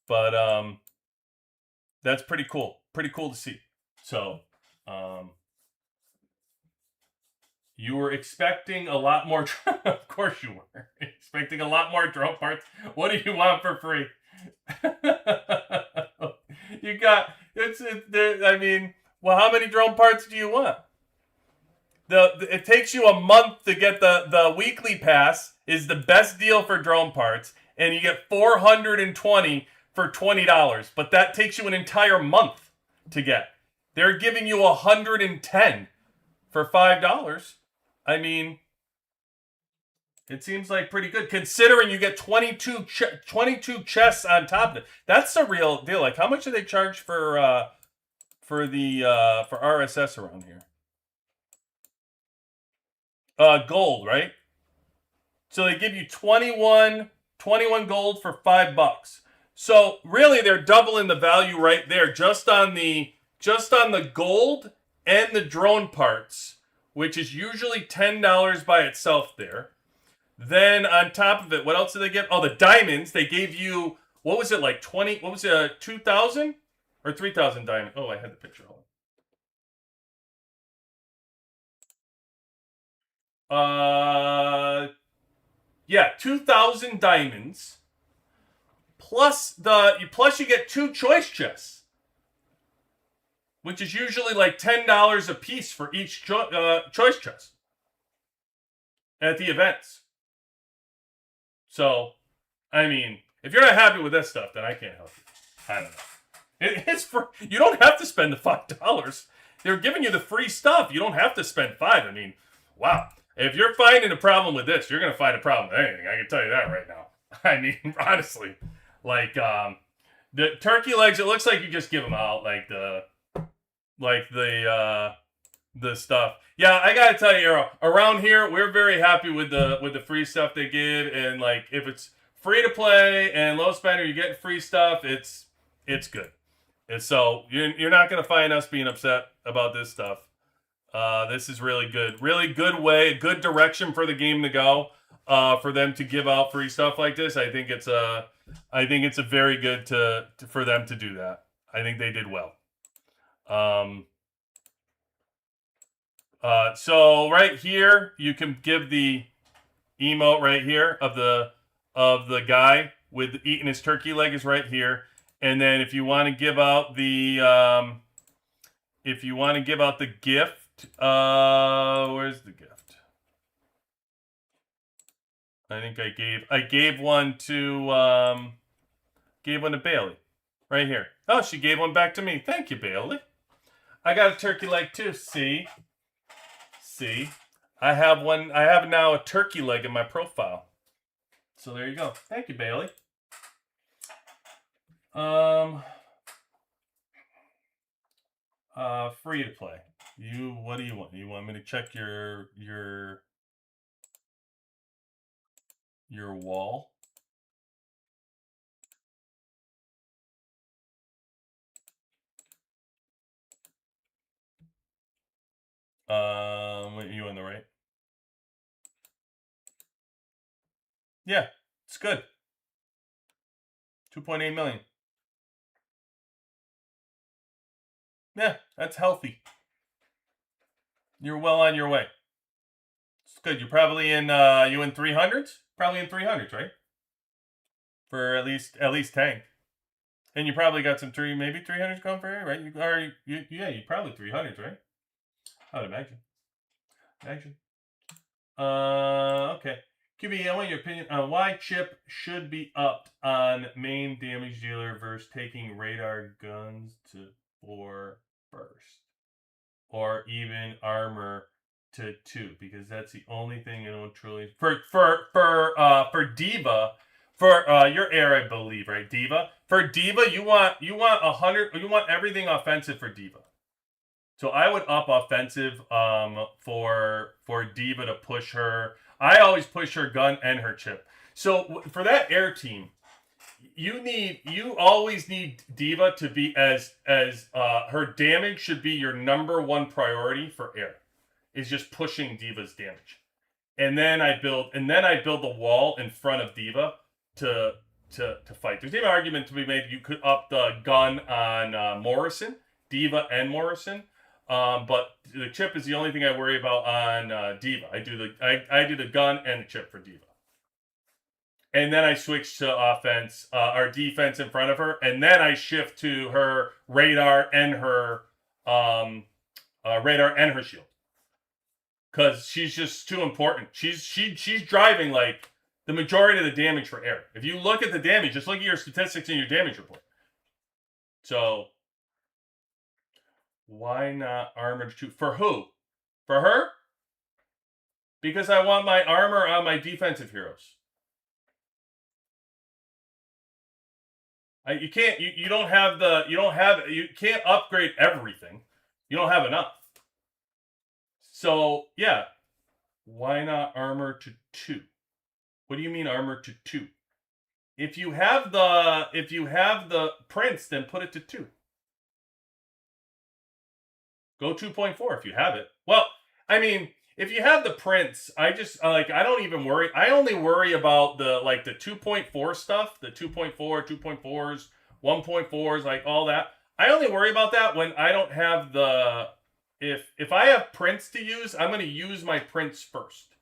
But that's pretty cool. Pretty cool to see. So, you were expecting a lot more. Of course you were expecting a lot more drone parts. What do you want for free? You got I mean, well, how many drone parts do you want? It takes you a month to get the weekly pass. Is the best deal for drone parts, and you get 420 for $20. But that takes you an entire month to get. They're giving you 110 for $5. I mean, it seems like pretty good considering you get 22 chests on top of it. That's the real deal. Like, how much do they charge for RSS around here? Gold, right? So they give you 21 gold for $5. So really, they're doubling the value right there, just on the gold and the drone parts, which is usually $10 by itself there. Then on top of it, what else did they give? Oh, the diamonds. They gave you, what was it, like 20, what was it, 2,000 or 3,000 diamonds? Oh, I had the picture. Yeah, 2,000 diamonds. Plus you get 2 choice chests, which is usually like $10 a piece for each choice chest at the events. So, I mean, if you're not happy with this stuff, then I can't help you. I don't know. It's you don't have to spend the $5. They're giving you the free stuff. You don't have to spend $5. I mean, wow. If you're finding a problem with this, you're gonna find a problem with anything. I can tell you that right now. I mean, honestly, like the turkey legs. It looks like you just give them out, like the stuff. Yeah, I gotta tell you, Arrow. Around here, we're very happy with the free stuff they give, and like if it's free to play and low spender, you get free stuff. It's good. And so you're not gonna find us being upset about this stuff. This is really good. Really good way, good direction for the game to go. For them to give out free stuff like this, I think it's a very good for them to do that. I think they did well. So right here, you can give the emote right here of the guy with eating his turkey leg is right here. And then if you want to give out the gift, where's the gift? I think I gave one to Bailey, right here. Oh, she gave one back to me. Thank you, Bailey. I got a turkey leg too. See, I have one. I have now a turkey leg in my profile. So there you go. Thank you, Bailey. Free to play. What do you want? You want me to check your wall? You on the right? Yeah, it's good. 2.8 million. Yeah, that's healthy. You're well on your way. It's good. You're probably in you in 300s? Probably in 300s, right? For at least tank. And you probably got some maybe 300s going for you, right? You probably 300s, right? I would imagine. Imagine. Okay. QB, I want your opinion on why chip should be upped on main damage dealer versus taking radar guns to 4 first, or even armor to 2, because that's the only thing I don't truly for Diva. For your air, I believe, right? Diva. For Diva, you want 100. You want everything offensive for Diva. So I would up offensive for Diva to push her. I always push her gun and her chip. So for that air team, you always need Diva to be as her damage should be your number one priority for air. Is just pushing Diva's damage. And then I build the wall in front of Diva to fight. There's even an argument to be made you could up the gun on Morrison, Diva and Morrison. But the chip is the only thing I worry about on Diva. I do the gun and the chip for Diva, and then I switch to offense or defense in front of her, and then I shift to her radar and her shield, because she's just too important. She's driving like the majority of the damage for air. If you look at the damage, just look at your statistics in your damage report. So. Why not armored 2? For who? For her? Because I want my armor on my defensive heroes. You can't. You can't upgrade everything. You don't have enough. So yeah, why not armor to 2? What do you mean armor to 2? If you have the prince, then put it to 2. Go 2.4 if you have it. Well, I mean, if you have the prints, I don't even worry. I only worry about the 2.4 stuff, the 2.4, 2.4s, 1.4s, like all that. I only worry about that when I don't have the if I have prints to use, I'm going to use my prints first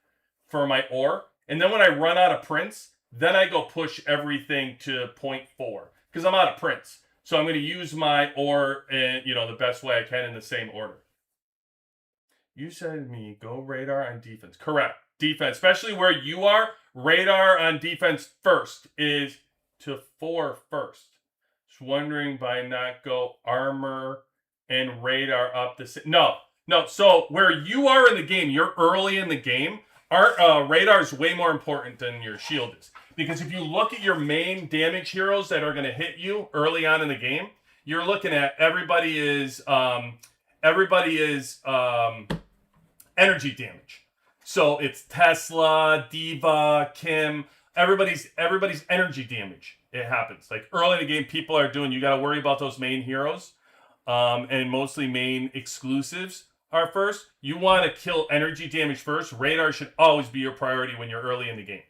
for my ore, and then when I run out of prints, then I go push everything to 0.4 because I'm out of prints. So I'm going to use my ore in, the best way I can in the same order. You said to me, go radar on defense. Correct. Defense, especially where you are, radar on defense first is to 4 first. Just wondering by not go armor and radar up the... No. So where you are in the game, you're early in the game, radar is way more important than your shield is. Because if you look at your main damage heroes that are going to hit you early on in the game, you're looking at everybody is energy damage. So it's Tesla, Diva, Kim, everybody's energy damage. It happens. Like early in the game, people are doing, you got to worry about those main heroes. And mostly main exclusives are first. You want to kill energy damage first. Radar should always be your priority when you're early in the game.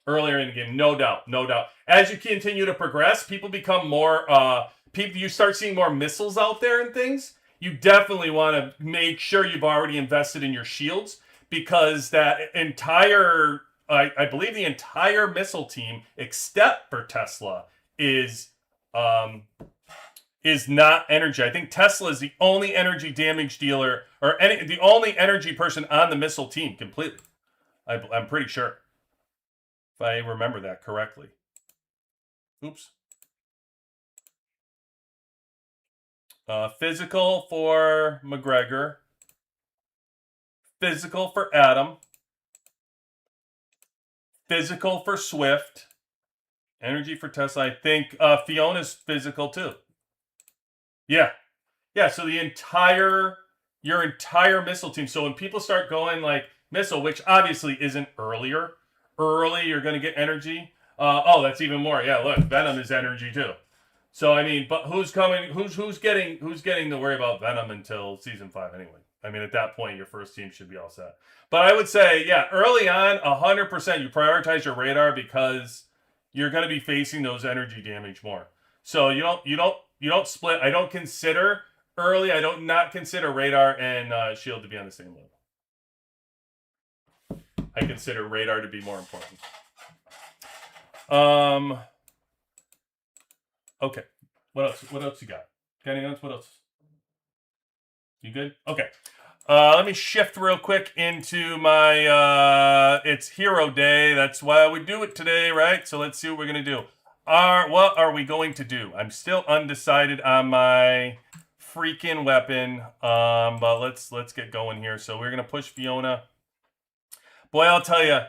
Earlier in the game, no doubt. As you continue to progress, people become more. You start seeing more missiles out there and things. You definitely want to make sure you've already invested in your shields, because that entire, I believe, the entire missile team, except for Tesla, is not energy. I think Tesla is the only energy damage dealer, or the only energy person on the missile team completely. I'm pretty sure. If I remember that correctly. Oops. Physical for McGregor. Physical for Adam. Physical for Swift. Energy for Tesla. I think Fiona's physical too. Yeah. So your entire missile team. So when people start going like missile, which obviously isn't early, you're going to get energy. That's even more. Yeah, look, Venom is energy too. So I mean, but who's coming? Who's getting to worry about Venom until season 5 anyway? I mean, at that point, your first team should be all set. But I would say, yeah, early on, 100%, you prioritize your radar because you're going to be facing those energy damage more. So you don't split. I don't consider early. I don't not consider radar and shield to be on the same level. I consider radar to be more important. Okay. What else? What else you got? Got anything else? What else? You good? Okay. Let me shift real quick into my it's Hero Day. That's why we do it today, right? So let's see what we're gonna do. What are we going to do? I'm still undecided on my freaking weapon. But let's get going here. So we're gonna push Fiona. Boy, I'll tell you,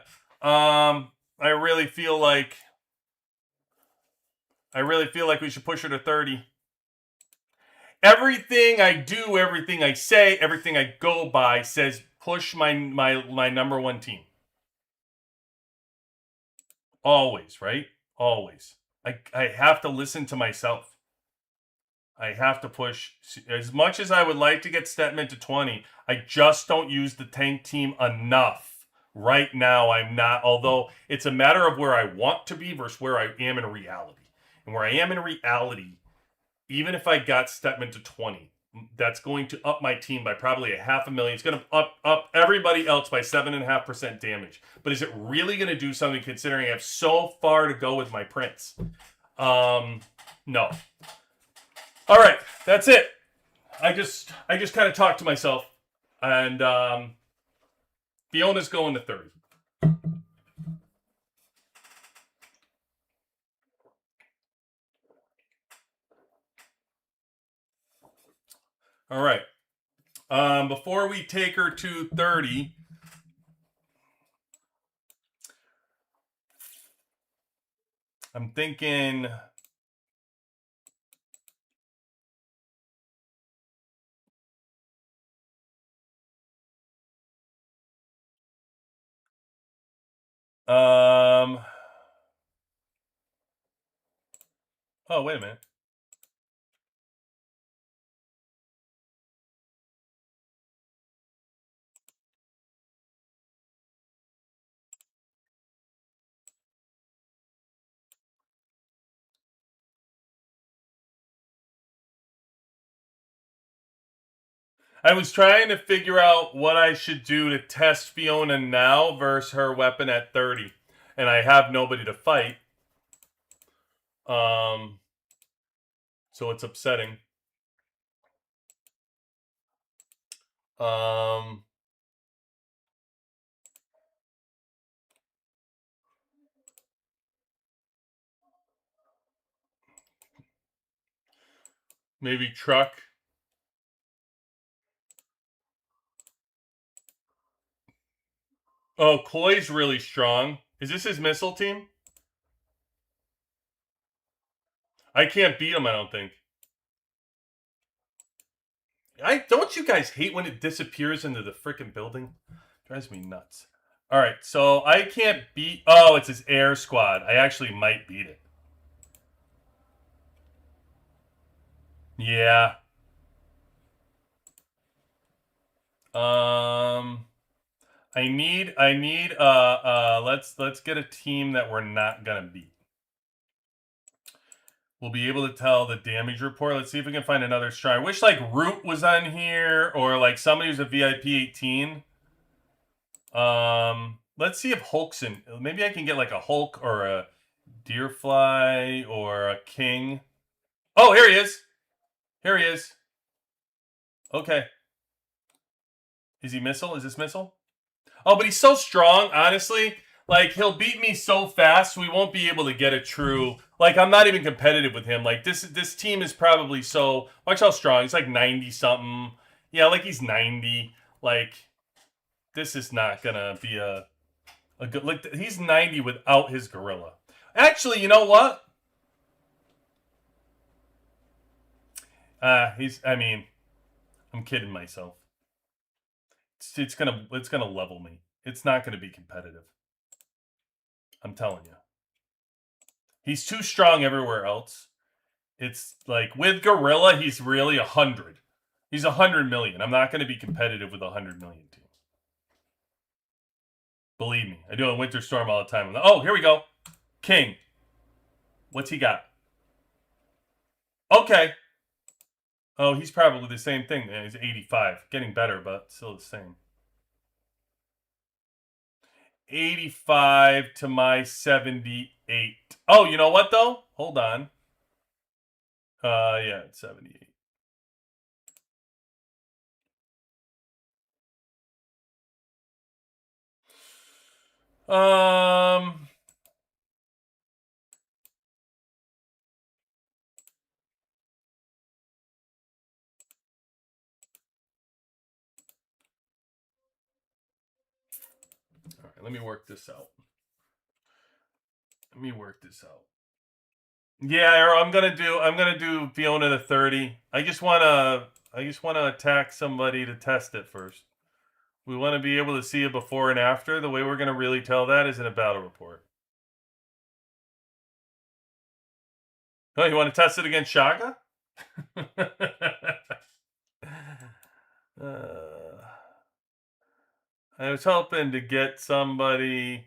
I really feel like we should push her to 30. Everything I do, everything I say, everything I go by says push my number one team. Always, right? Always. I have to listen to myself. I have to push. As much as I would like to get Stetman to 20, I just don't use the tank team enough. Right now, I'm not. Although it's a matter of where I want to be versus where I am in reality. And where I am in reality, even if I got Stetman to 20, that's going to up my team by probably $500,000. It's going to up everybody else by 7.5% damage. But is it really going to do something considering I have so far to go with my prince? No. All right, that's it. I just kind of talked to myself, and Fiona's going to 30. All right. Before we take her to 30, I'm thinking oh, wait a minute. I was trying to figure out what I should do to test Fiona now versus her weapon at 30. And I have nobody to fight. So it's upsetting. Maybe truck. Oh, Koi's really strong. Is this his missile team? I can't beat him, I don't think. Don't you guys hate when it disappears into the freaking building? Drives me nuts. All right, so I can't beat. Oh, it's his air squad. I actually might beat it. Yeah. I need let's get a team that we're not gonna beat. We'll be able to tell the damage report. Let's see if we can find another shrine. I wish like Root was on here or like somebody who's a VIP 18. Let's see if Hulk's in. Maybe I can get like a Hulk or a Deerfly or a King. Oh, here he is. Here he is. Okay. Is he missile? Is this missile? Oh, but he's so strong, honestly. Like, he'll beat me so fast, we won't be able to get a true... Like, I'm not even competitive with him. Like, this team is probably so... Watch how strong. He's like 90-something. Yeah, like he's 90. Like, this is not gonna be a good... Like, he's 90 without his gorilla. Actually, you know what? I mean, I'm kidding myself. It's gonna level me. It's not gonna be competitive. I'm telling you. He's too strong everywhere else. It's like with Gorilla, he's really 100. He's 100 million. I'm not going to be competitive with a 100 million team. Believe me, I do a Winter Storm all the time. Oh, here we go. King. What's he got? Okay. Oh, he's probably the same thing. Man. He's 85. Getting better, but still the same. 85 to my 78. Oh, you know what though? Hold on. Yeah, it's 78. Um, all right, let me work this out. Let me work this out. Yeah, or I'm gonna do Fiona the 30. I just wanna attack somebody to test it first. We want to be able to see a before and after. The way we're gonna really tell that is in a battle report. Oh, you want to test it against Shaga? uh, I was hoping to get somebody.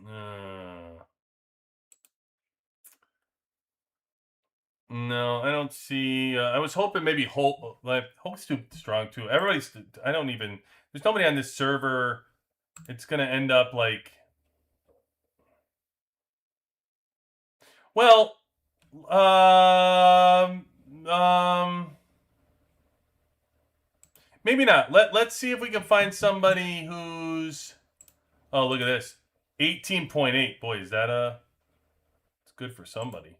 Uh, no, I don't see. I was hoping maybe Holt. Like Holt's too strong too. Everybody's. I don't even. There's nobody on this server. It's gonna end up like. Well, um, um, maybe not. Let's see if we can find somebody who's. Oh, look at this. 18.8. Boy, is that it's good for somebody.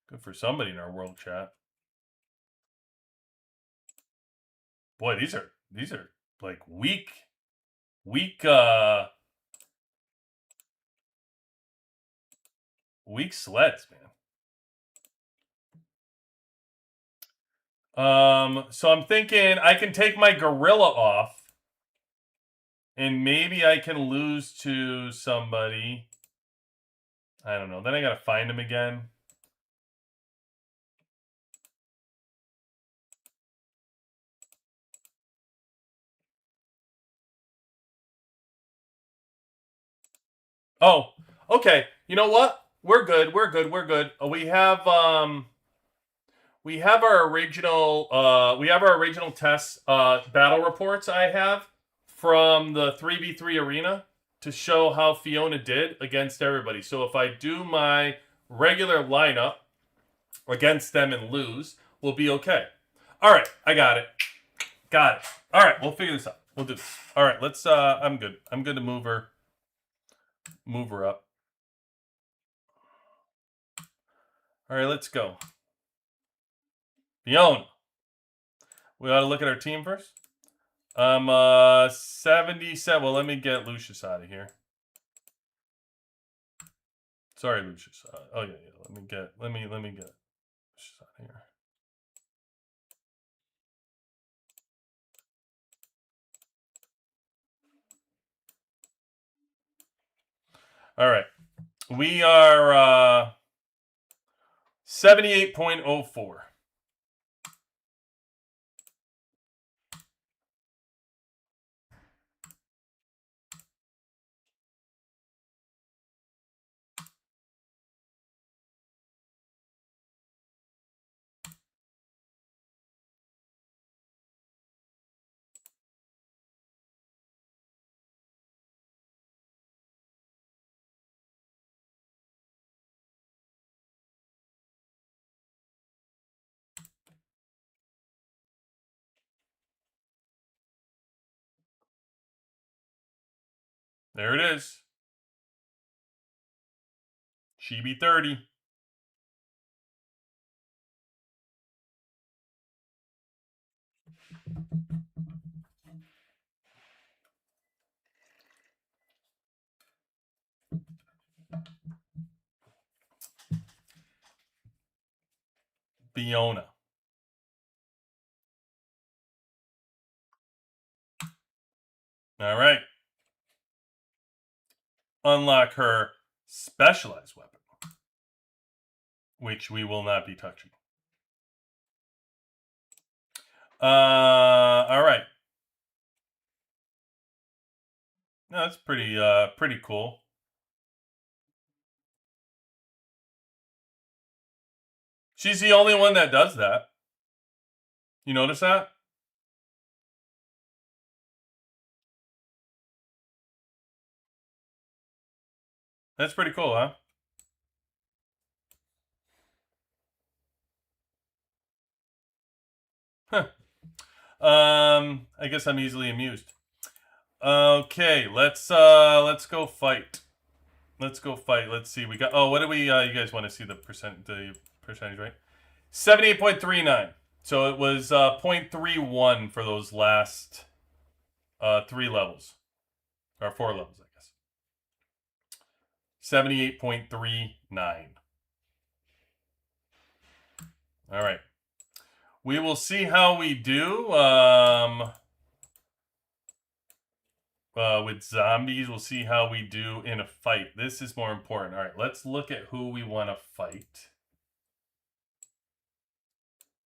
Good for somebody in our world chat. Boy, these are like weak weak weak sleds, man. So I'm thinking I can take my gorilla off and maybe I can lose to somebody. I don't know. Then I got to find him again. Oh, okay. You know what? We're good. We're good. We're good. We have our original test battle reports I have from the 3v3 arena to show how Fiona did against everybody. So if I do my regular lineup against them and lose, we'll be okay. All right, I got it. Got it. All right, we'll figure this out. We'll do this. All right, let's I'm good. I'm good to move her up. All right, let's go. Fiona. We ought to look at our team first. 77. Well, let me get Lucius out of here. Sorry, Lucius. Oh yeah. Let me get Lucius out of here. All right. We are 78.04. There it is. Chibi 30. Fiona. All right. Unlock her specialized weapon, which we will not be touching. All right. No, that's pretty cool. She's the only one that does that. You notice that? That's pretty cool, huh? Huh. I guess I'm easily amused. Okay, let's go fight. Let's go fight. Let's see. We got. Oh, what do we? You guys want to see the percentage, right? 78.39. So it was 0.31 for those last 3 levels or 4 levels, I guess. 78.39. All right. We will see how we do. With zombies, we'll see how we do in a fight. This is more important. All right, let's look at who we want to fight.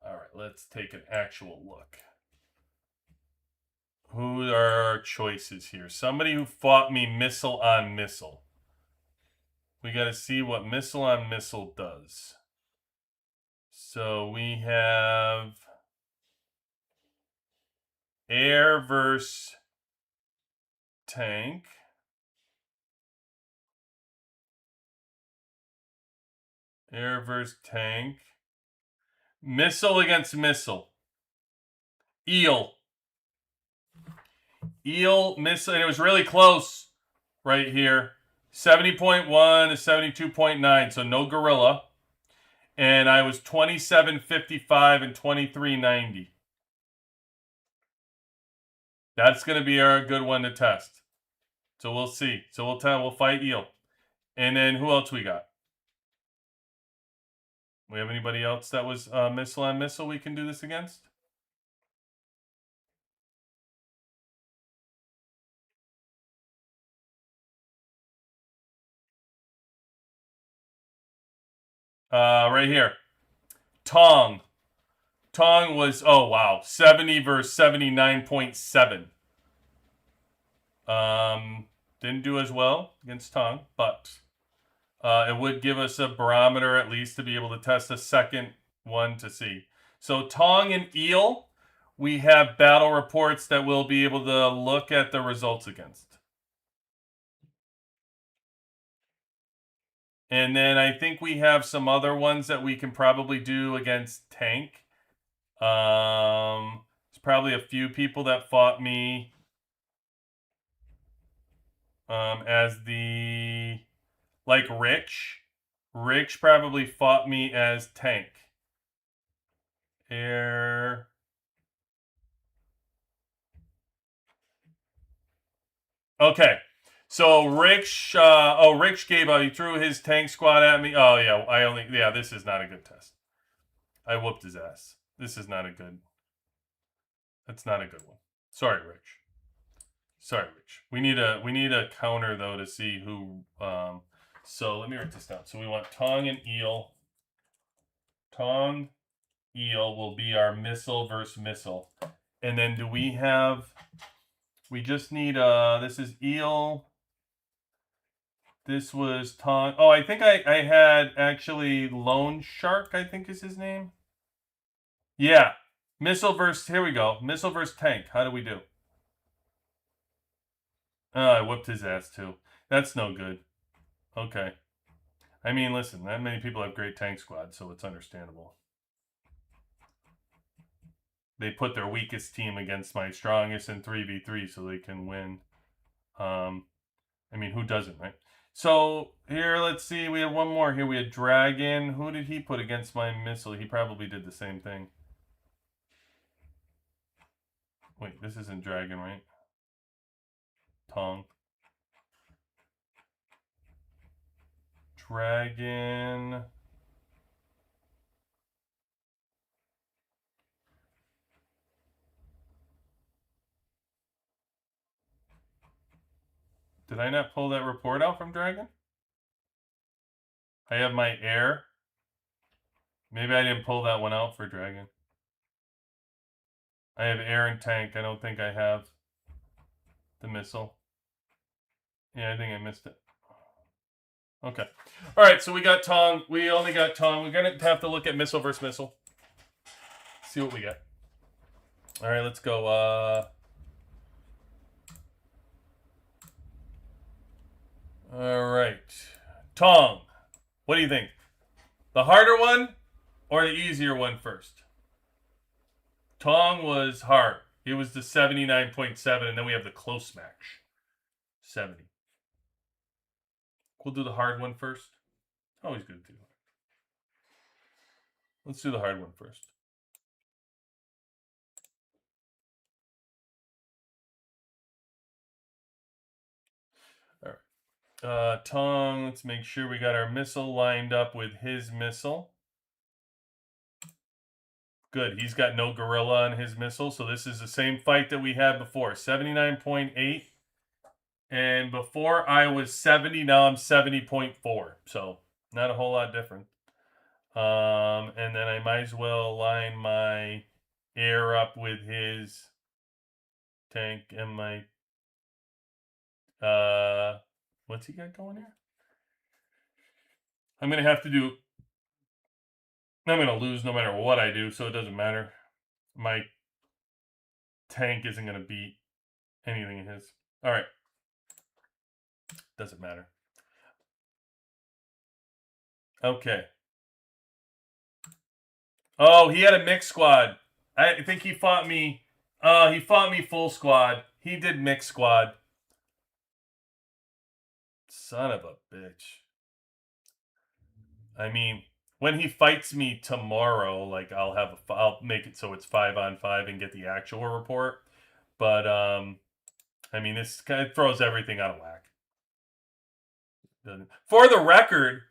All right, let's take an actual look. Who are our choices here? Somebody who fought me missile on missile. We got to see what missile on missile does. So we have air versus tank. Air versus tank. Missile against missile. Eel. Eel missile, and it was really close right here. 70.1 to 72.9, so no gorilla. And I was 27.55 and 23.90. That's going to be our good one to test. So we'll see. So we'll fight eel. And then who else we got? We have anybody else that was missile on missile we can do this against? Right here. Tong. Tong was, oh wow, 70 versus 79.7. Didn't do as well against Tong, but it would give us a barometer at least to be able to test a second one to see. So Tong and Eel, we have battle reports that we'll be able to look at the results against. And then I think we have some other ones that we can probably do against Tank. There's probably a few people that fought me as the like Rich. Rich probably fought me as Tank. Air. Okay. So Rich, Rich gave up. He threw his tank squad at me. Oh yeah, this is not a good test. I whooped his ass. This is not a good. That's not a good one. Sorry, Rich. Sorry, Rich. We need a counter though to see who. So let me write this down. So we want Tong and Eel. Tong, Eel will be our missile versus missile, and then do we have? We just need this is Eel. This was Tong. Oh, I think I had actually Lone Shark, I think is his name. Yeah. Missile versus, here we go. Missile versus tank. How do we do? Oh, I whipped his ass too. That's no good. Okay. I mean, listen, not many people have great tank squads, so it's understandable. They put their weakest team against my strongest in 3v3 so they can win. I mean, who doesn't, right? So here, let's see. We had one more here. We had Dragon. Who did he put against my missile? He probably did the same thing. Wait, this isn't Dragon, right? Tong. Dragon. Did I not pull that report out from Dragon? I have my air. Maybe I didn't pull that one out for Dragon. I have air and tank. I don't think I have the missile. Yeah, I think I missed it. Okay. All right, so we got Tong. We only got Tong. We're going to have to look at missile versus missile. See what we get. All right, let's go. All right. Tong, what do you think? The harder one or the easier one first? Tong was hard. It was the 79.7, and then we have the close match. 70. We'll do the hard one first. Always good to do. Let's do the hard one first. All right. Tong, let's make sure we got our missile lined up with his missile. Good. He's got no gorilla on his missile, so this is the same fight that we had before. 79.8. And before I was 70, now I'm 70.4. So not a whole lot different. And then I might as well line my air up with his tank and my what's he got going here? I'm gonna have to do. I'm gonna lose no matter what I do, so it doesn't matter. My tank isn't gonna beat anything of his. All right. Doesn't matter. Okay. Oh, he had a mixed squad. I think he fought me. He fought me full squad. He did mixed squad. Son of a bitch. I mean, when he fights me tomorrow, like I'll make it so it's 5-on-5 and get the actual report. But I mean, this kind of throws everything out of whack. For the record,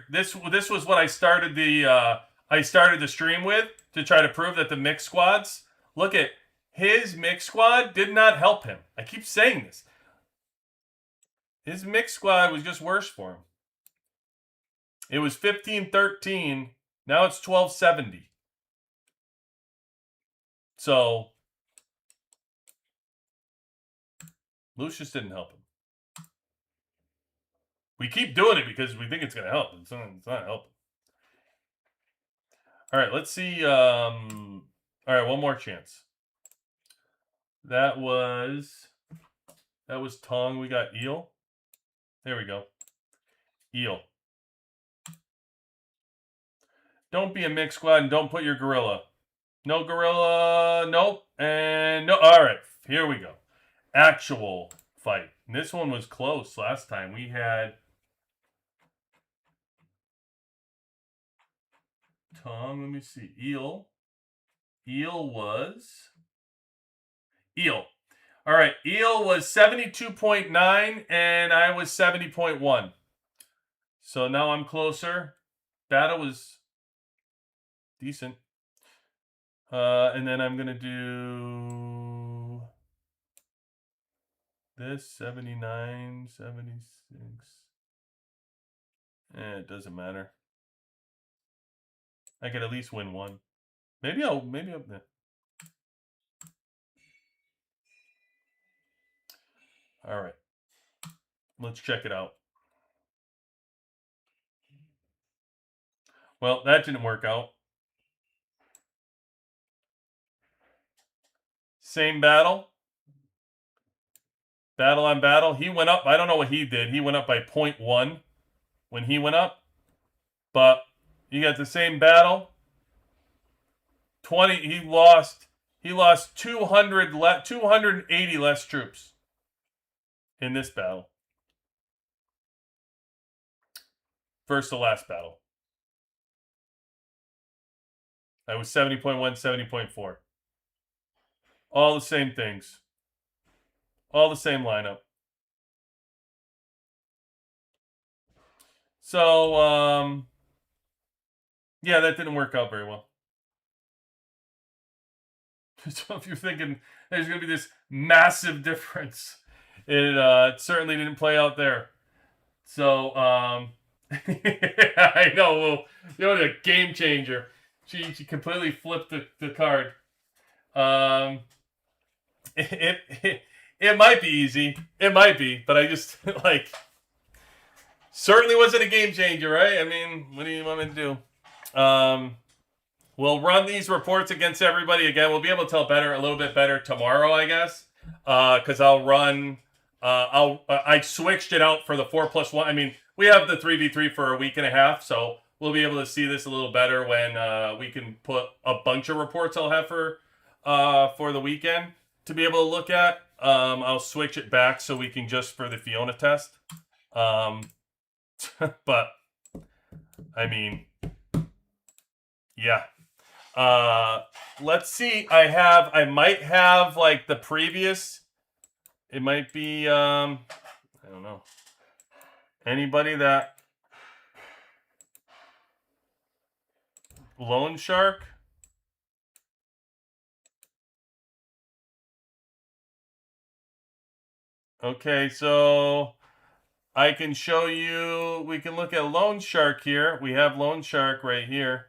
this was what I started the stream with to try to prove that the mixed squads. Look at his mixed squad did not help him. I keep saying this. His mixed squad was just worse for him. It was 15-13. Now it's 12-70. So Lucius didn't help him. We keep doing it because we think it's going to help. It's not helping. All right, let's see. All right, one more chance. That was Tong. We got Eel. There we go. Eel. Don't be a mixed squad and don't put your gorilla. No gorilla. Nope. And no. All right, here we go. Actual fight. And this one was close last time. We had Tong. Let me see. Eel. Eel was. Eel. All right. Eel was 72.9 and I was 70.1. So now I'm closer. Battle was decent. And then I'm going to do this 79, 76. It doesn't matter. I could at least win one. Maybe I'll. Yeah. All right. Let's check it out. Well, that didn't work out. Same battle. Battle on battle. He went up. I don't know what he did. He went up by 0.1 when he went up. But you got the same battle. 20. He lost 280 less troops in this battle. Versus the last battle. I was 70.1, 70.4. All the same things. All the same lineup. So, yeah, that didn't work out very well. So if you're thinking there's going to be this massive difference, it certainly didn't play out there. So, I know. Well, a game changer. She completely flipped the card. Um, it might be easy. It might be, but I just like certainly wasn't a game changer, right? I mean, what do you want me to do? We'll run these reports against everybody again. We'll be able to tell better, a little bit better tomorrow, I guess, because I'll run. I switched it out for the 4+1. I mean, we have the 3v3 for a week and a half, so we'll be able to see this a little better when we can put a bunch of reports I'll have for the weekend to be able to look at. I'll switch it back so we can just for the Fiona test. But I mean, yeah. Let's see. I might have like the previous. It might be I don't know. Anybody that Loan Shark? Okay, so I can show you. We can look at Loan Shark here. We have Loan Shark right here.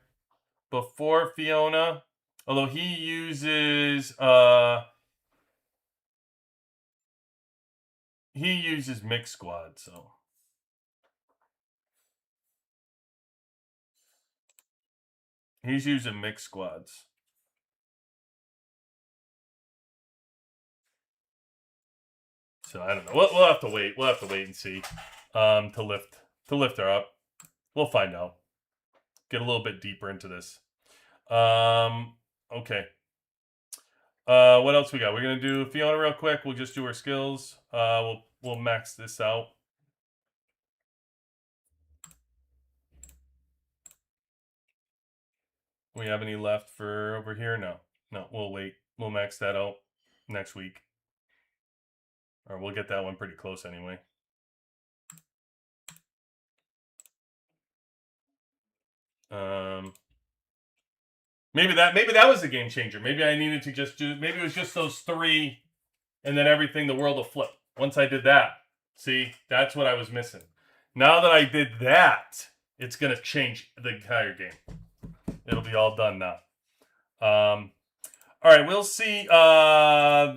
Before Fiona, although he uses Mix Squad, so he's using Mix Squads. So I don't know. We'll have to wait. We'll have to wait and see to lift her up. We'll find out. Get a little bit deeper into this. Okay. What else we got? We're gonna do Fiona real quick. We'll just do her skills. We'll max this out. We have any left for over here? No. No, we'll wait. We'll max that out next week. Or we'll get that one pretty close anyway. Maybe that was the game changer. Maybe I needed to just do. Maybe it was just those three, and then everything. The world will flip once I did that. See, that's what I was missing. Now that I did that, it's gonna change the entire game. It'll be all done now. All right, we'll see. I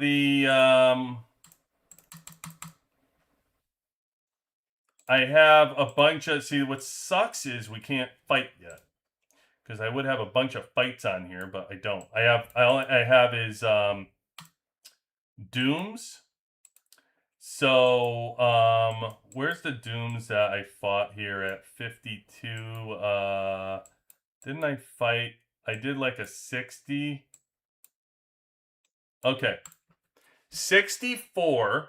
have a bunch of. See, what sucks is we can't fight yet. Because I would have a bunch of fights on here, but I don't. I have is Dooms. So where's the Dooms that I fought here at 52? Didn't I fight? I did like a 60. Okay. 64.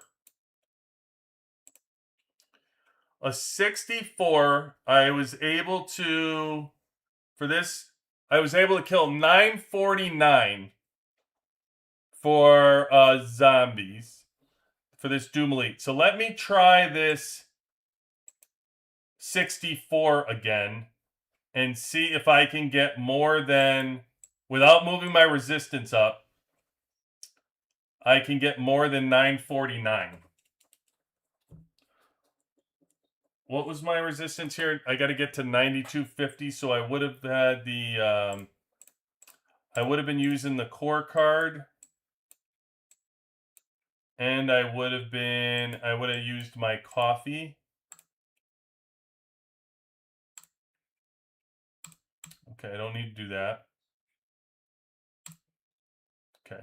A 64, I was able to for this, I was able to kill 949 for zombies for this Doom Elite. So let me try this 64 again and see if I can get more than, without moving my resistance up, I can get more than 949. What was my resistance here? I got to get to 9250, so I would have had the I would have been using the core card, and I would have used my coffee. Okay, I don't need to do that. Okay.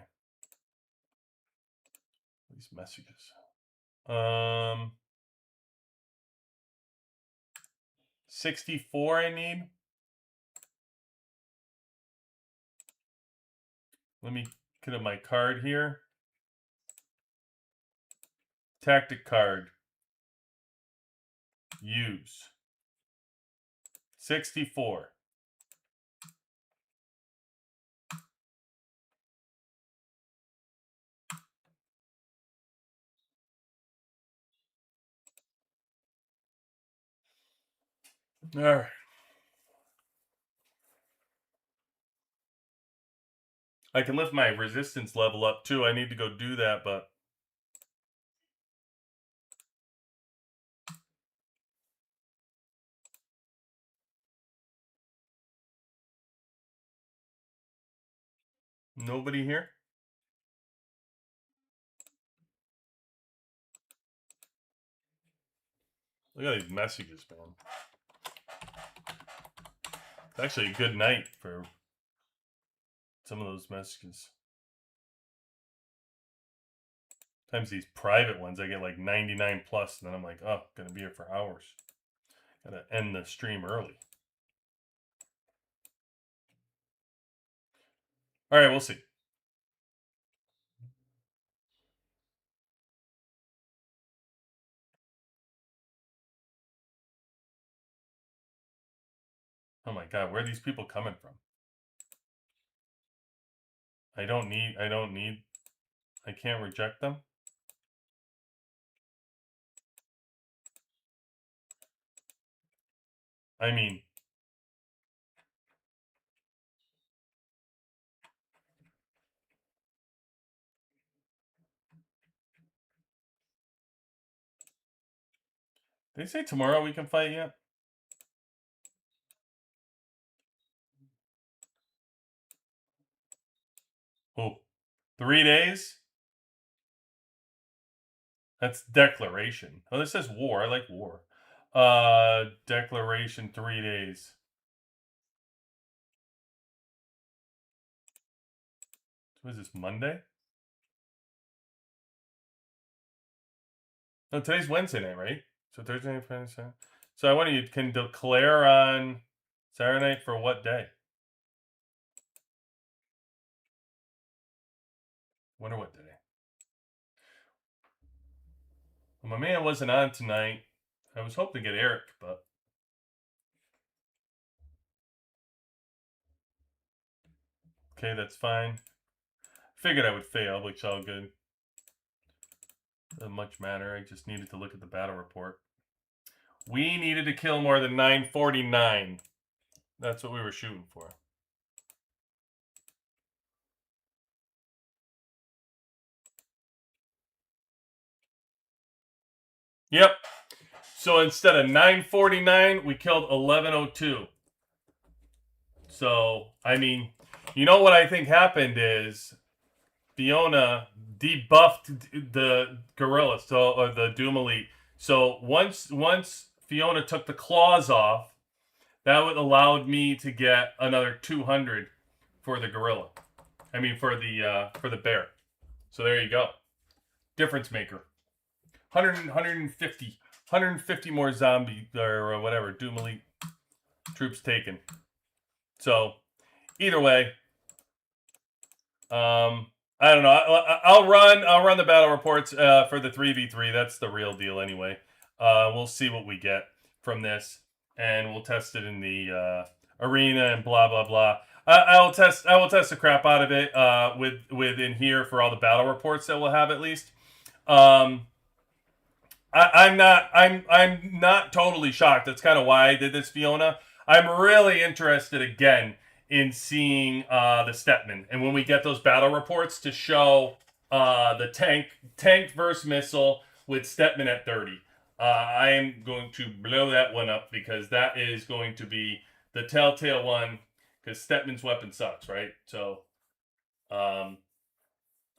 These messages. 64 I need. Let me get my card here. Tactic card. Use. 64. All right. I can lift my resistance level up too. I need to go do that, but nobody here? Look at these messages, man. It's actually a good night for some of those messages. Sometimes these private ones, I get like 99 plus, and then I'm like, oh, gonna be here for hours. Gotta end the stream early. All right, we'll see. Oh my god, where are these people coming from? I can't reject them. I mean, they say tomorrow we can fight yet? Oh, 3 days? That's declaration. Oh, this says war. I like war. Declaration 3 days. What is this, Monday? No, today's Wednesday night, right? So Thursday night, Friday, Saturday. So I wonder, you can declare on Saturday night for what day? Wonder what day. Well, my man wasn't on tonight. I was hoping to get Eric, but okay, that's fine. Figured I would fail, which all good. Doesn't much matter. I just needed to look at the battle report. We needed to kill more than 949. That's what we were shooting for. Yep. So instead of 949, we killed 1102. So, I mean, you know what I think happened is Fiona debuffed the gorilla, or the Doom Elite. So once Fiona took the claws off, that would allowed me to get another 200 for the gorilla. I mean, for the bear. So there you go. Difference maker. 150 more zombie or whatever Doom Elite troops taken. So either way, I don't know. I'll run the battle reports for the 3v3. That's the real deal anyway. We'll see what we get from this, and we'll test it in the arena and blah blah blah. I will test the crap out of it within here for all the battle reports that we'll have at least. I'm not totally shocked. That's kind of why I did this, Fiona. I'm really interested again in seeing the Stepman, and when we get those battle reports to show the tank versus missile with Stepman at 30. I am going to blow that one up because that is going to be the telltale one, because Stepman's weapon sucks, right? So I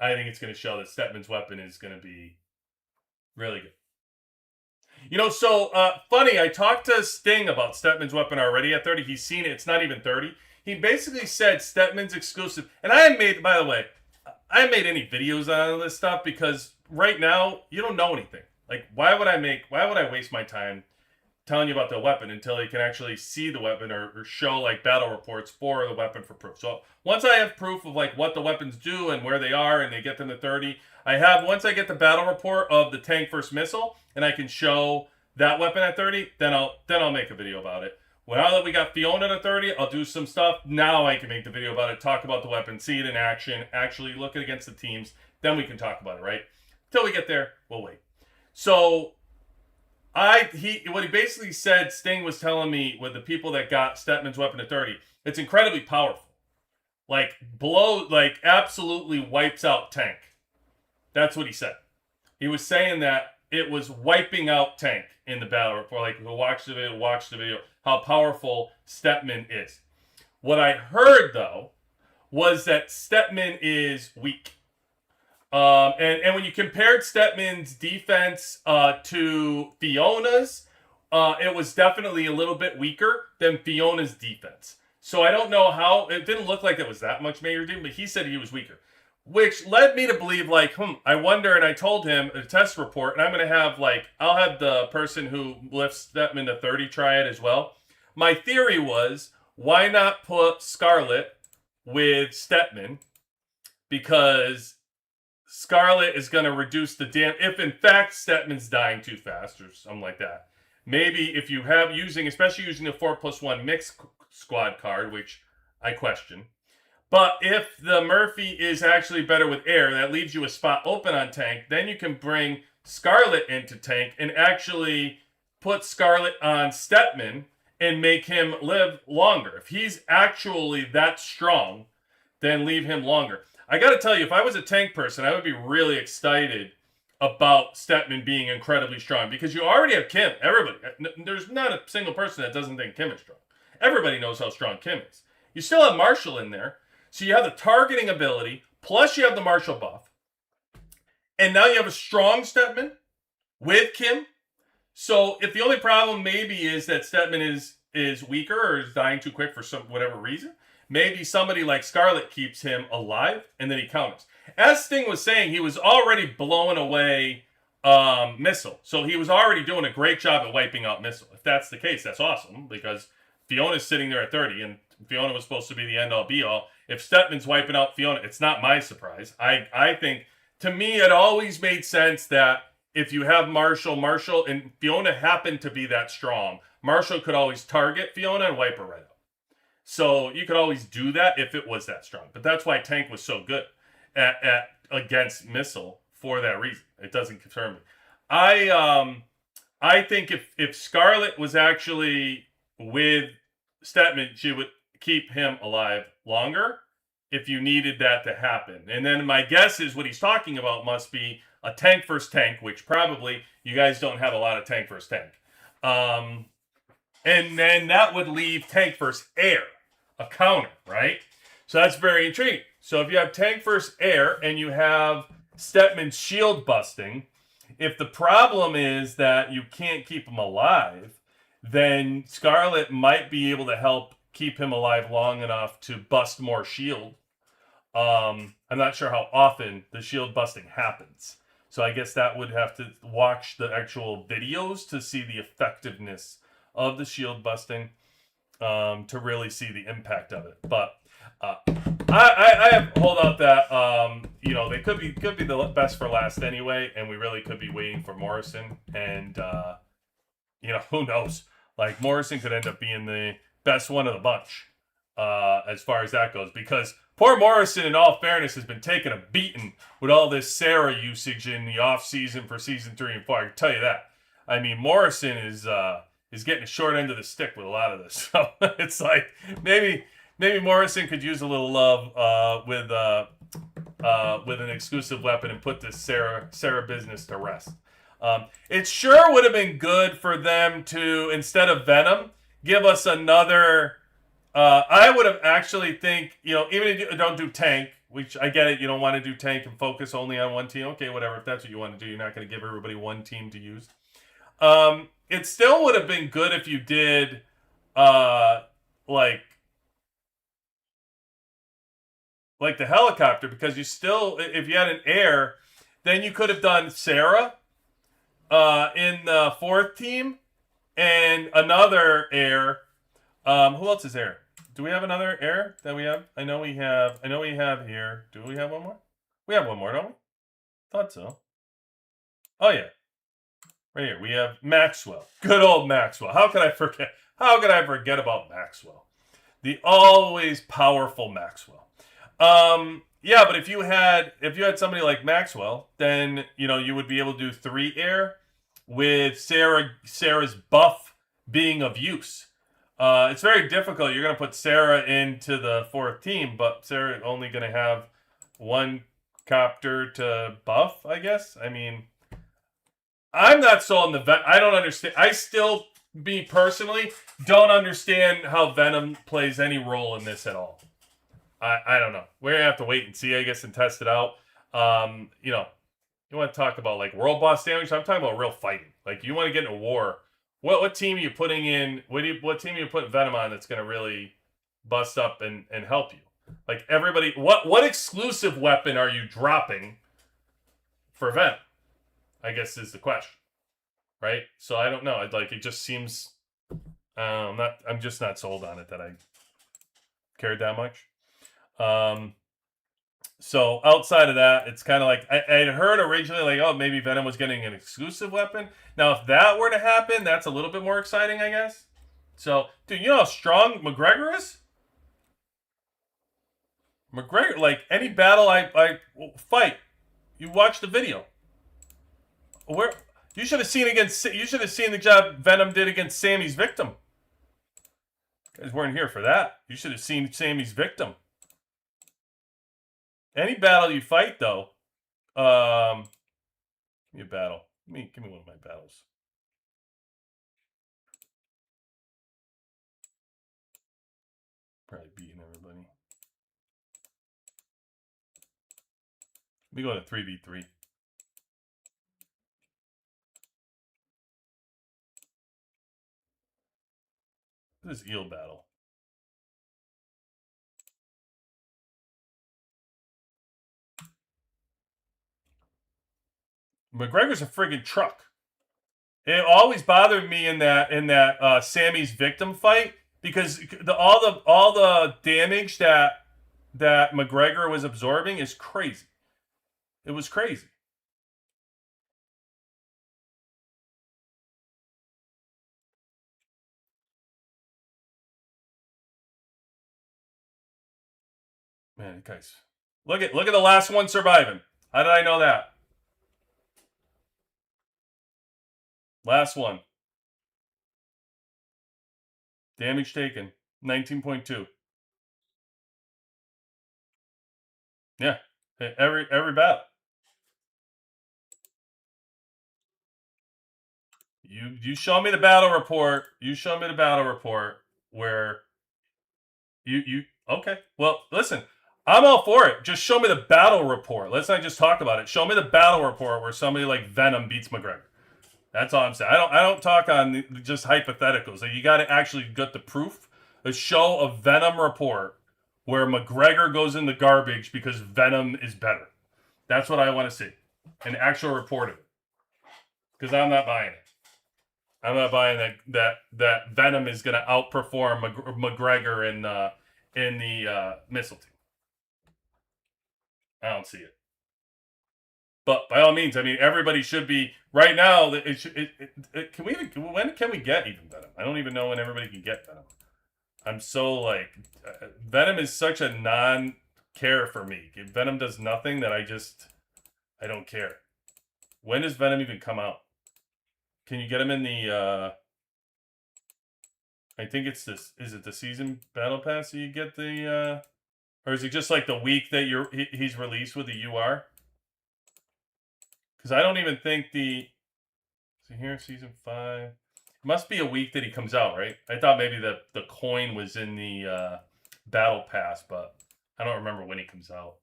think it's going to show that Stepman's weapon is going to be really good. You know, so funny, I talked to Sting about Stepman's weapon already at 30. He's seen it. It's not even 30. He basically said Stepman's exclusive. And I haven't made, by the way, I haven't made any videos on this stuff because right now, you don't know anything. Like, why would I waste my time telling you about the weapon until you can actually see the weapon or show, like, battle reports for the weapon for proof? So once I have proof of, like, what the weapons do and where they are and they get them to 30, once I get the battle report of the tank versus missile and I can show that weapon at 30, then I'll make a video about it. Well, now that we got Fiona at 30, I'll do some stuff. Now I can make the video about it, talk about the weapon, see it in action, actually look it against the teams. Then we can talk about it, right? Till we get there, we'll wait. So what he basically said, Sting was telling me, with the people that got Stepman's weapon at 30, it's incredibly powerful. Like absolutely wipes out tank. That's what he said. He was saying that it was wiping out tank in the battle report. Like, watch the video, how powerful Stepman is. What I heard, though, was that Stepman is weak. And when you compared Stepman's defense to Fiona's, it was definitely a little bit weaker than Fiona's defense. So I don't know how it didn't look like it was that much major difference, but he said he was weaker, which led me to believe like, I wonder. And I told him a test report, and I'm gonna have I'll have the person who lifts Stetman to 30 try it as well. My theory was, why not put Scarlett with Stetman, because Scarlett is going to reduce the damage if in fact Stetman's dying too fast or something like that. Maybe if you have especially using the 4+1 mixed squad card, which I question. But if the Murphy is actually better with air, that leaves you a spot open on tank. Then you can bring Scarlett into tank and actually put Scarlett on Stetman and make him live longer. If he's actually that strong, then leave him longer. I got to tell you, if I was a tank person, I would be really excited about Stetman being incredibly strong, because you already have Kim. Everybody, there's not a single person that doesn't think Kim is strong. Everybody knows how strong Kim is. You still have Marshall in there, so you have the targeting ability, plus you have the Marshall buff, and now you have a strong Stetman with Kim. So if the only problem maybe is that Stetman is weaker or is dying too quick for whatever reason, maybe somebody like Scarlett keeps him alive, and then he counters. As Sting was saying, he was already blowing away Missile. So he was already doing a great job at wiping out Missile. If that's the case, that's awesome, because Fiona's sitting there at 30, and Fiona was supposed to be the end-all, be-all. If Stetman's wiping out Fiona, it's not my surprise. I think, to me, it always made sense that if you have Marshall, and Fiona happened to be that strong, Marshall could always target Fiona and wipe her right out. So you could always do that if it was that strong. But that's why Tank was so good at against Missile, for that reason. It doesn't concern me. I think if Scarlett was actually with Stetman, she would keep him alive longer if you needed that to happen. And then my guess is what he's talking about must be a tank versus tank, which probably you guys don't have a lot of tank versus tank. And then that would leave tank versus air, a counter, right? So that's very intriguing. So if you have tank versus air and you have Stetman shield busting, if the problem is that you can't keep him alive, then Scarlett might be able to help keep him alive long enough to bust more shield. I'm not sure how often the shield busting happens. So I guess that would have to watch the actual videos to see the effectiveness of the shield busting, to really see the impact of it. But I have hold out that they could be the best for last anyway, and we really could be waiting for Morrison, and who knows? Like, Morrison could end up being the best one of the bunch as far as that goes, because poor Morrison, in all fairness, has been taking a beating with all this Sarah usage in the off season for season 3 and 4. I can tell you that. I mean, Morrison is getting a short end of the stick with a lot of this. So it's like maybe Morrison could use a little love with an exclusive weapon and put this Sarah business to rest. It sure would have been good for them to, instead of Venom, give us another. I would have actually think, even if you don't do tank, which I get it, you don't want to do tank and focus only on one team. Okay, whatever. If that's what you want to do, you're not going to give everybody one team to use. It still would have been good if you did, like the helicopter, because you still, if you had an air, then you could have done Sarah in the 4th team and another air. Who else is air? Do we have another air that we have? I know we have here. Do we have one more? We have one more, don't we? Thought so. Oh yeah. Right here, we have Maxwell. Good old Maxwell. How could I forget? How could I forget about Maxwell? The always powerful Maxwell. Yeah, but if you had somebody like Maxwell, then you would be able to do 3 air with Sarah's buff being of use. It's very difficult. You're going to put Sarah into the 4th team, but Sarah only going to have 1 copter to buff, I guess. I mean, I'm not sold on the vet. I don't understand. I still, me personally, don't understand how Venom plays any role in this at all. I don't know. We're going to have to wait and see, I guess, and test it out. You want to talk about, like, world boss damage? I'm talking about real fighting. Like, you want to get in a war What team are you putting in? What team are you putting Venom on that's going to really bust up and help you? Like everybody, what exclusive weapon are you dropping for Venom? I guess is the question, right? So I don't know. It just seems I'm just not sold on it that I cared that much. So outside of that, it's kind of like I'd heard originally, like, oh, maybe Venom was getting an exclusive weapon. Now, if that were to happen, that's a little bit more exciting, I guess. So, dude, you know how strong McGregor is? McGregor, like any battle I fight, you watch the video. Where you should have seen the job Venom did against Sammy's victim. You guys weren't here for that. You should have seen Sammy's victim. Any battle you fight, though, give me a battle. Give me one of my battles. Probably beating everybody. We go to 3v3. This is eel battle. McGregor's a friggin' truck. It always bothered me in that Sammy's victim fight because all the damage that McGregor was absorbing is crazy. It was crazy. Man, guys, look at the last one surviving. How did I know that? Last one. Damage taken, 19.2. Yeah, every battle. You show me the battle report. You show me the battle report where you okay. Well, listen, I'm all for it. Just show me the battle report. Let's not just talk about it. Show me the battle report where somebody like Venom beats McGregor. That's all I'm saying. I don't talk on just hypotheticals. Like, you got to actually get the proof. A show a Venom report where McGregor goes in the garbage because Venom is better. That's what I want to see. An actual report of it. Because I'm not buying it. I'm not buying that Venom is going to outperform McGregor in the missile team. I don't see it. But by all means, I mean, everybody should be right now. When can we get even Venom? I don't even know when everybody can get Venom. I'm so like Venom is such a non-care for me. If Venom does nothing, that I don't care. When does Venom even come out? Can you get him in the? I think it's this. Is it the season battle pass that you get the? Or is it just like the week that he's released with the UR? Because I don't even think the. So here, season 5. It must be a week that he comes out, right? I thought maybe the coin was in the battle pass, but I don't remember when he comes out.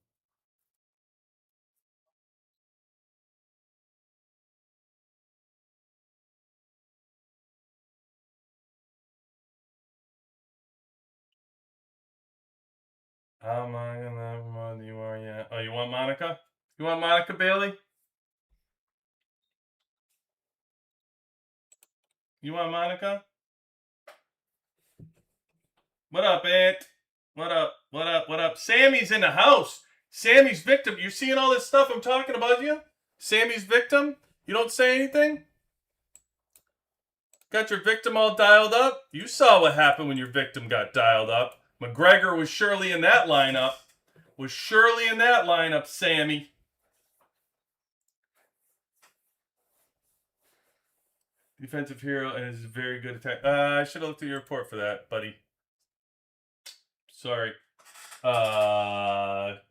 I'm not gonna remind you are yet. Oh, you want Monica? You want Monica Bailey? You want Monica? What up, Aunt? What up? What up? What up? Sammy's in the house. Sammy's victim. You seeing all this stuff I'm talking about you? Sammy's victim? You don't say anything? Got your victim all dialed up? You saw what happened when your victim got dialed up. McGregor was surely in that lineup. Sammy. Defensive hero and is a very good attack. I should have looked at your report for that, buddy. Sorry. Cheetan.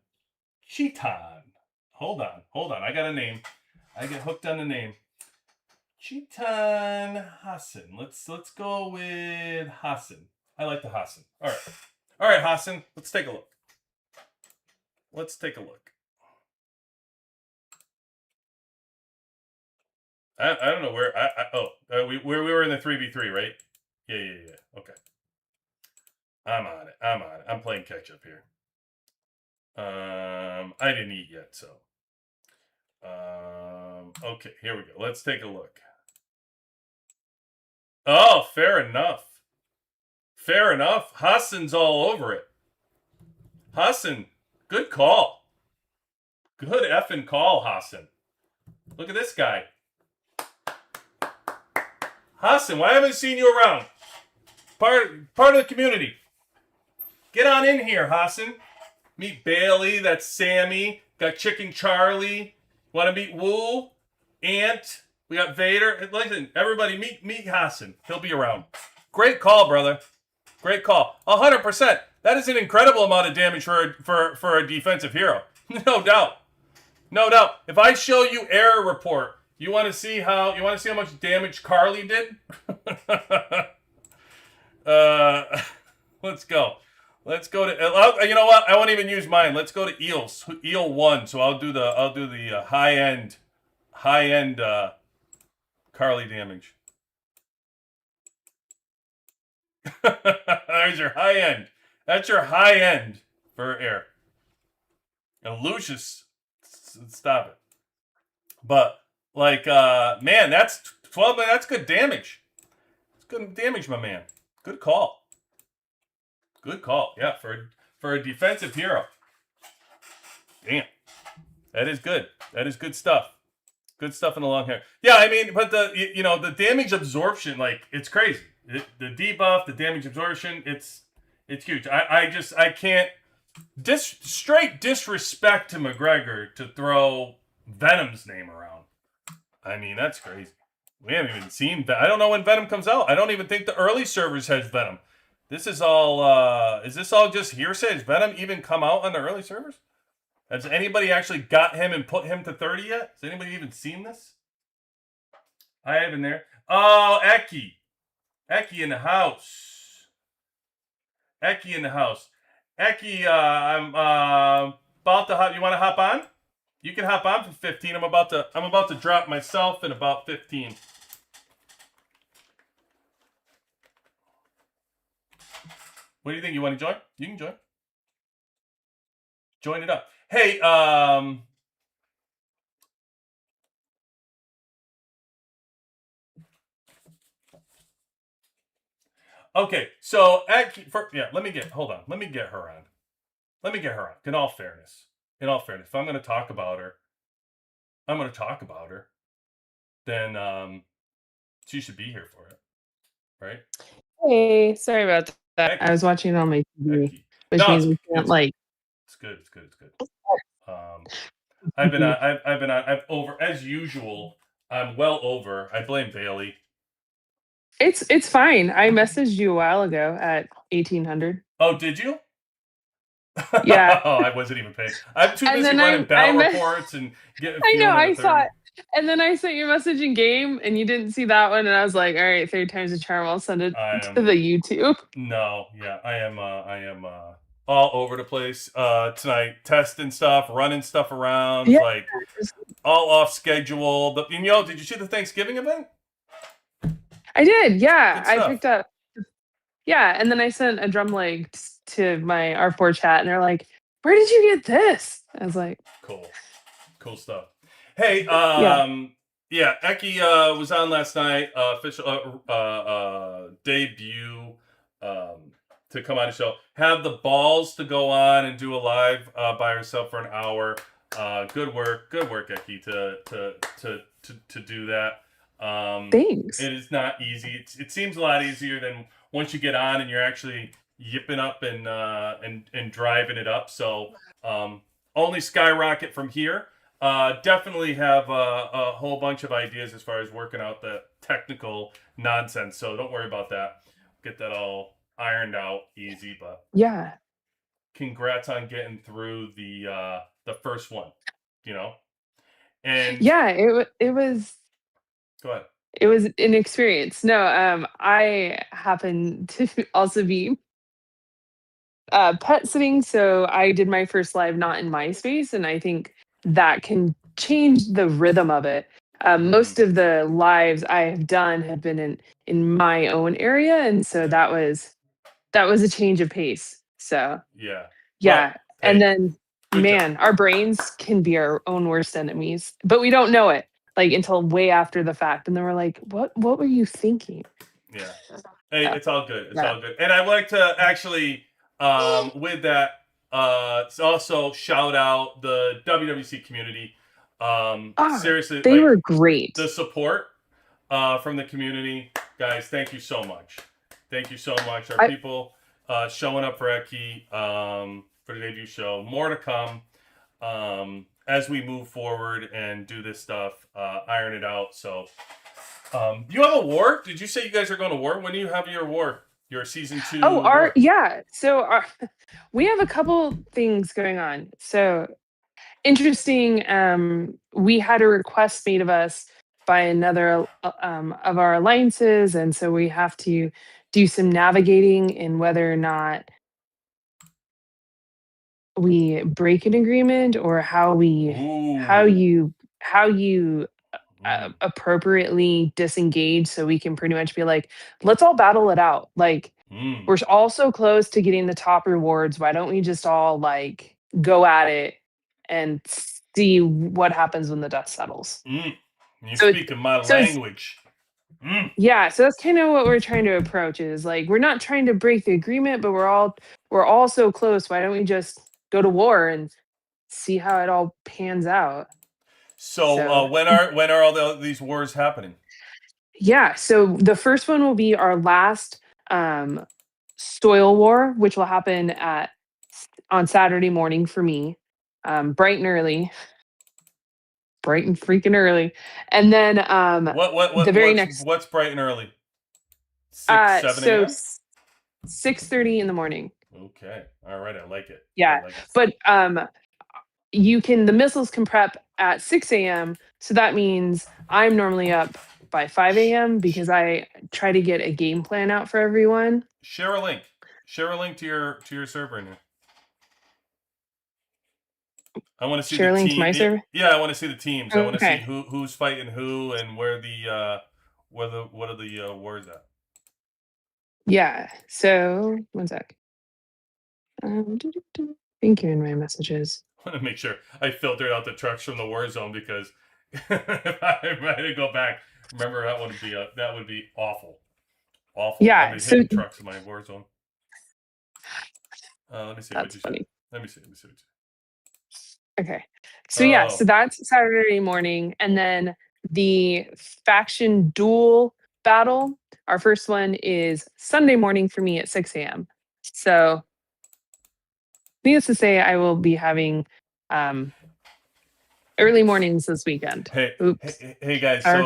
Hold on. I got a name. I get hooked on the name. Cheetan Hassan. Let's go with Hassan. I like the Hassan. All right, Hassan. Let's take a look. I don't know where. We were in the 3v3, right? Yeah. Okay, I'm on it. I'm playing catch up here. I didn't eat yet, so. Okay, here we go. Let's take a look. Oh, fair enough. Fair enough. Hassan's all over it. Hassan, good call. Good effing call, Hassan. Look at this guy. Hassan, why haven't I seen you around? Part of the community. Get on in here, Hassan. Meet Bailey. That's Sammy. Got Chicken Charlie. Want to meet Woo? Ant. We got Vader. Listen, everybody, meet Hassan. He'll be around. Great call, brother. Great call. 100%. That is an incredible amount of damage for a defensive hero. No doubt. No doubt. If I show you error report, you want to see how much damage Carly did? Let's go. Let's go to. You know what? I won't even use mine. Let's go to Eels. Eel 1. So I'll do the high end Carly damage. There's your high end. That's your high end for air. And Lucius, stop it. But like, man, that's 12. That's good damage. It's good damage, my man. Good call. Good call. Yeah, for a defensive hero. Damn, that is good. That is good stuff. Good stuff in the long hair. Yeah, I mean, but the damage absorption, like, it's crazy. The debuff, the damage absorption, it's huge. I can't straight disrespect to McGregor to throw Venom's name around. I mean, that's crazy. We haven't even seen that. I don't know when Venom comes out. I don't even think the early servers has Venom. This is all. Is this all just hearsay? Has Venom even come out on the early servers? Has anybody actually got him and put him to 30 yet? Has anybody even seen this? I haven't there. Oh, Eki. Eki in the house. Eki in the house. Eki, I'm about to hop. You want to hop on? You can hop on for 15. I'm about to drop myself in about 15. What do you think? You want to join? You can join. Join it up. Hey, okay, so let me get her on. In all fairness, if I'm going to talk about her, then she should be here for it, right? Hey, sorry about that. Becky. I was watching it on my TV, Becky. which No, means we can't like. It's good. I've been I've over as usual. I'm well over. I blame Bailey. It's fine. I messaged you a while ago at 1800. Oh, did you? Yeah. Oh, I wasn't even paying. I'm too busy then running battle reports and getting. I know. Fiona I to saw 30. it, and then I sent you a message in game, and you didn't see that one, and I was like, "All right, third time's a charm. I'll send it to the YouTube." No, yeah, I am all over the place tonight, testing stuff, running stuff around, Yeah. like all off schedule. But did you see the Thanksgiving event? I did. Yeah, Good stuff. I picked up. Yeah, and then I sent a drum leg to my R4 chat, and they're like, "Where did you get this?" I was like, "Cool stuff." Hey, yeah, Eki was on last night. Official debut to come on the show. Have the balls to go on and do a live by herself for an hour. Good work, Eki, to do that. Thanks. It is not easy. It seems a lot easier than once you get on and you're actually yipping up and driving it up. So only skyrocket from here. Definitely have a whole bunch of ideas as far as working out the technical nonsense. So don't worry about that. Get that all ironed out easy. But yeah, congrats on getting through the first one. And yeah, it was. Go ahead. It was an experience. No, I happen to also be pet sitting, so I did my first live not in my space, and I think that can change the rhythm of it. Most Mm, of the lives I have done have been in my own area, and so yeah. that was a change of pace. So Yeah. Well, yeah, and hey, then good job. man, our brains can be our own worst enemies, but we don't know it like until way after the fact, and then we're like, "What were you thinking?" Yeah. Hey, So it's all good. It's yeah. all good. And I'd like to actually, with that, also shout out the WWC community. Ah, Seriously, they like were great. the support from the community, guys. Thank you so much. Thank you so much. Our I people showing up for Eki for the debut show. More to come as we move forward and do this stuff, iron it out. So do you have a war? Did you say you guys are going to war? When do you have your war? Your season Oh, 2 our war? yeah. So our we have a couple things going on. So interesting. We had a request made of us by another of our alliances, and so we have to do some navigating in whether or not we break an agreement or how Ooh. you how you Mm, appropriately disengage so we can pretty much be like, let's all battle it out. Like, mm, we're all so close to getting the top rewards. Why don't we just all like go at it and see what happens when the dust settles? mm. You're So it's speaking my so it's language. Mm. yeah, so that's kind of what we're trying to approach is like we're not trying to break the agreement, but we're all so close. Why don't we just go to war and see how it all pans out? So So when are all these wars happening? yeah, so the first one will be our last um, soil war, which will happen on Saturday morning for me, bright and early, bright and freaking early, and then the very next, What's bright and early? 6 7 so a.m. 6:30 in the morning. Okay. All right. I like it. I Yeah, like it. but the missiles can prep at 6 a.m. So that means I'm normally up by 5 a.m. because I try to get a game plan out for everyone. Share a link. Share a link to your server in here. I want to see the Share a link to team. my server. Yeah, I want to see the teams. I want to see Okay. who's fighting who and what are the wars at. Yeah. So one sec. Thank you in my messages. I want to make sure I filtered out the trucks from the war zone because if I had to go back, remember that would be awful, awful. I've Yeah. been So hitting trucks in my war zone. Let me see what that's you said. funny. Let me see. Let me see what you Okay. said. So yeah. So Oh, that's Saturday morning, and then the faction duel battle. Our first one is Sunday morning for me at 6 a.m. So needless to say, I will be having um, early mornings this weekend. hey, Oops. hey, guys. Or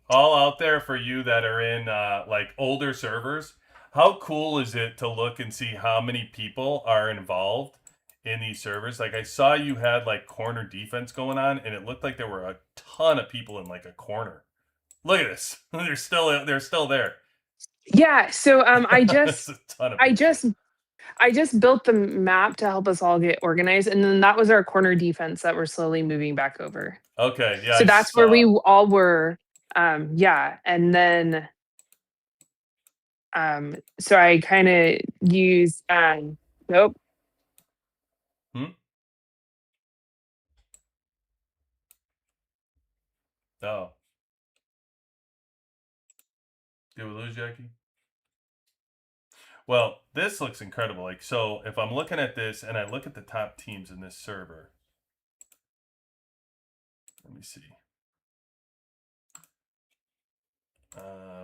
All out there for you that are in like older servers. How cool is it to look and see how many people are involved in these servers? Like I saw you had like corner defense going on, and it looked like there were a ton of people in like a corner. Look at this. They're still there. yeah. So It's a ton of I people. just I just built the map to help us all get organized, and then that was our corner defense that we're slowly moving back over. Okay, yeah, So I that's where we saw. all were. Yeah, and then so I kind of use nope. Hmm? Oh, did we lose Jackie? Well, this looks incredible. Like, so if I'm looking at this and I look at the top teams in this server, let me see.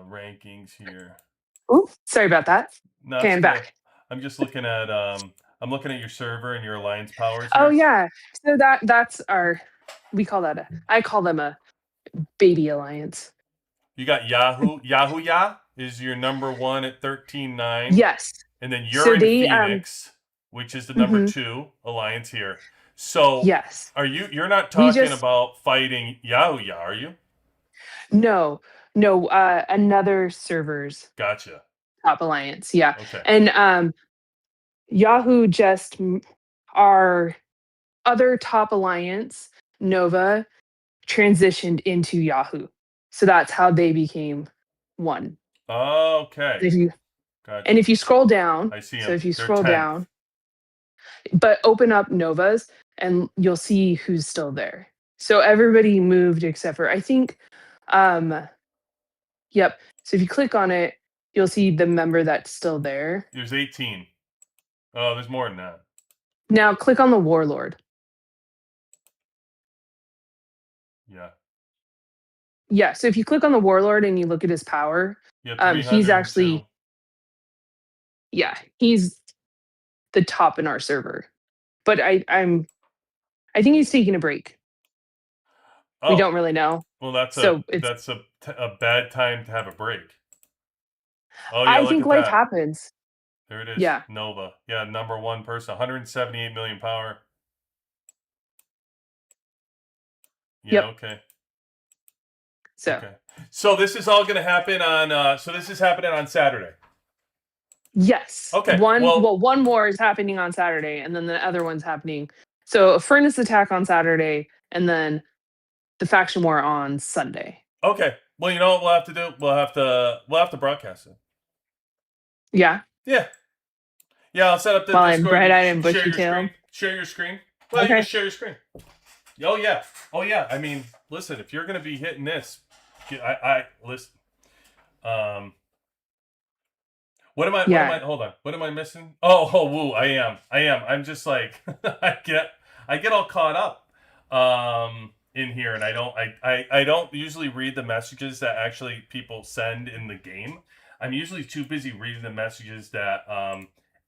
Rankings here. Ooh, sorry about that. No, Okay, it's I'm cool. back. I'm just looking at your server and your alliance powers Oh here. yeah, so that's our we call that a I call them a baby alliance. You got Yahoo. Yahoo Ya is your number one at 13.9. Yes. And then you're So in they Phoenix, which is the number mhm, two alliance here. So yes. you're not We talking just about fighting Yahoo Ya, are you? no, no, another server's Gotcha. top alliance. Yeah. Okay. And Yahoo our other top alliance, Nova. transitioned into Yahoo. So that's how they became one. Okay. And if you and Gotcha. if you scroll down, I see so them. if you They're scroll 10th. down, but open up Novas and you'll see who's still there. So everybody moved except for I think um yep. So if you click on it, you'll see the member that's still there. There's 18. Oh, there's more than that. Now click on the warlord. Yeah. Yeah, so if you click on the warlord and you look at his power, Yeah, he's 302. actually yeah, he's the top in our server. But I think he's taking a break. We Oh, don't really know. well, So it's that's a bad time to have a break. Oh yeah, I look think at life that. happens. There it is. Yeah. Nova. Yeah, number one person, 178 million power. Yeah, Yep. okay. So Okay. So this is all going to happen on so this is happening on Saturday. yes. Okay. Well, One more is happening on Saturday and then the other one's happening. So a furnace attack on Saturday and then the faction war on Sunday. okay. Well, you know what we'll have to do? We'll have to broadcast it. Yeah. Yeah. Yeah, I'll set up the While I'm Discord. bright You eyed and share bushy your screen. tailed. Share your screen. Well, you Okay. just share your screen. Oh yeah. Oh yeah. I mean, listen, if you're going to be hitting this, I listen. Um what am I Yeah. hold on. What am I missing? Oh, woo, I am. I'm just like I get all caught up in here, and I don't usually read the messages that actually people send in the game. I'm usually too busy reading the messages that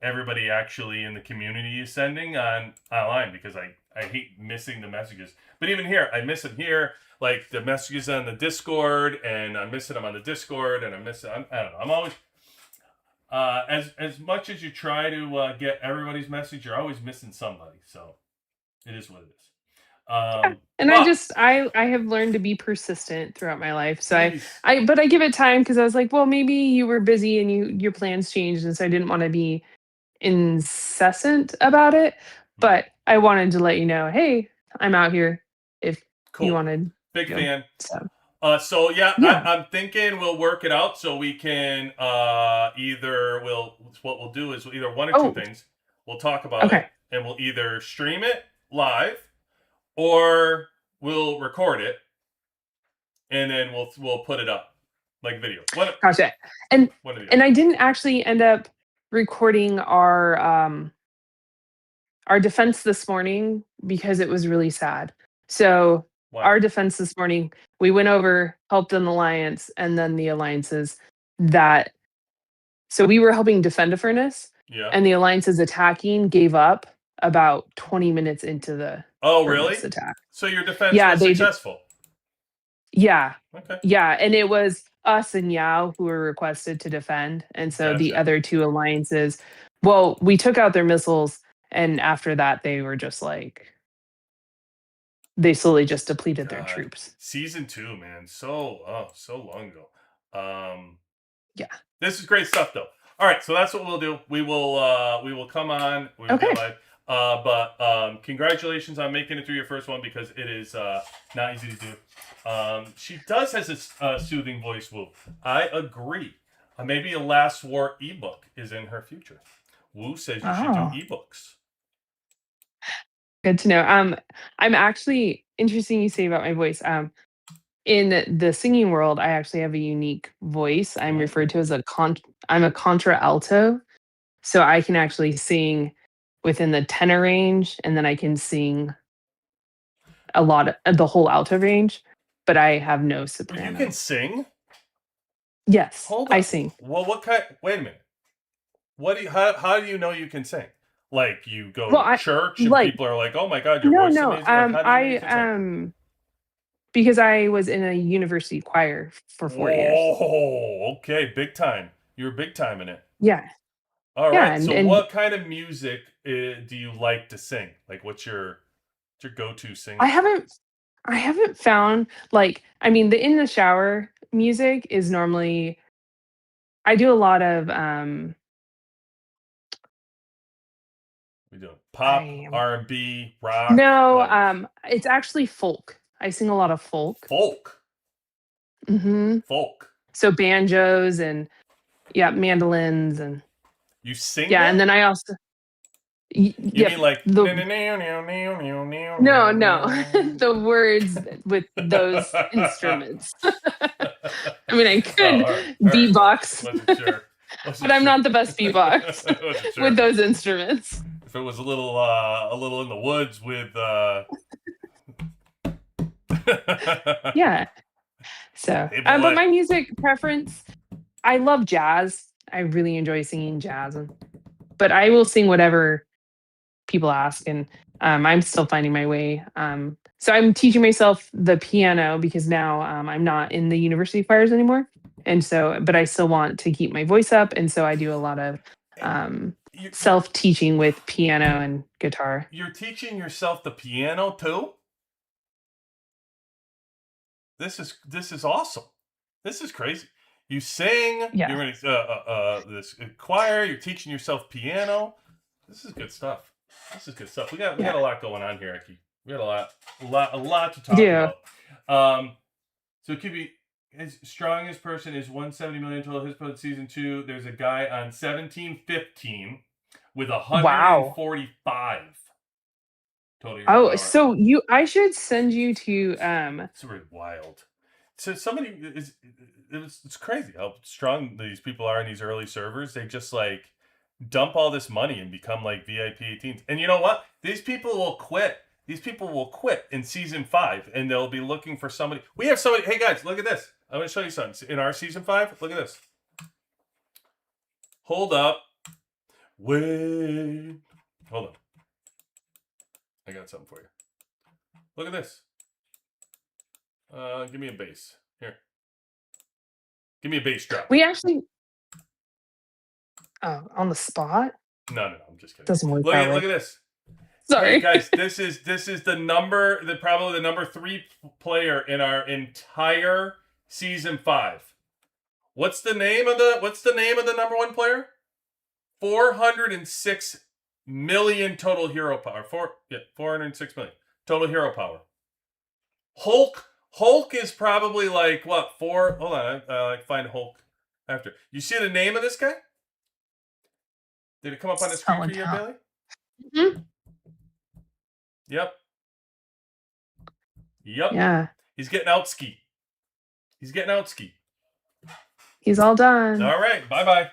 everybody actually in the community is sending on online because I hate missing the messages. But even here, I miss them here. Like the messages on the Discord, and I'm missing them on the Discord, and I don't know. I'm always as much as you try to get everybody's message, you're always missing somebody. So it is what it is. Yeah. And But I have learned to be persistent throughout my life. So geez, I give it time because I was like, well, maybe you were busy and your plans changed, and so I didn't want to be incessant about it. hmm, But I wanted to let you know, hey, I'm out here if you cool, wanted, big fan. so So yeah, yeah. I'm thinking we'll work it out so we can either we'll what we'll do is either one or two Oh, things. We'll talk about it okay. and we'll either stream it live or we'll record it and then we'll put it up like video. Gotcha. And One of the other. and I didn't actually end up recording our defense this morning because it was really sad. So Why? our defense this morning, we went over, helped an alliance, and then the alliances that so we were helping defend a furnace, Yeah. and the alliances attacking gave up about 20 minutes into the Oh, furnace really? attack. So your defense Yeah, was successful. yeah. Okay. Yeah, and it was us and Yao who were requested to defend, and so the Gotcha. other two alliances, well, we took out their missiles, and after that, they were just like they slowly just depleted their God. troops. Season 2, man. So long ago. Um Yeah. this is great stuff though. All right, so that's what we'll do. We will come on, we will Okay. get live. But congratulations on making it through your first one because it is not easy to do. She does has a soothing voice, Woo. I agree. Maybe a Last War ebook is in her future. Woo says you should do Oh, ebooks. good to know. I'm actually interesting you say about my voice. In the singing world, I actually have a unique voice. I'm referred Ooh. to as I'm a contra alto, so I can actually sing within the tenor range, and then I can sing a lot of the whole alto range, but I have no You can soprano. sing? Yes, Hold I on. sing. Well, what kind? Wait a minute. What do you? How do you know you can sing? Like you go Well, to I church and like people are like, "Oh my god, your no, voice is no. amazing." Like, how do you know you I can sing? because I was in a university choir for 4 years. Whoa. Okay, big time. You're big time in it. Yeah, All yeah, right. So, and what kind of music do you like to sing? Like, what's your go-to I singing style? haven't I haven't found like I mean the in the shower music is normally I do a lot of We do I pop, am R&B, rock, no, like it's actually folk. I sing a lot of folk. Folk. Hmm. Folk. So banjos and yeah, mandolins and You sing yeah, and that? then I also You yep mean like the no no the words with those instruments. I mean, I Oh, could all right, all right. Well, beatbox, wasn't sure. but Wasn't I'm sure. not the best beatbox Wasn't with sure. those instruments. If it was a little in the woods with Yeah. So, Hey but boy. my music preference, I love jazz. I really enjoy singing jazz, but I will sing whatever people ask, and I'm still finding my way. So I'm teaching myself the piano because now I'm not in the university choirs anymore, and so but I still want to keep my voice up, and so I do a lot of You're self teaching with piano and guitar. you're teaching yourself the piano too? This is awesome. This is crazy. You sing. Yeah, You're in this choir. You're teaching yourself piano. This is good stuff. This is good stuff. We got yeah, a lot going on here, Eki. We got a lot to I talk do. about. So it could be his strongest person is 170 million total hits per season 2. There's a guy on 1715 with Wow. 145 total hero Oh, power. so I should send you to It's really wild. So somebody is it's crazy how strong these people are in these early servers. They just like dump all this money and become like VIP 18s. And you know what? These people will quit. These people will quit in season 5 and they'll be looking for somebody. We have somebody. Hey guys, look at this. I'm going to show you something. In our season 5, look at this. Hold up. Wait. Hold on. I got something for you. Look at this. Give me a bass. Here. Give me a bass drop. we actually oh, on the spot. No, I'm just kidding. Doesn't work Look that at way. look at this. Hey Sorry. guys, this is probably the number 3 player in our entire season 5. What's the name of the number 1 player? 406 million total hero power. 406 million total hero power. Hulk is probably like what? 4. Hold on, I find Hulk after. You see the name of this guy? Did it come up on the screen for you, Talent. Bailey? Mhm. Yep. Yeah, He's getting out ski. he's all done. All right. Bye bye.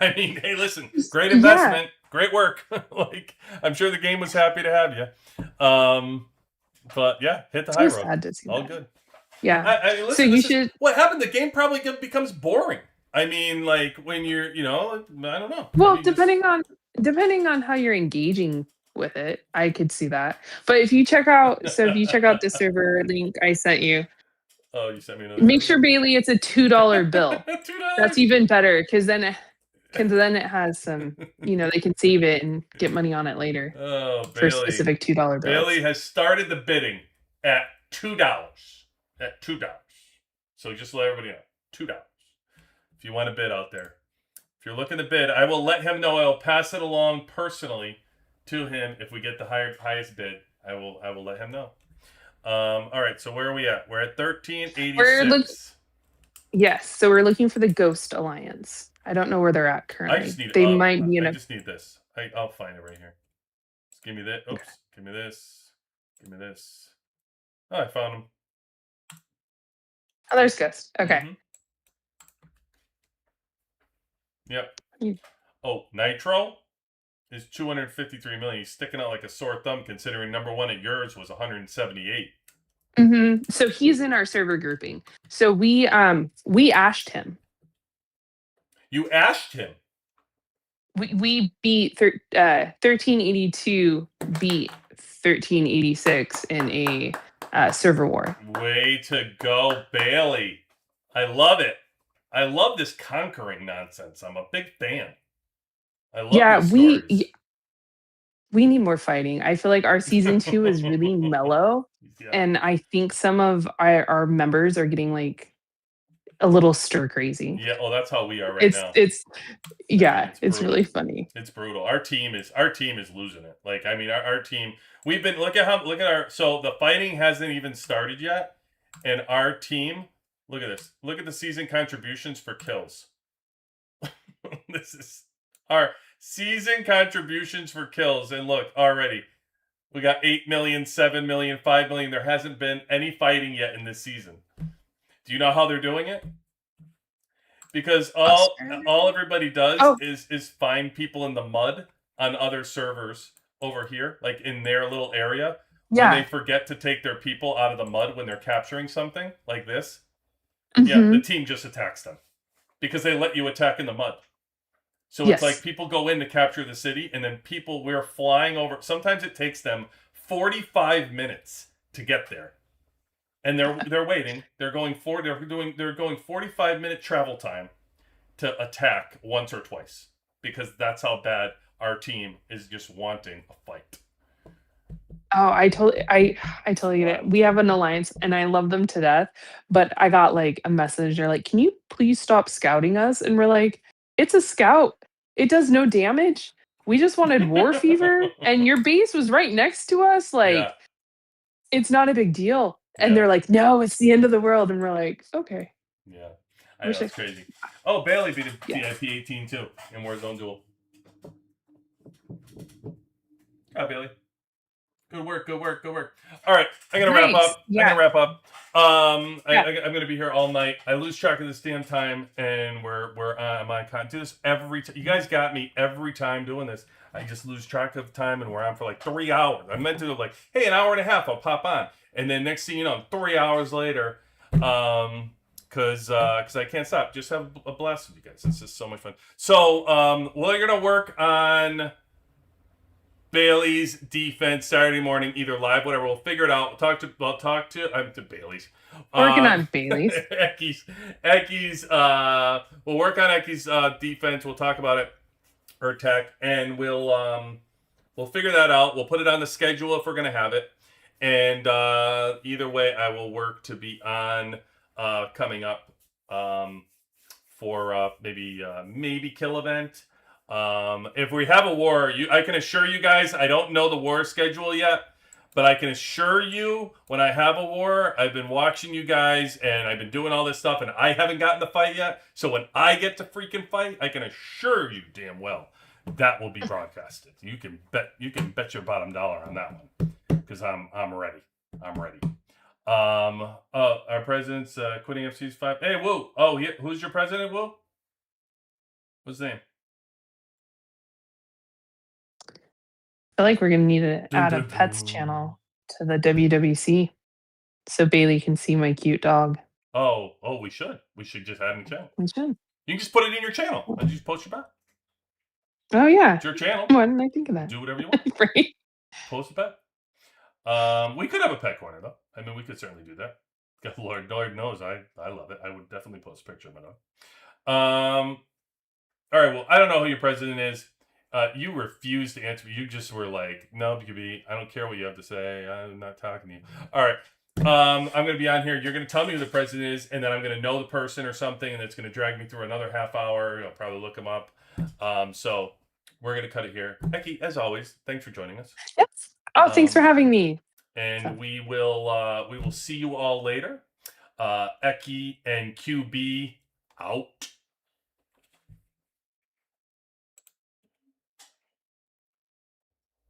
I mean, hey, listen, great Yeah, investment. Great work. Like, I'm sure the game was happy to have you. But yeah, hit the high so road. sad to see All that. good. Yeah. I mean, So listen, you this is should. what happened. The game probably becomes boring. I mean, like when you're, I don't know. Well, Maybe just depending on how you're engaging with it, I could see that. But if you check out the server link I sent you, Oh, you sent me another make server sure Bailey it's a $2 bill. link. $2. That's even better because then it has some, they can save it and get money on it later Oh, for Bailey. specific $2 Bailey bills. has started the bidding at $2. At $2. So just let everybody know, $2. If you want to bid out there, if you're looking to bid, I will let him know. I will pass it along personally to him if we get the highest bid. I will let him know. All right. So where are we at? We're at 1386. Yes, so we're looking for the Ghost Alliance. I don't know where they're at currently. They might be in I a. just need this. I'll find it right here. Just give me this. Oops. Give me this. Give me this. Oh, I found him. Oh, there's Ghost. Okay. Mhm. Yep. Mm. Oh, Nitro is 253 million. He's sticking out like a sore thumb considering number 1 at yours was 178. So he's in our server grouping. So we ashed him. You asked him. We beat 1382 beat 1386 in a server war. Way to go, Bailey. I love it. I love this conquering nonsense. I'm a big fan. I love these stories. We need more fighting. I feel like our season 2 is really mellow, Yeah. and I think some of our members are getting like a little stir crazy. Yeah. Oh, that's how we are right now. It's I mean, yeah, it's brutal. really funny. It's brutal. Our team is losing it. Like, I mean, our team. We've been look at our. So the fighting hasn't even started yet, and our team. Look at this. Look at the season contributions for kills. This is our season contributions for kills, and look already. We got 8 million, 7 million, 5 million. There hasn't been any fighting yet in this season. Do you know how they're doing it? Because all everybody does is find people in the mud on other servers over here, like in their little area. Yeah. When they forget to take their people out of the mud when they're capturing something like this. Yeah, the team just attacks them because they let you attack in the mud. So it's like people go in to capture the city, and then we're flying over. Sometimes it takes them 45 minutes to get there, and they're waiting. They're going 45-minute travel time to attack once or twice because that's how bad our team is just wanting a fight. Oh, I totally get it. We have an alliance and I love them to death, but I got like a message. They're like, "Can you please stop scouting us?" And we're like, "It's a scout. It does no damage. We just wanted war fever, and your base was right next to us. Like, it's not a big deal." And they're like, "No, it's the end of the world." And we're like, "Okay." Yeah, I know, it's crazy. Oh, Bailey beat a VIP 18 too in Warzone Duel. Hi, Bailey. Good work. All right, I'm gonna wrap up. I'm gonna be here all night. I lose track of this damn time, and we're on my con. Do this every time. You guys got me every time doing this. I just lose track of time, and we're on for like 3 hours. I meant to do like, hey, an hour and a half. I'll pop on, and then next thing you know, 3 hours later, because I can't stop. Just have a blast with you guys. It's just so much fun. So we're gonna work on Bailey's defense Saturday morning, either live, whatever. We'll figure it out. We'll talk to Bailey's. Working on Bailey's. Ecky's. We'll work on Ecky's defense. We'll talk about it, her tech, and we'll figure that out. We'll put it on the schedule if we're gonna have it. And either way, I will work to be on coming up for maybe kill event. If we have a war, I can assure you guys, I don't know the war schedule yet, but I can assure you when I have a war, I've been watching you guys and I've been doing all this stuff and I haven't gotten the fight yet. So when I get to freaking fight, I can assure you damn well that will be broadcasted. You can bet your bottom dollar on that one because I'm ready. Our president's quitting FC's 5. Hey, Woo. Oh, who's your president, Woo? What's his name? I feel like we're gonna need to add a pets channel to the WWC so Bailey can see my cute dog. Oh, we should. We should just add a channel. We should. You can just put it in your channel and just post your pet. Oh yeah. It's your channel. Why didn't I think of that? Do whatever you want. Right. Post a pet. We could have a pet corner though. I mean, we could certainly do that. Lord knows I love it. I would definitely post a picture of my dog. All right. Well, I don't know who your president is. You refused to answer. You just were like, no, BKB, I don't care what you have to say. I'm not talking to you. All right. I'm going to be on here. You're going to tell me who the president is, and then I'm going to know the person or something, and it's going to drag me through another half hour. I'll probably look them up. So we're going to cut it here. Becky, as always, thanks for joining us. Yes. Oh, thanks for having me. And we will see you all later. Eki and QB out.